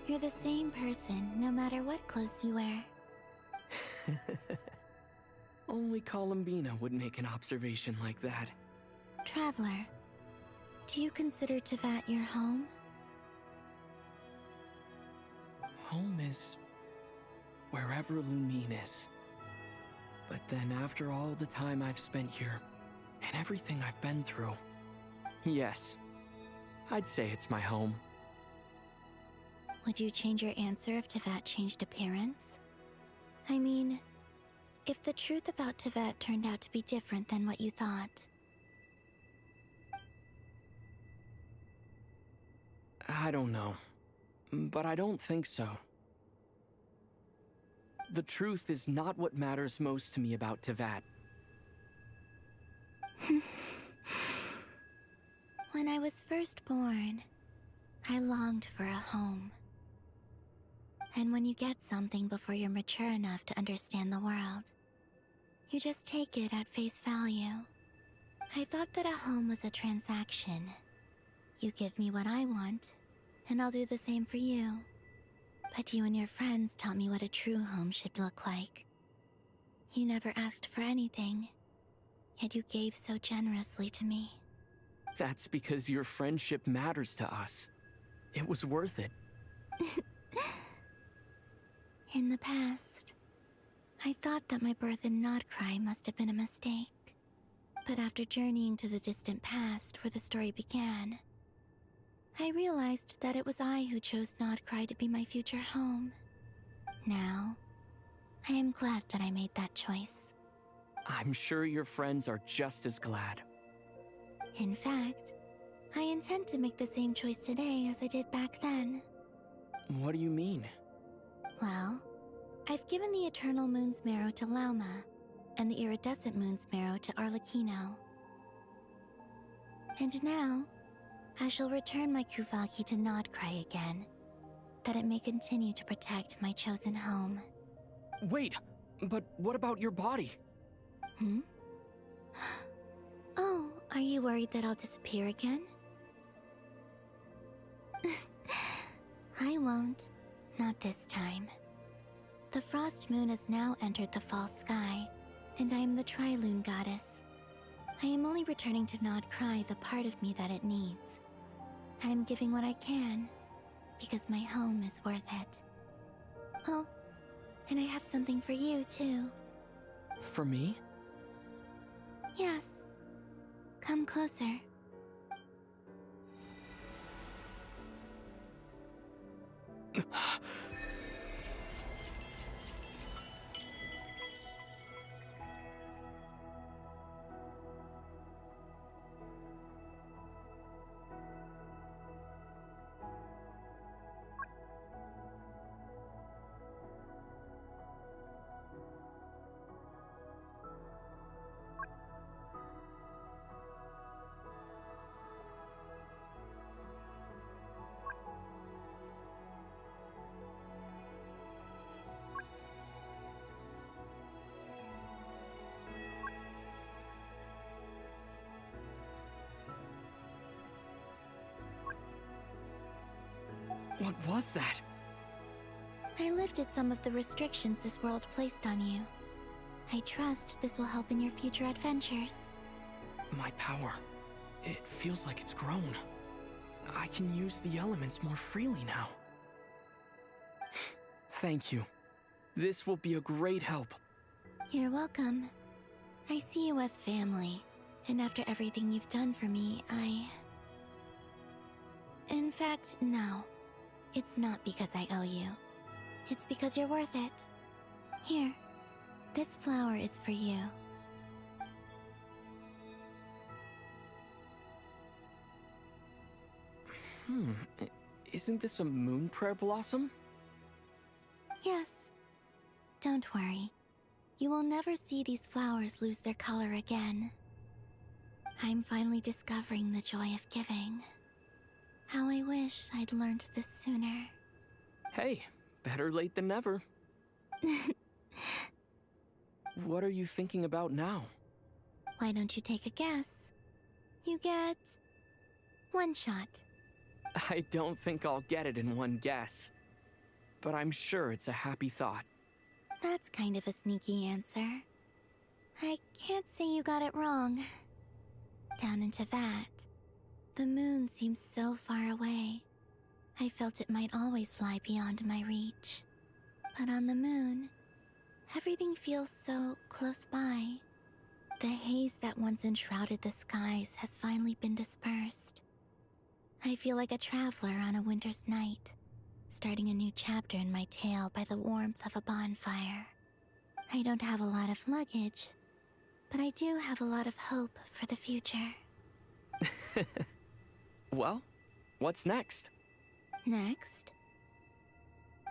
You're the same person, no matter what clothes you wear. Only Columbina would make an observation like that. Traveler, do you consider Tevat your home? Home is wherever Lumine is. But then after all the time I've spent here, and everything I've been through, yes, I'd say it's my home. Would you change your answer if Tevat changed appearance? I mean, if the truth about Tevat turned out to be different than what you thought. I don't know, but I don't think so. The truth is not what matters most to me about Tevat. When I was first born, I longed for a home. And when you get something before you're mature enough to understand the world, you just take it at face value. I thought that a home was a transaction. You give me what I want, and I'll do the same for you. But you and your friends taught me what a true home should look like. You never asked for anything, yet you gave so generously to me. That's because your friendship matters to us. It was worth it. In the past, I thought that my birth in Nodcry must have been a mistake. But after journeying to the distant past where the story began, I realized that it was I who chose Nodcry to be my future home. Now, I am glad that I made that choice. I'm sure your friends are just as glad. In fact, I intend to make the same choice today as I did back then. What do you mean? Well, I've given the Eternal Moon's Marrow to Lauma, and the Iridescent Moon's Marrow to Arlecchino. And now, I shall return my Kuvaki to Nodcry again, that it may continue to protect my chosen home. Wait, but what about your body? Oh, Are you worried that I'll disappear again? I won't. Not this time. The Frost Moon has now entered the fall sky, and I am the Tri-Lune Goddess. I am only returning to Nod Cry the part of me that it needs. I am giving what I can, because my home is worth it. Oh, and I have something for you, too. For me? Yes. Come closer. What was that? I lifted some of the restrictions this world placed on you. I trust this will help in your future adventures. My power. It feels like it's grown. I can use the elements more freely now. Thank you. This will be a great help. You're welcome. I see you as family, and after everything you've done for me, In fact, no. It's not because I owe you. It's because you're worth it. Here, this flower is for you. Isn't this a moon prayer blossom? Yes. Don't worry. You will never see these flowers lose their color again. I'm finally discovering the joy of giving. How I wish I'd learned this sooner. Hey, better late than never. What are you thinking about now? Why don't you take a guess? You get... one shot. I don't think I'll get it in one guess. But I'm sure it's a happy thought. That's kind of a sneaky answer. I can't say you got it wrong. Down into that, the moon seems so far away. I felt it might always lie beyond my reach. But on the moon, everything feels so close by. The haze that once enshrouded the skies has finally been dispersed. I feel like a traveler on a winter's night, starting a new chapter in my tale by the warmth of a bonfire. I don't have a lot of luggage, but I do have a lot of hope for the future. Well, what's next? Next?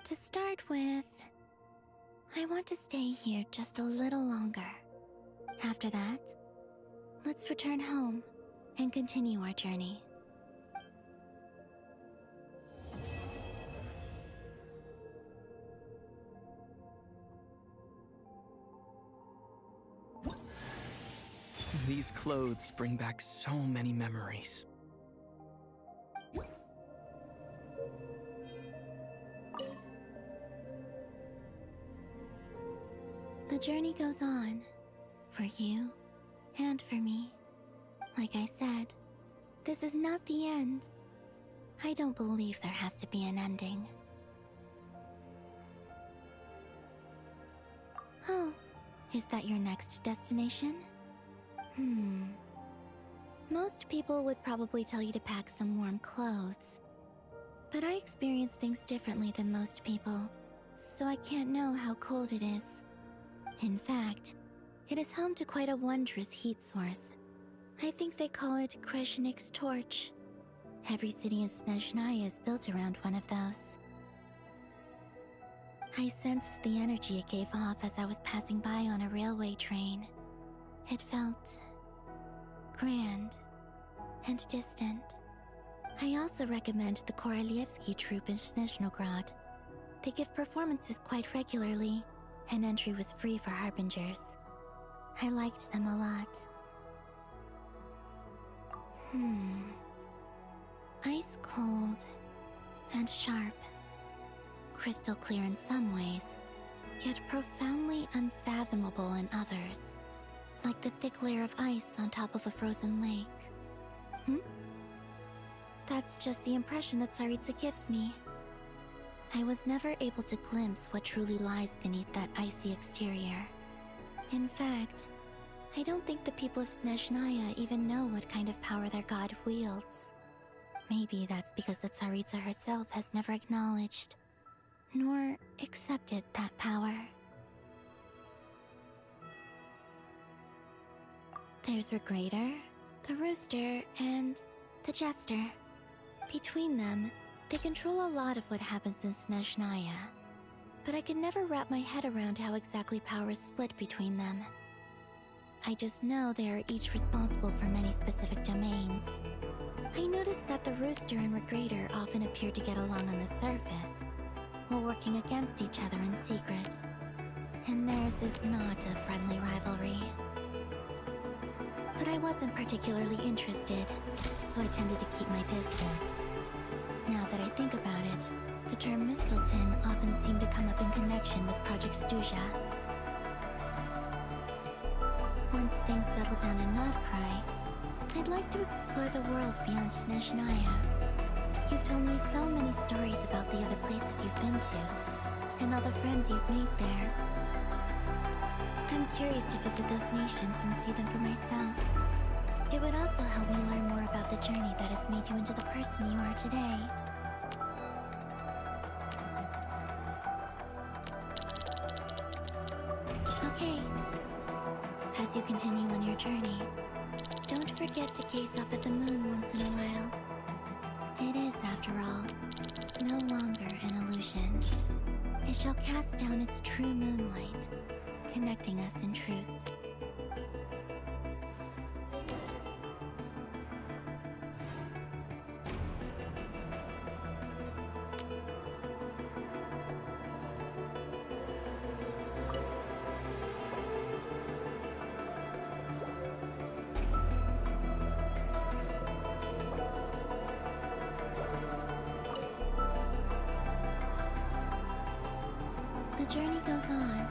To start with, I want to stay here just a little longer. After that, let's return home and continue our journey. These clothes bring back so many memories. The journey goes on, for you and for me. Like I said, this is not the end. I don't believe there has to be an ending. Oh, is that your next destination? Most people would probably tell you to pack some warm clothes. But I experience things differently than most people, so I can't know how cold it is. In fact, it is home to quite a wondrous heat source. I think they call it Kreshnik's torch. Every city in Snezhnaya is built around one of those. I sensed the energy it gave off as I was passing by on a railway train. It felt grand and distant. I also recommend the Korolievsky troupe in Snezhnograd. They give performances quite regularly, and entry was free for harbingers. I liked them a lot. Ice cold and sharp. Crystal clear in some ways, yet profoundly unfathomable in others. Like the thick layer of ice on top of a frozen lake. That's just the impression that Tsaritsa gives me. I was never able to glimpse what truly lies beneath that icy exterior. In fact, I don't think the people of Snezhnaya even know what kind of power their god wields. Maybe that's because the Tsaritsa herself has never acknowledged, nor accepted that power. There's Regrator, the Rooster, and the Jester. Between them, they control a lot of what happens in Snezhnaya. But I could never wrap my head around how exactly power is split between them. I just know they are each responsible for many specific domains. I noticed that the Rooster and Regrator often appear to get along on the surface, while working against each other in secret. And theirs is not a friendly rivalry. But I wasn't particularly interested, so I tended to keep my distance. Now that I think about it, the term Mistelton often seemed to come up in connection with Project Stuja. Once things settle down in Nodcry, I'd like to explore the world beyond Snezhnaya. You've told me so many stories about the other places you've been to, and all the friends you've made there. I'm curious to visit those nations and see them for myself. It would also help me learn more about the journey that has made you into the person you are today. Okay. As you continue on your journey, don't forget to gaze up at the moon once in a while. It is, after all, no longer an illusion. It shall cast down its true moonlight, connecting us in truth. The journey goes on,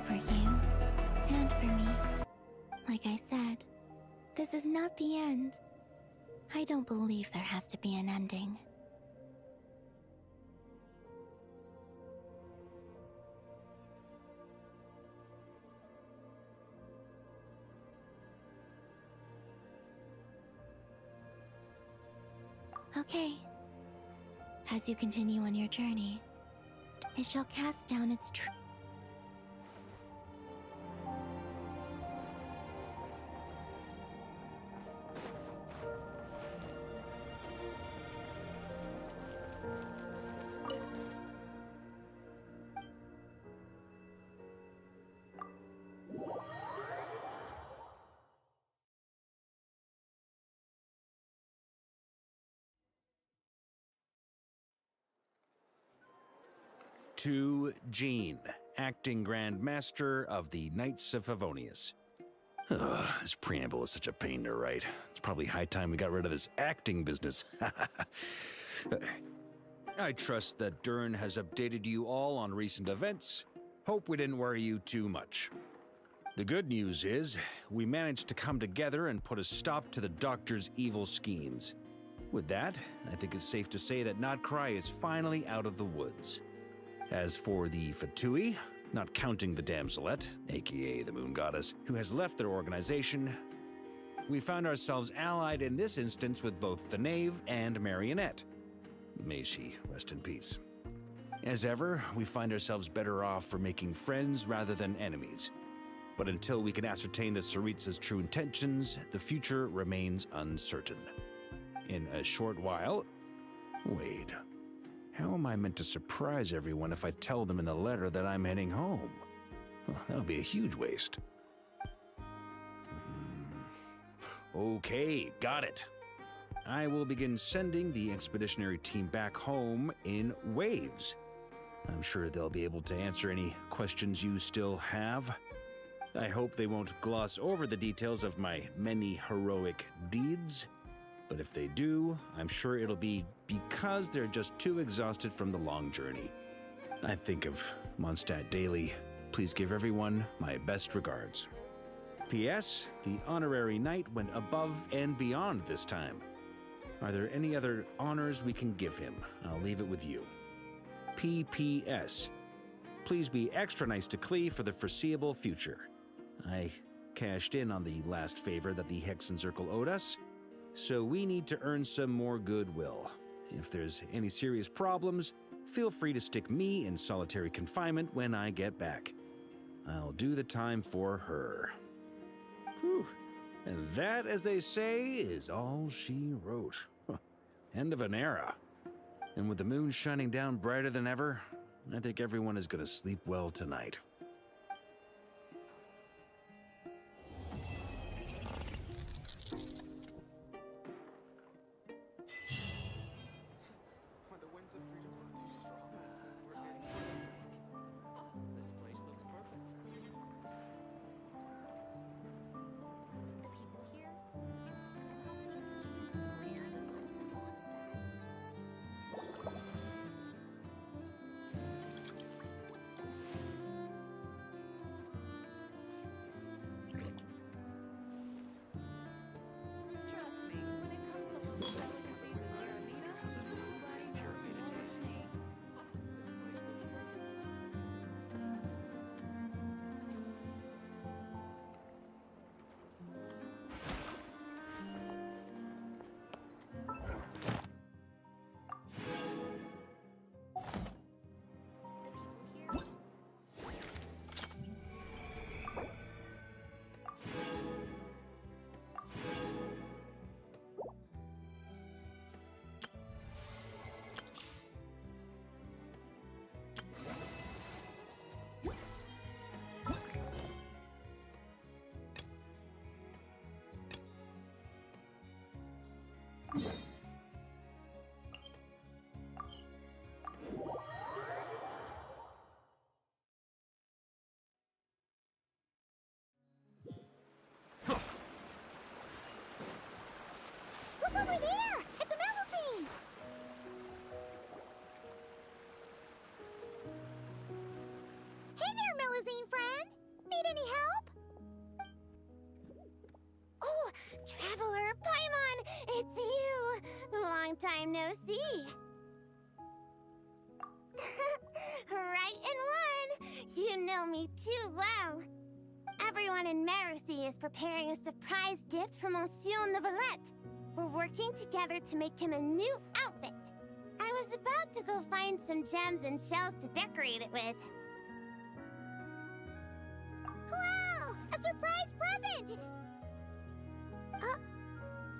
for you and for me. Like I said, this is not the end. I don't believe there has to be an ending. Okay. As you continue on your journey, it shall cast down its To Jean, acting Grand Master of the Knights of Favonius. Ugh, this preamble is such a pain to write. It's probably high time we got rid of this acting business. I trust that Dern has updated you all on recent events. Hope we didn't worry you too much. The good news is, we managed to come together and put a stop to the Doctor's evil schemes. With that, I think it's safe to say that Nodcry is finally out of the woods. As for the Fatui, not counting the Damselette, aka the Moon Goddess, who has left their organization, we found ourselves allied in this instance with both the Knave and Marionette. May she rest in peace. As ever, we find ourselves better off for making friends rather than enemies. But until we can ascertain the Tsaritsa's true intentions, the future remains uncertain. In a short while... Wait... How am I meant to surprise everyone if I tell them in the letter that I'm heading home? Well, that would be a huge waste. Okay, got it. I will begin sending the expeditionary team back home in waves. I'm sure they'll be able to answer any questions you still have. I hope they won't gloss over the details of my many heroic deeds. But if they do, I'm sure it'll be because they're just too exhausted from the long journey. I think of Mondstadt daily. Please give everyone my best regards. P.S. The honorary knight went above and beyond this time. Are there any other honors we can give him? I'll leave it with you. P.P.S. Please be extra nice to Klee for the foreseeable future. I cashed in on the last favor that the Hexen Circle owed us, so we need to earn some more goodwill. If there's any serious problems, feel free to stick me in solitary confinement when I get back. I'll do the time for her. Whew. And that, as they say, is all she wrote. End of an era. And with the moon shining down brighter than ever, I think everyone is gonna sleep well tonight. Look over there! It's a Melusine! Hey there, Melusine friend! Need any help? Oh, Traveler, Paimon! It's you! Long time no see! Right in one! You know me too well! Everyone in Marusy is preparing a surprise gift for Monsieur Neuvillette. We're working together to make him a new outfit. I was about to go find some gems and shells to decorate it with. Wow! A surprise present!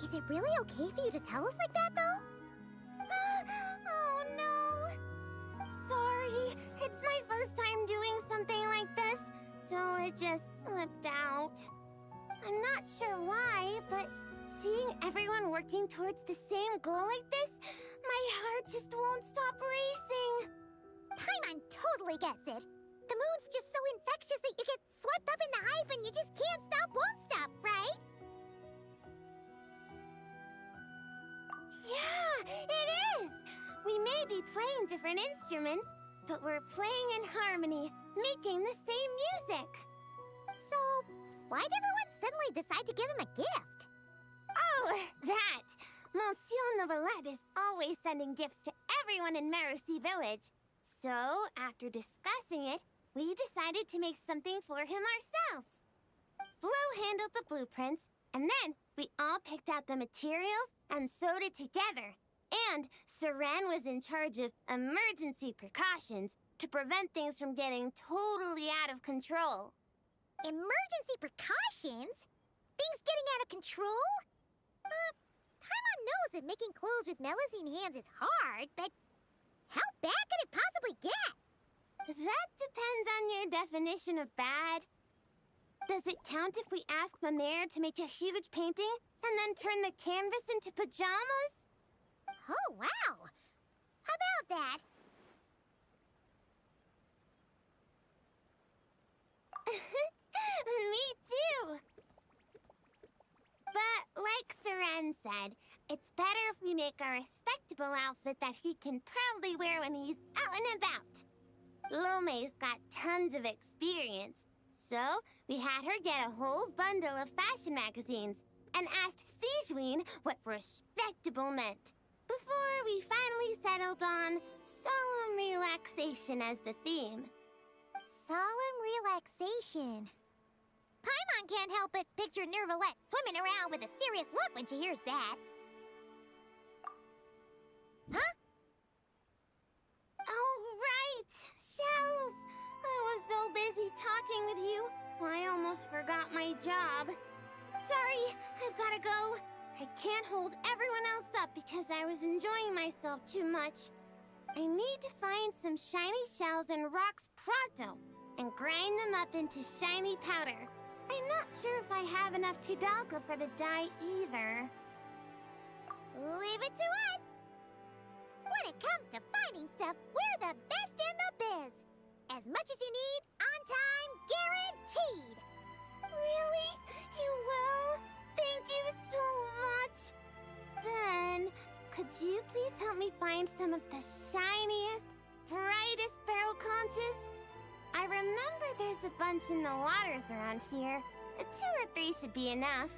Is it really okay for you to tell us like that, though? Oh, no. Sorry. It's my first time doing something like this, so it just slipped out. I'm not sure why, but seeing everyone working towards the same goal like this, my heart just won't stop racing. Paimon totally gets it. The moon's just so infectious that you get swept up in the hype and you just can't stop, won't stop, right? Yeah, it is! We may be playing different instruments, but we're playing in harmony, making the same music. So, why'd everyone suddenly decide to give him a gift? Oh, that! Monsieur Neuvillette is always sending gifts to everyone in Marusy Village. So, after discussing it, we decided to make something for him ourselves. Flo handled the blueprints, and then we all picked out the materials and sewed it together. And Saran was in charge of emergency precautions to prevent things from getting totally out of control. Emergency precautions? Things getting out of control? Paimon knows that making clothes with Melusine hands is hard, but how bad could it possibly get? That depends on your definition of bad. Does it count if we ask Mamere to make a huge painting and then turn the canvas into pajamas? Oh, wow! How about that? Me too! But like Saran said, It's better if we make a respectable outfit that he can proudly wear when he's out and about. Lome's got tons of experience, so we had her get a whole bundle of fashion magazines and asked Sijuin what respectable meant, before we finally settled on solemn relaxation as the theme. Solemn relaxation. Paimon can't help but picture Nervalette swimming around with a serious look when she hears that. Huh? Oh, right! Shells! I was so busy talking with you, I almost forgot my job. Sorry, I've gotta go. I can't hold everyone else up because I was enjoying myself too much. I need to find some shiny shells and rocks pronto, and grind them up into shiny powder. I'm not sure if I have enough Tidalco for the dye either. Leave it to us! When it comes to finding stuff, we're the best in the biz. As much as you need, on time, guaranteed. Really? You will? Thank you so much. Then, could you please help me find some of the shiniest, brightest barrel conches? I remember there's a bunch in the waters around here. 2 or 3 should be enough.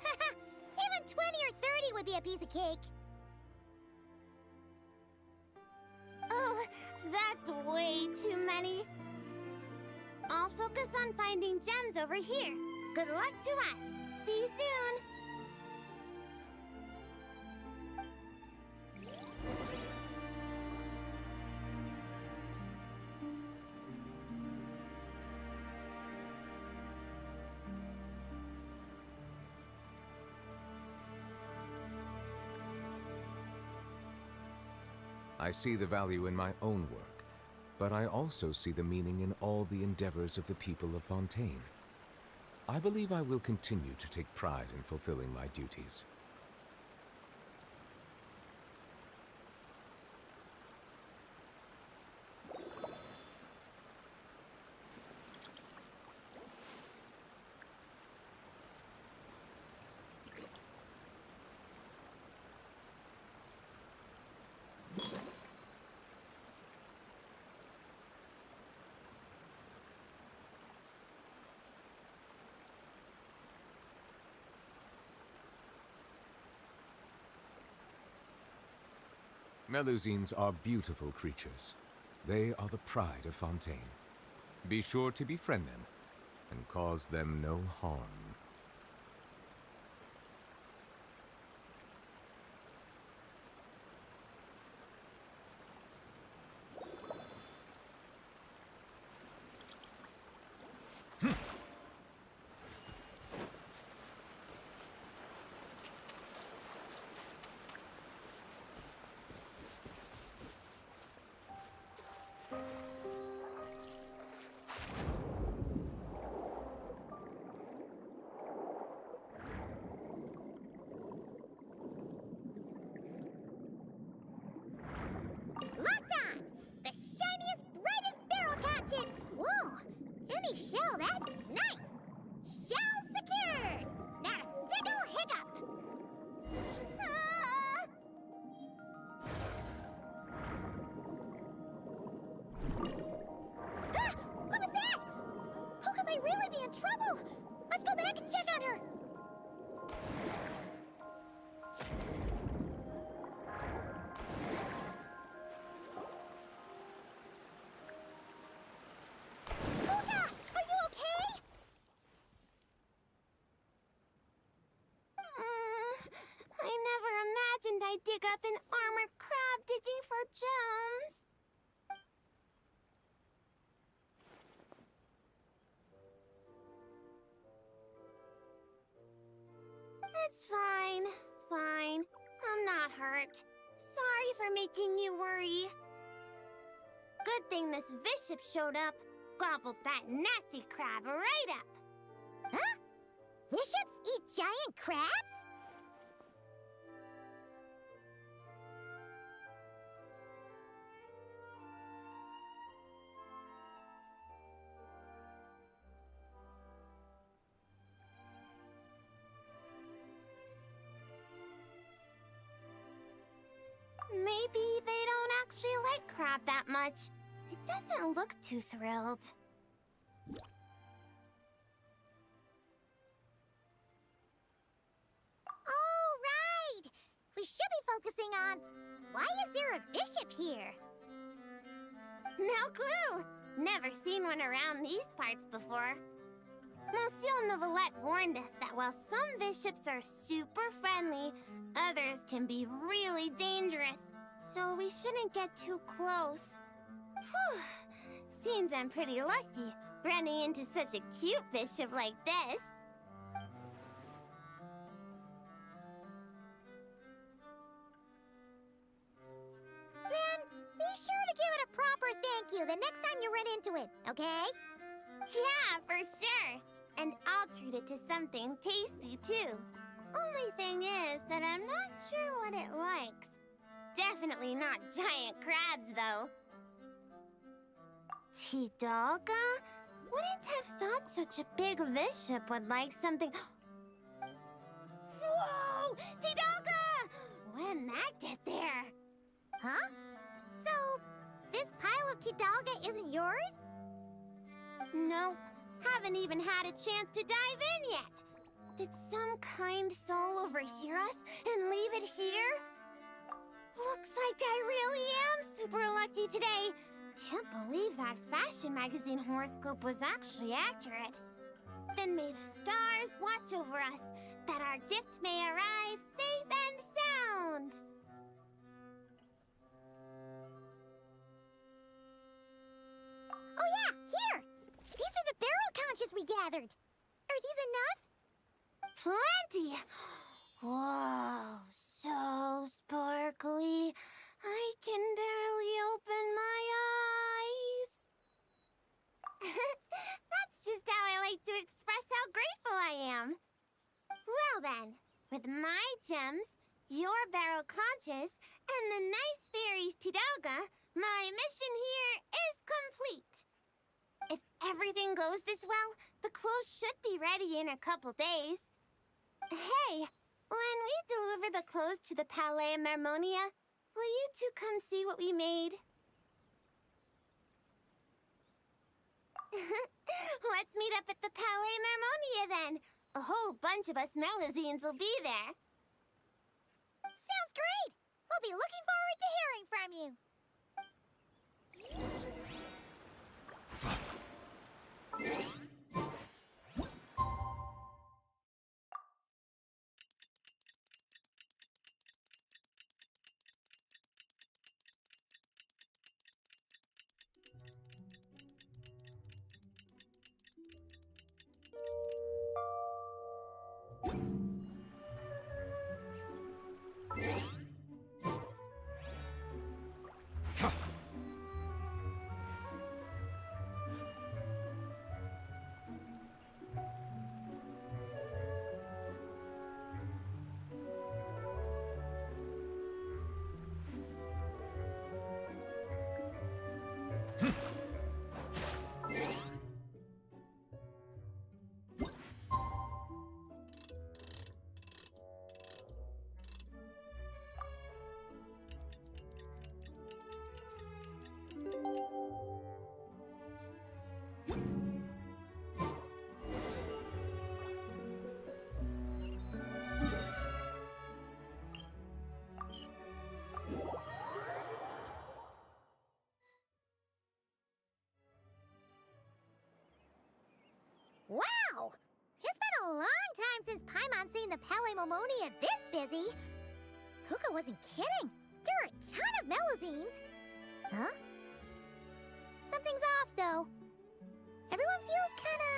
Even 20 or 30 would be a piece of cake. Oh, that's way too many. I'll focus on finding gems over here. Good luck to us. See you soon. I see the value in my own work, but I also see the meaning in all the endeavors of the people of Fontaine. I believe I will continue to take pride in fulfilling my duties. Melusines are beautiful creatures. They are the pride of Fontaine. Be sure to befriend them, and cause them no harm. Locked on! The shiniest, brightest barrel catching! Whoa! Any shell, that's nice! Shell secured! Not a single hiccup! Ah! Ah! What was that? Puka may really be in trouble! Let's go back and check on her! I dig up an armored crab digging for gems. It's fine. I'm not hurt. Sorry for making you worry. Good thing this Bishop showed up. Gobbled that nasty crab right up. Huh? Bishops eat giant crabs? crab that much. It doesn't look too thrilled. All right! We should be focusing on why is there a bishop here? No clue! Never seen one around these parts before. Monsieur Novelette warned us that while some bishops are super friendly, others can be really dangerous, so we shouldn't get too close. Whew. Seems I'm pretty lucky, running into such a cute bishop like this. Then be sure to give it a proper thank you the next time you run into it, okay? Yeah, for sure. And I'll treat it to something tasty, too. Only thing is that I'm not sure what it likes. Definitely not giant crabs, though. Tidalga? Wouldn't have thought such a big bishop would like something... Whoa! Tidalga! When'd that get there? Huh? So, this pile of Tidalga isn't yours? Nope. Haven't even had a chance to dive in yet. Did some kind soul overhear us and leave it here? Looks like I really am super lucky today. Can't believe that fashion magazine horoscope was actually accurate. Then may the stars watch over us, that our gift may arrive safe and sound. Oh yeah, here! These are the barrel conches we gathered. Are these enough? Plenty! Whoa, so sparkly. I can barely open my eyes. That's just how I like to express how grateful I am. Well then, with my gems, your barrel conches, and the nice fairy's Tidalga, my mission here is complete. If everything goes this well, the clothes should be ready in a couple days. Hey, when we deliver the clothes to the Palais Mermonia, will you two come see what we made? Let's meet up at the Palais Mermonia then. A whole bunch of us Melazines will be there. Sounds great! We'll be looking forward to hearing from you. Wow! It's been a long time since Paimon seen the Palais Mermonia this busy. Kuka wasn't kidding. There are a ton of Melazines. Huh? Something's off, though. Everyone feels kinda...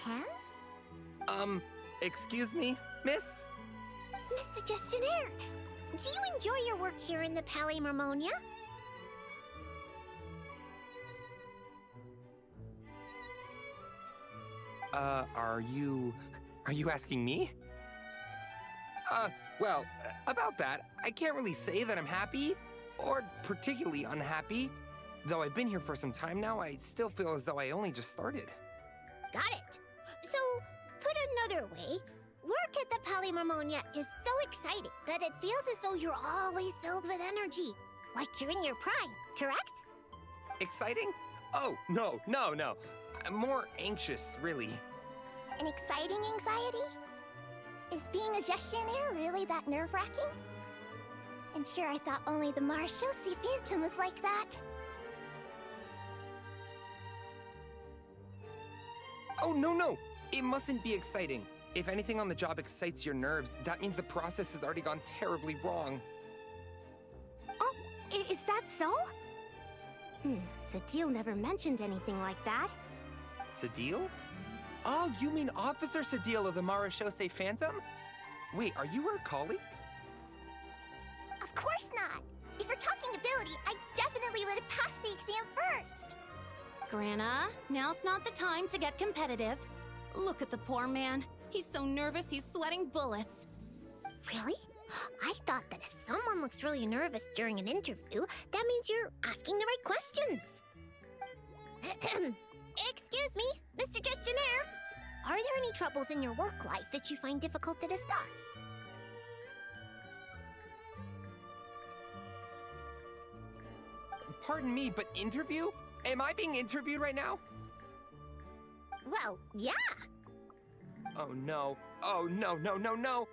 tense? Excuse me, miss? Mr. Gestionnaire, do you enjoy your work here in the Palais Mermonia? Are you asking me? Well, about that, I can't really say that I'm happy, or particularly unhappy. Though I've been here for some time now, I still feel as though I only just started. Got it. So, put another way, work at the Palais Mermonia is so exciting that it feels as though you're always filled with energy. Like you're in your prime, correct? Exciting? Oh, no. I'm more anxious, really. An exciting anxiety? Is being a gestionnaire really that nerve-wracking? And sure, I thought only the Marechaussee Phantom was like that. Oh, no. It mustn't be exciting. If anything on the job excites your nerves, that means the process has already gone terribly wrong. Oh, is that so? Sadil never mentioned anything like that. Sadil? Oh, you mean Officer Sadil of the Marechaussee Phantom? Wait, are you her colleague? Of course not! If we're talking ability, I definitely would have passed the exam first! Grana, now's not the time to get competitive. Look at the poor man. He's so nervous he's sweating bullets. Really? I thought that if someone looks really nervous during an interview, that means you're asking the right questions. Excuse me, Mr. Gestionnaire. Are there any troubles in your work life that you find difficult to discuss? Pardon me, but interview? Am I being interviewed right now? Well, yeah. Oh, no. No.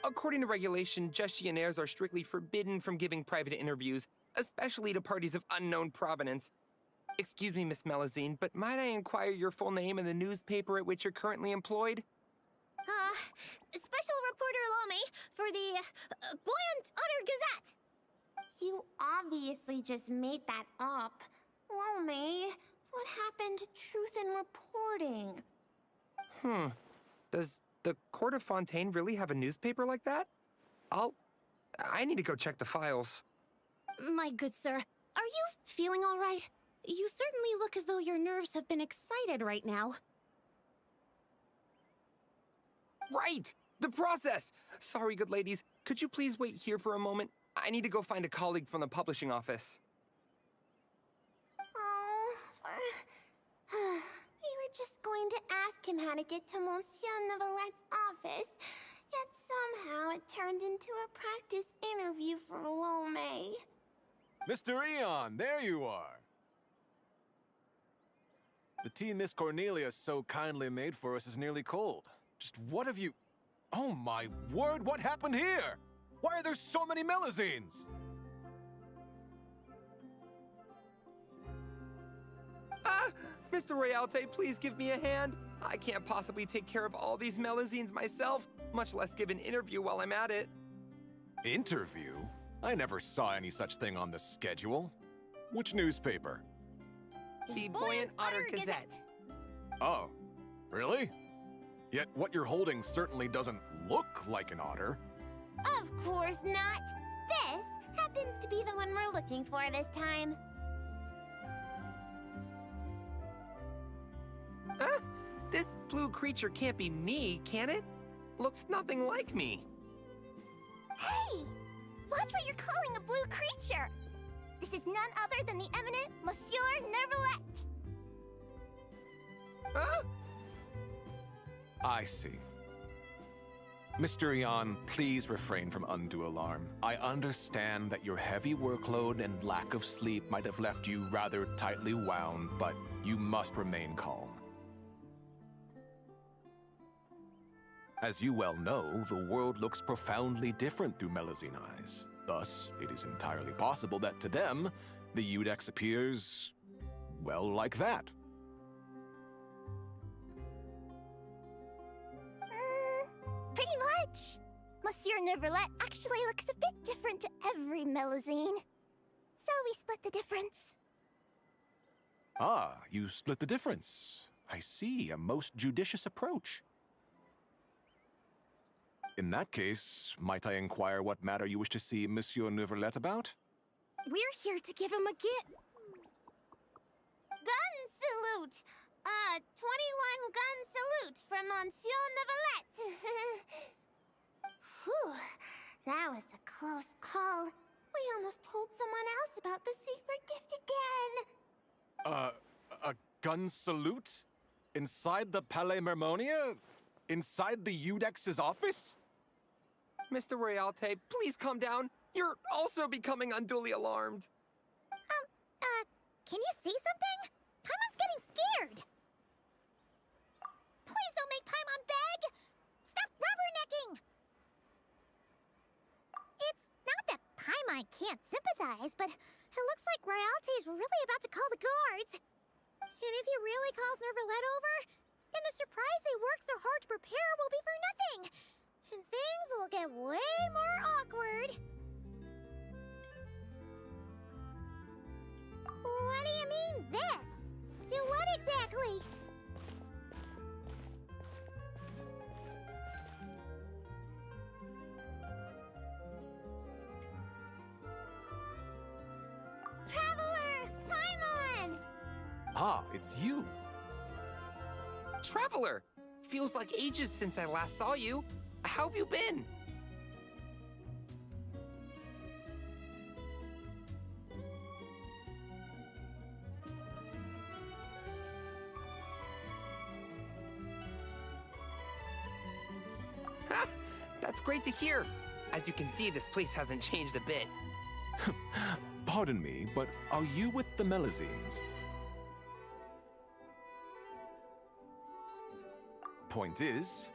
According to regulation, gestionnaires are strictly forbidden from giving private interviews, especially to parties of unknown provenance. Excuse me, Miss Melusine, but might I inquire your full name and the newspaper at which you're currently employed? Special Reporter Lome for the Buoyant Otter Gazette. You obviously just made that up. Lome, what happened to truth in reporting? Does the Court of Fontaine really have a newspaper like that? I need to go check the files. My good sir, are you feeling all right? You certainly look as though your nerves have been excited right now. Right! The process! Sorry, good ladies. Could you please wait here for a moment? I need to go find a colleague from the publishing office. We were just going to ask him how to get to Monsieur Neuvillett's office, yet somehow it turned into a practice interview for Lome. Mr. Eon, there you are. The tea Miss Cornelia so kindly made for us is nearly cold. Just what have you... Oh my word, what happened here? Why are there so many Melusines? Mr. Royalte, please give me a hand. I can't possibly take care of all these Melusines myself, much less give an interview while I'm at it. Interview? I never saw any such thing on the schedule. Which newspaper? The Buoyant Otter Gazette. Oh, really? Yet what you're holding certainly doesn't look like an otter. Of course not. This happens to be the one we're looking for this time. This blue creature can't be me, can it? Looks nothing like me. Hey! Watch what you're calling a blue creature! This is none other than the eminent Monsieur Neuvillette! I see. Mr. Eon, please refrain from undue alarm. I understand that your heavy workload and lack of sleep might have left you rather tightly wound, but you must remain calm. As you well know, the world looks profoundly different through Melusine eyes. Thus, it is entirely possible that to them, the Iudex appears, well, like that. Pretty much. Monsieur Neuvillette actually looks a bit different to every Melusine. So we split the difference. Ah, you split the difference. I see, a most judicious approach. In that case, might I inquire what matter you wish to see Monsieur Neuvillette about? We're here to give him a gift. Gun salute! 21 gun salute from Monsieur Neuvillette. Whew, that was a close call. We almost told someone else about the secret gift again. A gun salute? Inside the Palais Mermonia? Inside the Iudex's office? Mr. Royalte, please calm down. You're also becoming unduly alarmed. Can you see something? Paimon's getting scared. Please don't make Paimon beg! Stop rubbernecking! It's not that Paimon can't sympathize, but it looks like royalty's really about to call the guards. And if he really calls Nervalet over, then the surprise they worked so hard to prepare will be for nothing. And things will get way more awkward. What do you mean, this? Do what exactly? Traveler! Paimon! Ah, it's you. Traveler! Feels like ages since I last saw you. How have you been? Ha! That's great to hear. As you can see, this place hasn't changed a bit. Pardon me, but are you with the Melazines? Point is,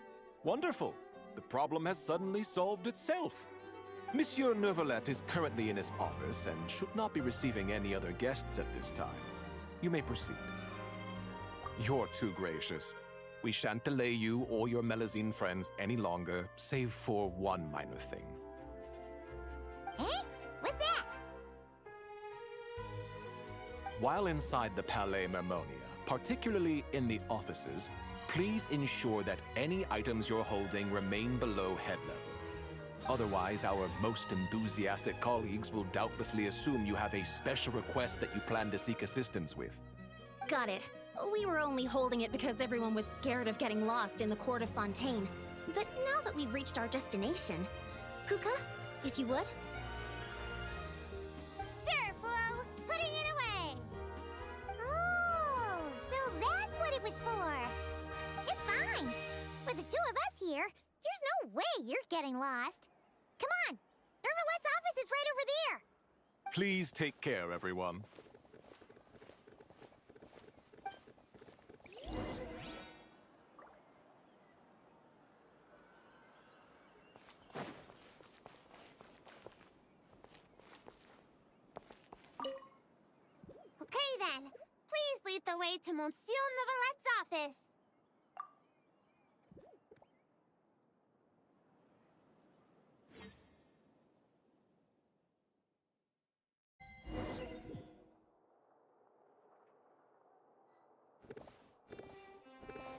wonderful. The problem has suddenly solved itself. Monsieur Nervalet is currently in his office and should not be receiving any other guests at this time. You may proceed. You're too gracious. We shan't delay you or your Melazine friends any longer, save for one minor thing. Eh? What's that? While inside the Palais Mermonia, particularly in the offices, please ensure that any items you're holding remain below head level. Otherwise, our most enthusiastic colleagues will doubtlessly assume you have a special request that you plan to seek assistance with. Got it. We were only holding it because everyone was scared of getting lost in the court of Fontaine. But now that we've reached our destination, Kuka, if you would. Sure, Flo. Putting it away. Oh, so that's what it was for. It's fine. With the two of us here, there's no way you're getting lost. Come on. Nervalet's office is right over there. Please take care, everyone. Okay then. Please lead the way to Monsieur Nervalet's office.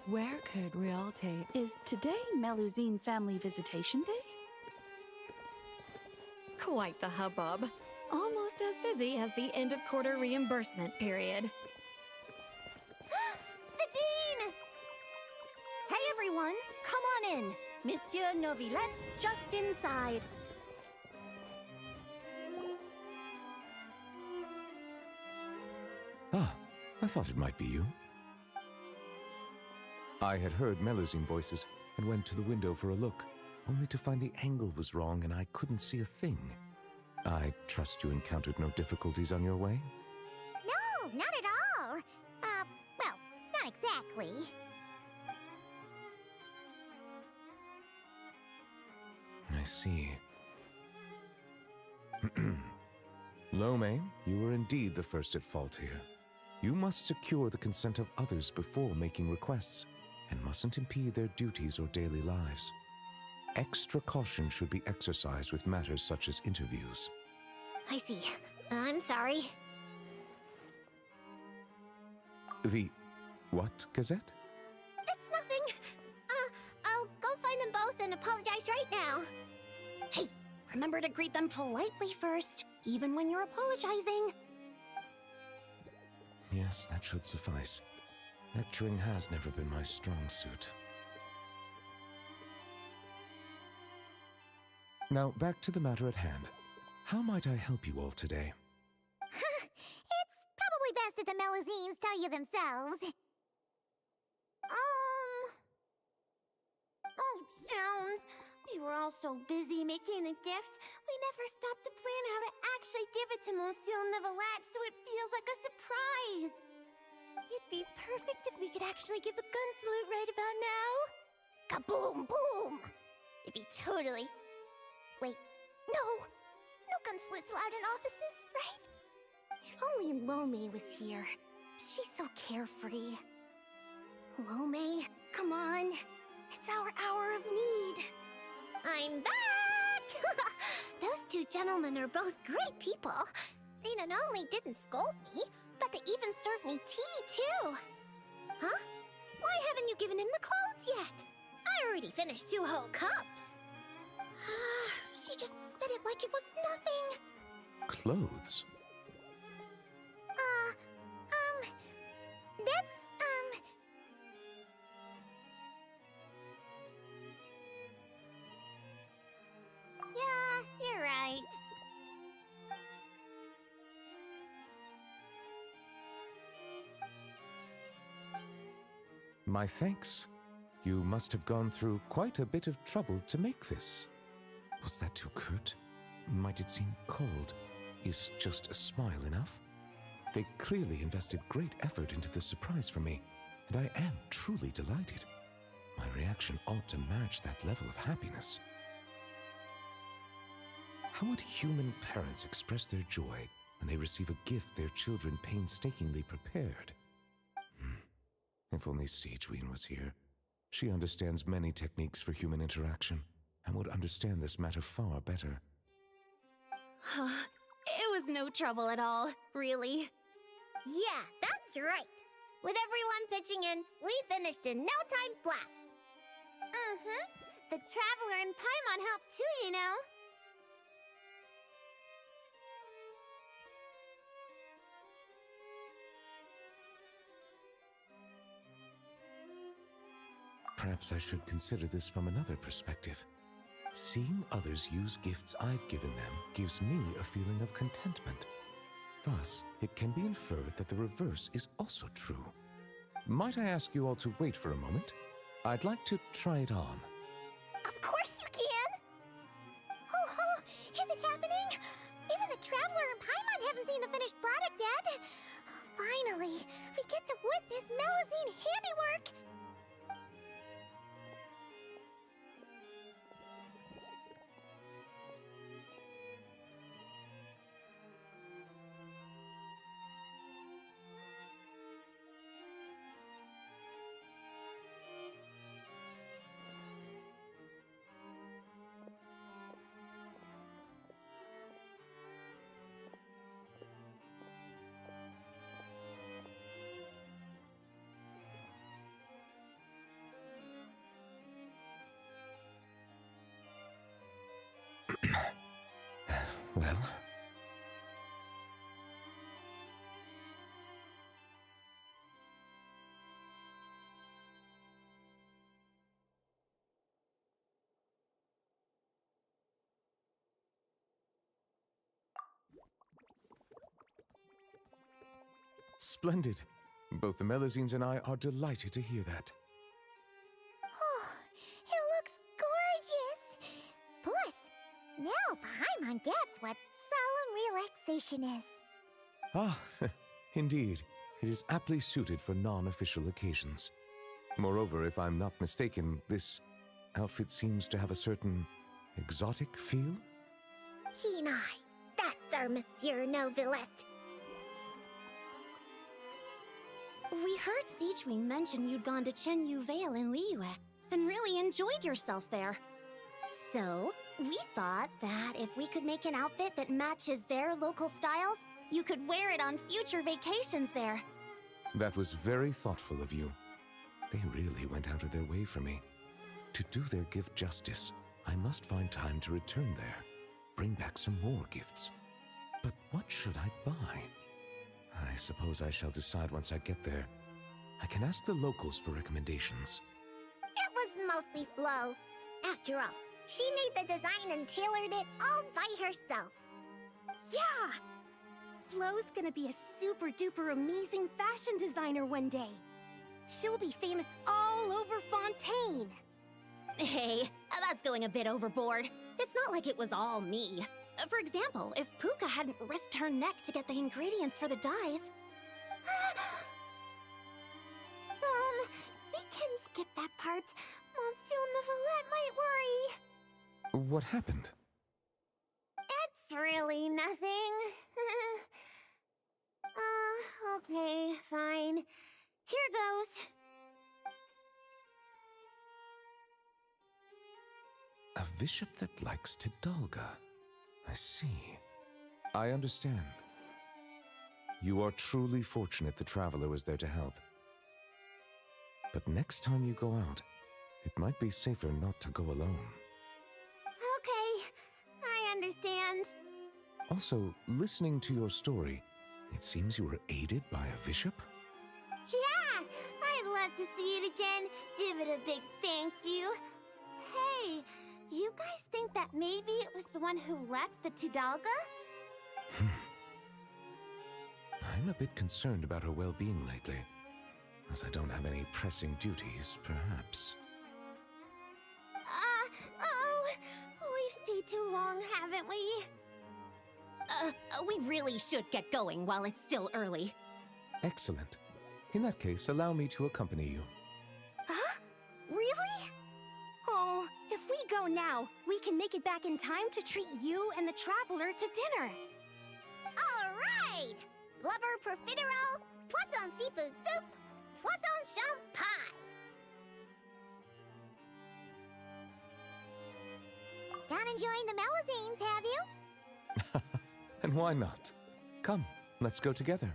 Where could Realte... Is today Melusine family visitation day? Quite the hubbub. Almost as busy as the end of quarter reimbursement period. Satine! Hey everyone, come on in. Monsieur Novilet's just inside. Ah, I thought it might be you. I had heard Melazine voices and went to the window for a look, only to find the angle was wrong and I couldn't see a thing. I trust you encountered no difficulties on your way? No, not at all. Well, not exactly. I see. Lome, you were indeed the first at fault here. You must secure the consent of others before making requests, and mustn't impede their duties or daily lives. Extra caution should be exercised with matters such as interviews. I see. I'm sorry. The what, Gazette? It's nothing. I'll go find them both and apologize right now. Hey, remember to greet them politely first, even when you're apologizing. Yes, that should suffice. Lecturing has never been my strong suit. Now, back to the matter at hand. How might I help you all today? It's probably best if the Melazines tell you themselves. Oh, zounds. We were all so busy making the gift, we never stopped to plan how to actually give it to Monsieur Neuvillette so it feels like a surprise. It'd be perfect if we could actually give a gun salute right about now. Kaboom, boom! It'd be totally... Wait, no! No gun salutes allowed in offices, right? If only Lome was here. She's so carefree. Lome, come on. It's our hour of need. I'm back! Those two gentlemen are both great people. They not only didn't scold me, but they even served me tea, too. Huh? Why haven't you given him the clothes yet? I already finished 2 whole cups. She just said it like it was nothing. Clothes? That's, Yeah, you're right. My thanks. You must have gone through quite a bit of trouble to make this. Was that too curt? Might it seem cold? Is just a smile enough? They clearly invested great effort into this surprise for me, and I am truly delighted. My reaction ought to match that level of happiness. How would human parents express their joy when they receive a gift their children painstakingly prepared? If only Siegeween was here. She understands many techniques for human interaction and would understand this matter far better. It was no trouble at all, really. Yeah, that's right. With everyone pitching in, we finished in no time flat. The Traveler and Paimon helped too, you know. Perhaps I should consider this from another perspective. Seeing others use gifts I've given them gives me a feeling of contentment. Thus, it can be inferred that the reverse is also true. Might I ask you all to wait for a moment? I'd like to try it on. Of course you can! Oh, is it happening? Even the Traveler and Paimon haven't seen the finished product yet. Finally, we get to witness Melusine handiwork! Well? Splendid. Both the Melusines and I are delighted to hear that. Oh, it looks gorgeous! Plus, now Paimon gets what solemn relaxation is. Ah, indeed. It is aptly suited for non-official occasions. Moreover, if I'm not mistaken, this outfit seems to have a certain exotic feel? Hinai, that's our Monsieur Neuvillette. We heard Siegeween mention you'd gone to Chenyu Vale in Liyue and really enjoyed yourself there. So, we thought that if we could make an outfit that matches their local styles, you could wear it on future vacations there. That was very thoughtful of you. They really went out of their way for me. To do their gift justice, I must find time to return there, bring back some more gifts. But what should I buy? I suppose I shall decide once I get there. I can ask the locals for recommendations. It was mostly Flo. After all, she made the design and tailored it all by herself. Yeah! Flo's gonna be a super duper amazing fashion designer one day. She'll be famous all over Fontaine. Hey, that's going a bit overboard. It's not like it was all me. For example, if Puka hadn't risked her neck to get the ingredients for the dyes... We can skip that part. Monsieur Neuvillette might worry. What happened? It's really nothing. Okay, fine. Here goes. A bishop that likes Tidalga. I see. I understand. You are truly fortunate the Traveler was there to help. But next time you go out, it might be safer not to go alone. Okay, I understand. Also, listening to your story, it seems you were aided by a bishop? Yeah, I'd love to see it again. Give it a big thank you. Hey, you guys think that maybe it was the one who left the Tidalga? I'm a bit concerned about her well-being lately. As I don't have any pressing duties, perhaps. We've stayed too long, haven't we? We really should get going while it's still early. Excellent. In that case, allow me to accompany you. Huh? Really? Oh, if we go now, we can make it back in time to treat you and the Traveler to dinner. All right! Blubber profiterole, poisson seafood soup, poisson champ pie. Not enjoying the Melusines, have you? And why not? Come, let's go together.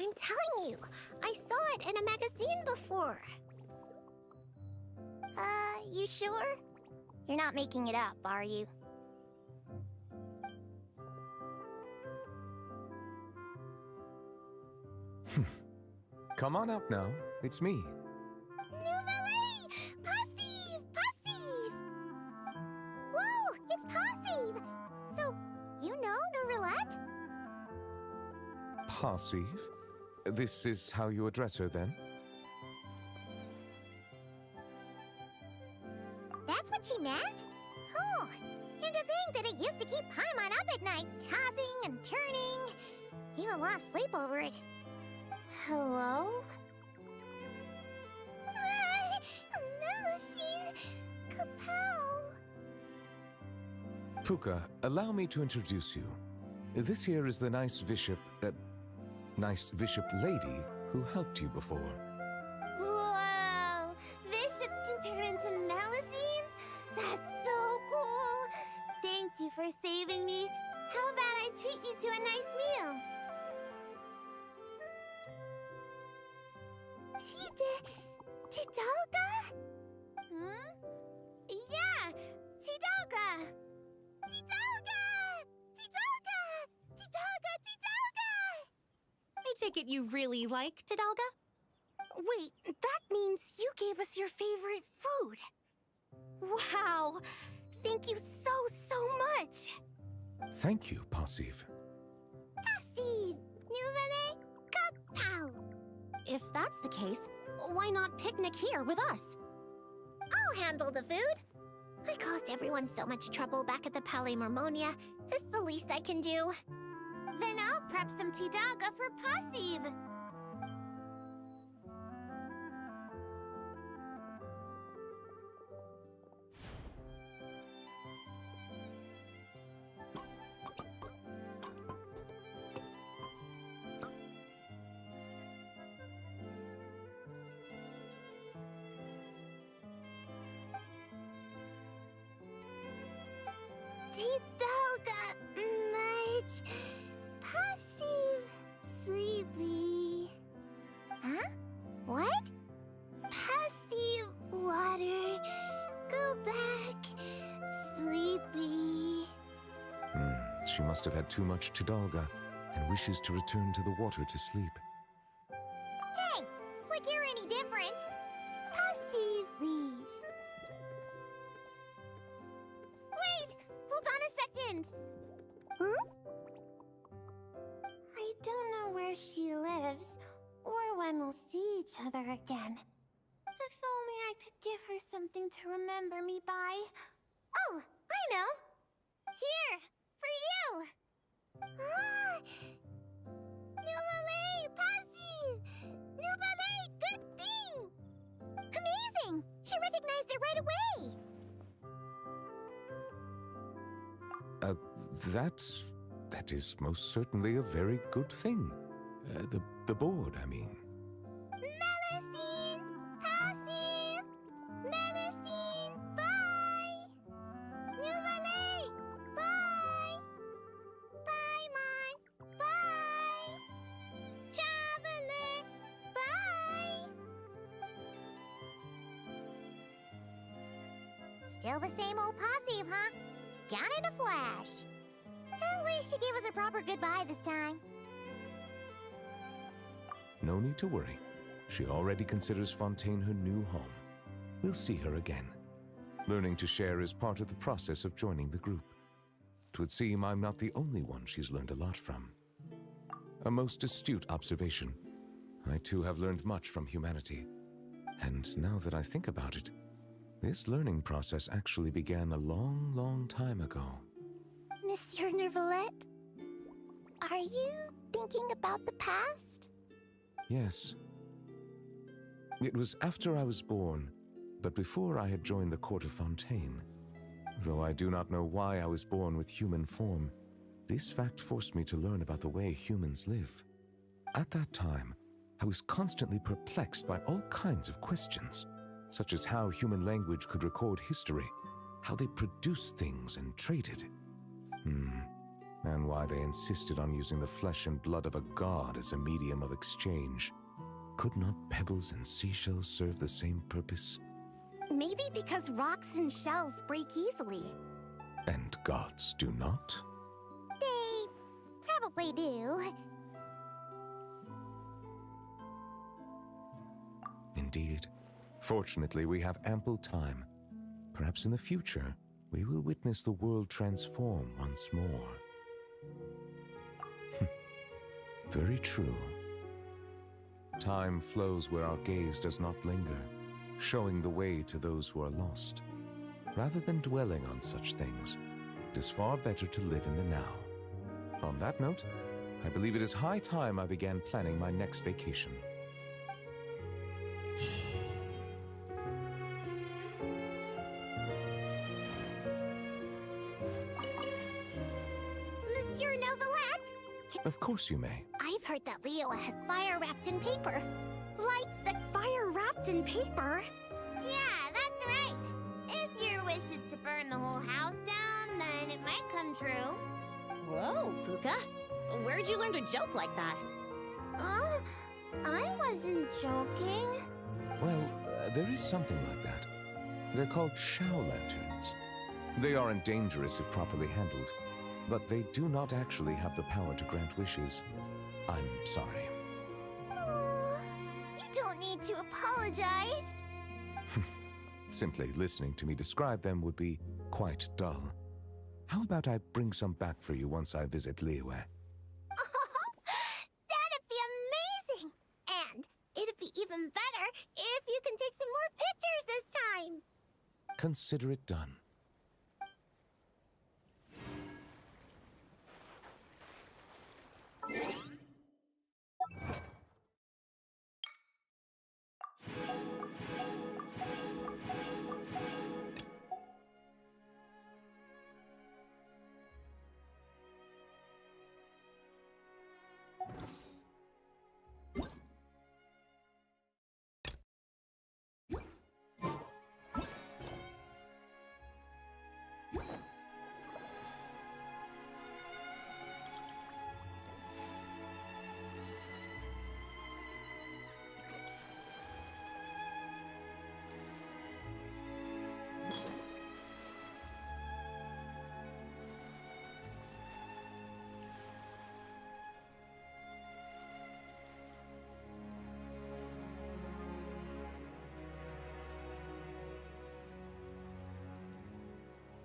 I'm telling you, I saw it in a magazine before. You sure? You're not making it up, are you? Come on up now. It's me. Nouvelle! Passive! Passive! Whoa! It's Passive! So, you know Nouvellette? Passive? This is how you address her, then? That's what she meant? Oh, and to think that it used to keep Paimon up at night, tossing and turning. He even lost sleep over it. Hello? Melusine! Capel! Puka, allow me to introduce you. This here is the nice bishop lady who helped you before. Whoa! Bishops can turn into Melusines? That's so cool! Thank you for saving me. How about I treat you to a nice meal? Tidalga? Hmm? Yeah! Tidalga! Tidalga! Tidalga! Tidalga! Tidalga! I take it you really like Tidalga? Wait, that means you gave us your favorite food. Wow! Thank you so much! Thank you, Passive. Passive! Nouvelle Capel! If that's the case, why not picnic here with us? I'll handle the food. I caused everyone so much trouble back at the Palais Mormonia. It's the least I can do. Then I'll prep some Tidalga for Passive. She must have had too much Tidalga and wishes to return to the water to sleep. Hey! Like you're any different! Passive leave. Wait! Hold on a second! Huh? I don't know where she lives, or when we'll see each other again. If only I could give her something to remember me by. Oh, I know! Here! For you! Ah! Nouvelle Passive! Nouvelle Good Thing! Amazing! She recognized it right away! That is most certainly a very good thing. The board, I mean. Melusine! Passive! Melusine! Bye! Nouvelle! Bye! Bye, Mon! Bye! Traveler! Bye! Still the same old Passive, huh? Gone in a flash. At least she gave us a proper goodbye this time. No need to worry. She already considers Fontaine her new home. We'll see her again. Learning to share is part of the process of joining the group. It would seem I'm not the only one she's learned a lot from. A most astute observation. I too have learned much from humanity. And now that I think about it, this learning process actually began a long, long time ago. Monsieur Nervalette, are you thinking about the past? Yes. It was after I was born, but before I had joined the court of Fontaine. Though I do not know why I was born with human form, this fact forced me to learn about the way humans live. At that time, I was constantly perplexed by all kinds of questions, such as how human language could record history, how they produced things and traded. And why they insisted on using the flesh and blood of a god as a medium of exchange. Could not pebbles and seashells serve the same purpose? Maybe because rocks and shells break easily. And gods do not? They probably do. Indeed. Fortunately, we have ample time. Perhaps in the future, we will witness the world transform once more. Very true. Time flows where our gaze does not linger, showing the way to those who are lost. Rather than dwelling on such things, it is far better to live in the now. On that note, I believe it is high time I began planning my next vacation. Monsieur Novelette! Of course you may. I've heard that Leo has fire wrapped in paper. Lights that fire wrapped in paper? Yeah, that's right. If your wish is to burn the whole house down, then it might come true. Whoa, Puka. Where'd you learn to joke like that? I wasn't joking. Well, there is something like that. They're called Shao Lanterns. They aren't dangerous if properly handled, but they do not actually have the power to grant wishes. I'm sorry. You don't need to apologize. Simply listening to me describe them would be quite dull. How about I bring some back for you once I visit Liyue? That'd be amazing! And it'd be even better if you can take some more pictures this time! Consider it done.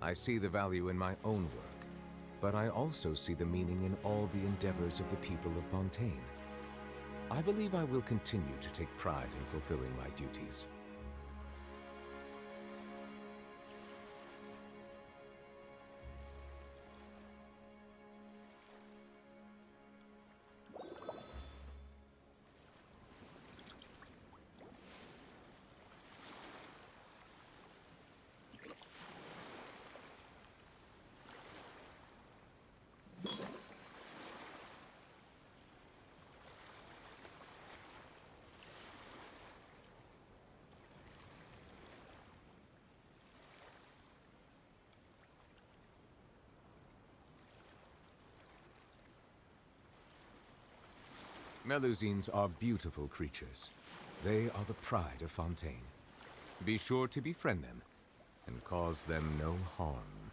I see the value in my own work, but I also see the meaning in all the endeavors of the people of Fontaine. I believe I will continue to take pride in fulfilling my duties. Melusines are beautiful creatures. They are the pride of Fontaine. Be sure to befriend them and cause them no harm.